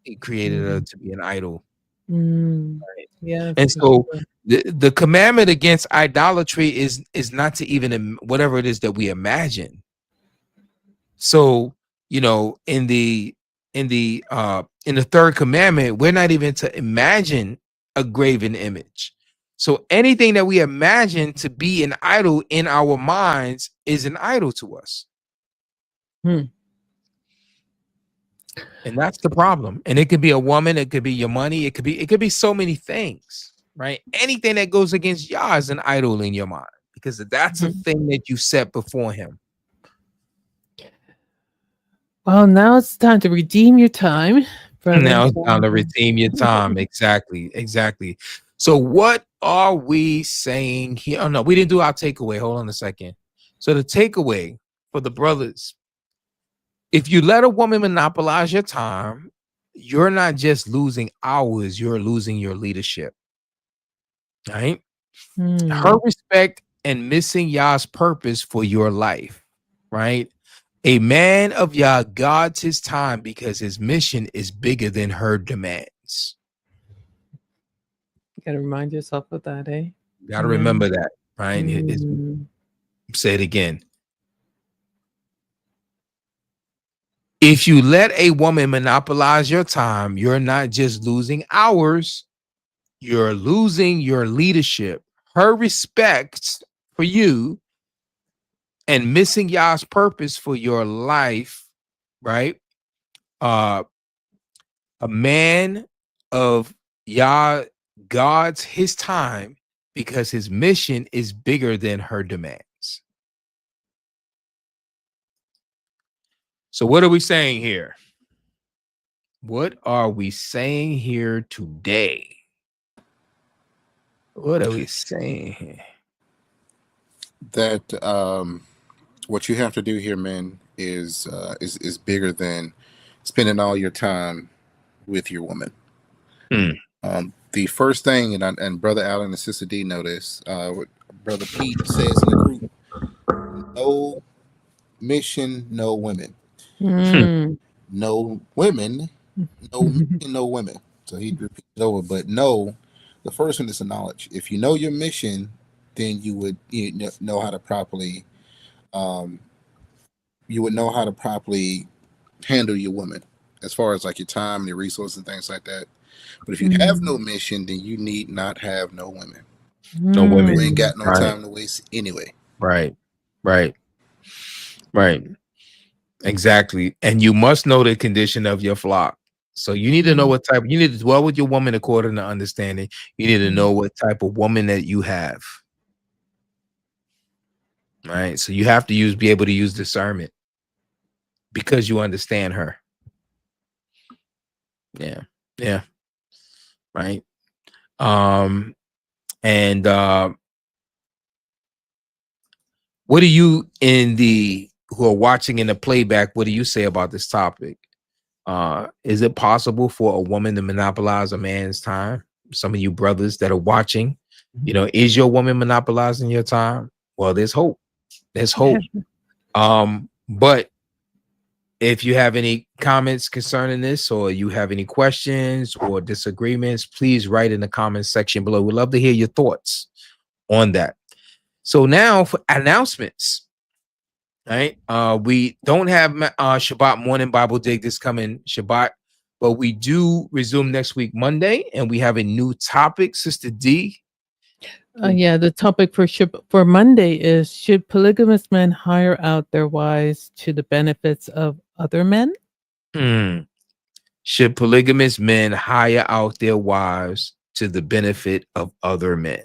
He created her to be an idol. Right? Yeah. And so the commandment against idolatry is not to even whatever it is that we imagine. So, in the third commandment, we're not even to imagine a graven image. So anything that we imagine to be an idol in our minds is an idol to us. And that's the problem. And it could be a woman, it could be your money, it could be so many things, right? Anything that goes against Yah is an idol in your mind, because that's a thing that you set before him. Well, now it's time to redeem your time. Now it's time to redeem your time. Exactly. So what are we saying here? Oh, no, we didn't do our takeaway. Hold on a second. So the takeaway for the brothers: if you let a woman monopolize your time, you're not just losing hours, you're losing your leadership. Right? Her respect and missing Yah's purpose for your life. Right? A man of Yah guards his time because his mission is bigger than her demands. You gotta remind yourself of that, eh? You gotta remember that, right? Say it again. If you let a woman monopolize your time, you're not just losing hours, you're losing your leadership, her respect for you, and missing Yah's purpose for your life, right? A man of Yah guards his time because his mission is bigger than her demands. So what are we saying here? What are we saying here today? What are we saying here? That what you have to do here, men, is bigger than spending all your time with your woman. The first thing, and Brother Allen and Sister D know this, what Brother Pete says in the group: no mission, no women. No women, no mission, no women. So he repeats it over. But no, the first one is the knowledge. If you know your mission, then you would know how to properly handle your woman, as far as like your time and your resources and things like that. But if you have no mission, then you need not have no women. No women. You ain't got no Right. time to waste anyway. Right. Exactly. And you must know the condition of your flock. So you need to know what type. You need to dwell with your woman according to understanding. You need to know what type of woman that you have. Right. So you have to be able to use discernment because you understand her. Yeah. Right. And what do you who are watching in the playback, what do you say about this topic? Is it possible for a woman to monopolize a man's time? Some of you brothers that are watching, is your woman monopolizing your time? Well, there's hope. But if you have any comments concerning this, or you have any questions or disagreements, please write in the comments section below. We'd love to hear your thoughts on that. So now for announcements. Right. We don't have Shabbat morning Bible dig this coming Shabbat, but we do resume next week, Monday, and we have a new topic, Sister D. The topic for Monday is: should polygamous men hire out their wives to the benefits of other men? Should polygamous men hire out their wives to the benefit of other men?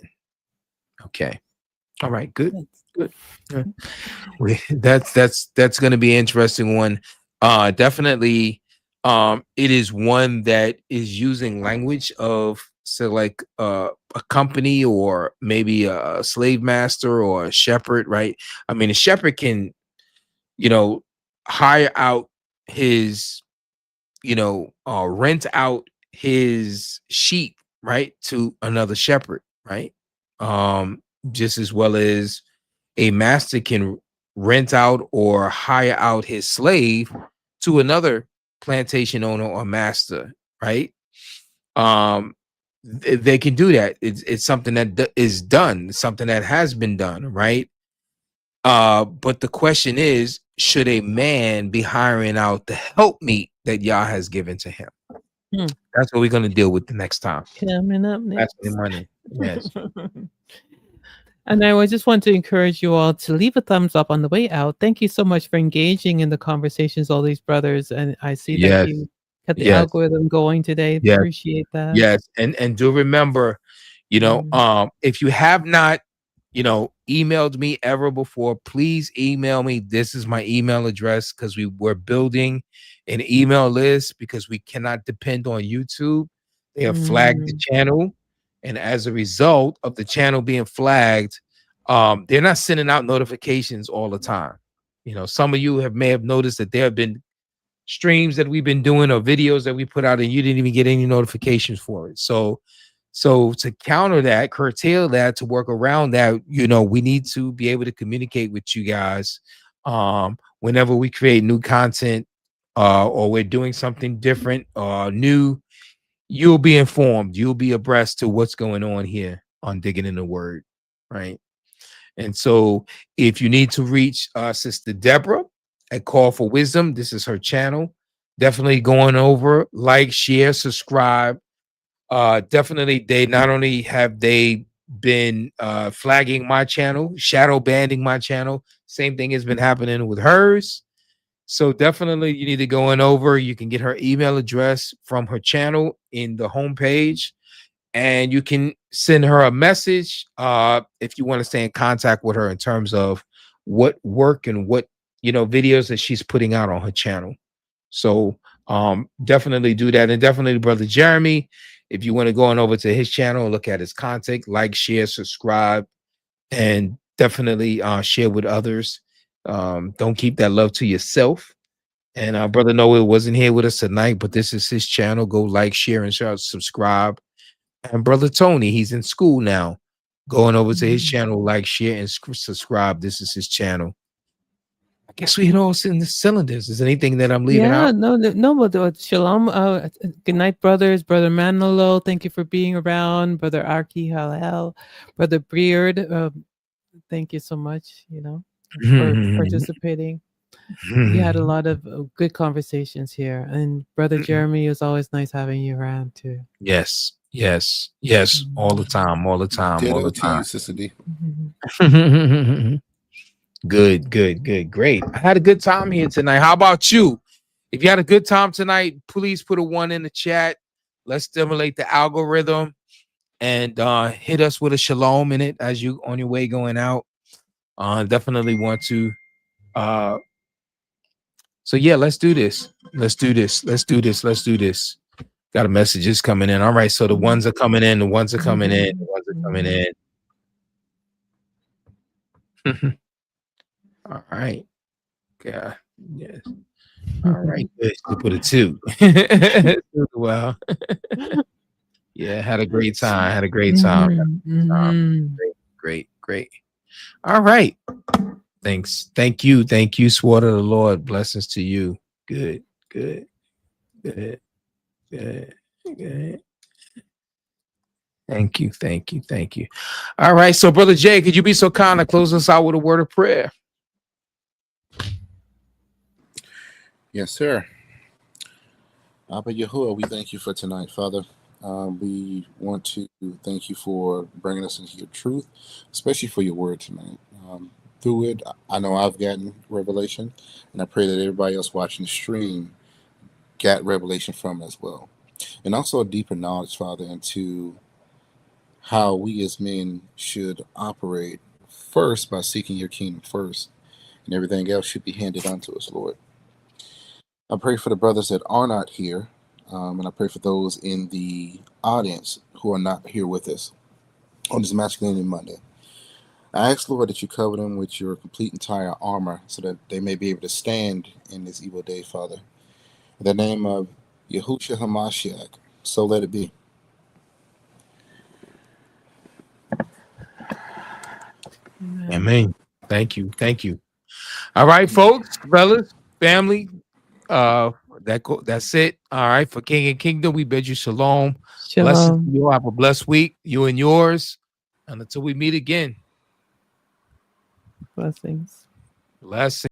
Okay. All right. Good. That's going to be an interesting one. Definitely. It is one that is using language of like a company, or maybe a slave master or a shepherd, right? I mean, a shepherd can, hire out his, rent out his sheep, right, to another shepherd, right? Just as well as a master can rent out or hire out his slave to another plantation owner or master, right? They can do that. It's something that is done, something that has been done, right? But the question is, should a man be hiring out the helpmeet that Yah has given to him? That's what we're going to deal with the next time. Coming up next. That's money. Yes. And I just want to encourage you all to leave a thumbs up on the way out. Thank you so much for engaging in the conversations, all these brothers. And I see that you got the algorithm going today. Yes. Appreciate that. Yes. And do remember, if you have not, emailed me ever before, please email me. This is my email address, because we're building an email list, because we cannot depend on YouTube. They have flagged the channel. And as a result of the channel being flagged, they're not sending out notifications all the time. Some of you may have noticed that there have been streams that we've been doing or videos that we put out, and you didn't even get any notifications for it. So to counter that, curtail that, to work around that, we need to be able to communicate with you guys whenever we create new content, or we're doing something different or new. You'll be informed. You'll be abreast to what's going on here on Digging in the Word, right? And so if you need to reach Sister Deborah at Call for Wisdom, this is her channel. Definitely going over, like, share, subscribe. Definitely, they not only have they been flagging my channel, shadow banning my channel, same thing has been happening with hers. So definitely you need to go in over. You can get her email address from her channel in the homepage, and you can send her a message if you want to stay in contact with her in terms of what work and what videos that she's putting out on her channel. So definitely do that. And definitely Brother Jeremy, if you want to go on over to his channel and look at his content, like, share, subscribe, and definitely share with others. Don't keep that love to yourself. And Brother Noah wasn't here with us tonight, but this is his channel. Go like, share, and subscribe. And Brother Tony, he's in school now. Going over to his channel, like, share, and subscribe. This is his channel. I guess we hit all in the cylinders. Is there anything that I'm leaving out? No, but shalom. Good night, brothers. Brother Manolo, thank you for being around. Brother Arki Halal, Brother Beard, thank you so much, for participating. We had a lot of good conversations here. And Brother Jeremy, it was always nice having you around too. Yes. All the time. Ditto to you, Sister D. Good. Great. I had a good time here tonight. How about you? If you had a good time tonight, please put a 1 in the chat. Let's stimulate the algorithm and hit us with a shalom in it as you on your way going out. Definitely want to. So yeah, let's do this. Got a messages coming in. All right, so the ones are coming in. All right. Yeah. Yes. All right. Good. You put a 2. Well, yeah, had a great time. Great. All right. Thanks. Thank you. Sword of the Lord. Blessings to you. Good. Thank you. All right. So, Brother Jay, could you be so kind to close us out with a word of prayer? Yes, sir. Abba Yahuwah, we thank you for tonight, Father. We want to thank you for bringing us into your truth, especially for your word tonight. Through it, I know I've gotten revelation, and I pray that everybody else watching the stream got revelation from it as well. And also a deeper knowledge, Father, into how we as men should operate first by seeking your kingdom first, and everything else should be handed unto us, Lord. I pray for the brothers that are not here, and I pray for those in the audience who are not here with us on this Masculinity Monday. I ask, Lord, that you cover them with your complete entire armor so that they may be able to stand in this evil day, Father. In the name of Yahushua HaMashiach, so let it be. Amen. Thank you. All right, folks, brothers, family. That's it. All right, for King and Kingdom, we bid you shalom. Blessings to you. Have a blessed week, you and yours. And until we meet again. Blessings.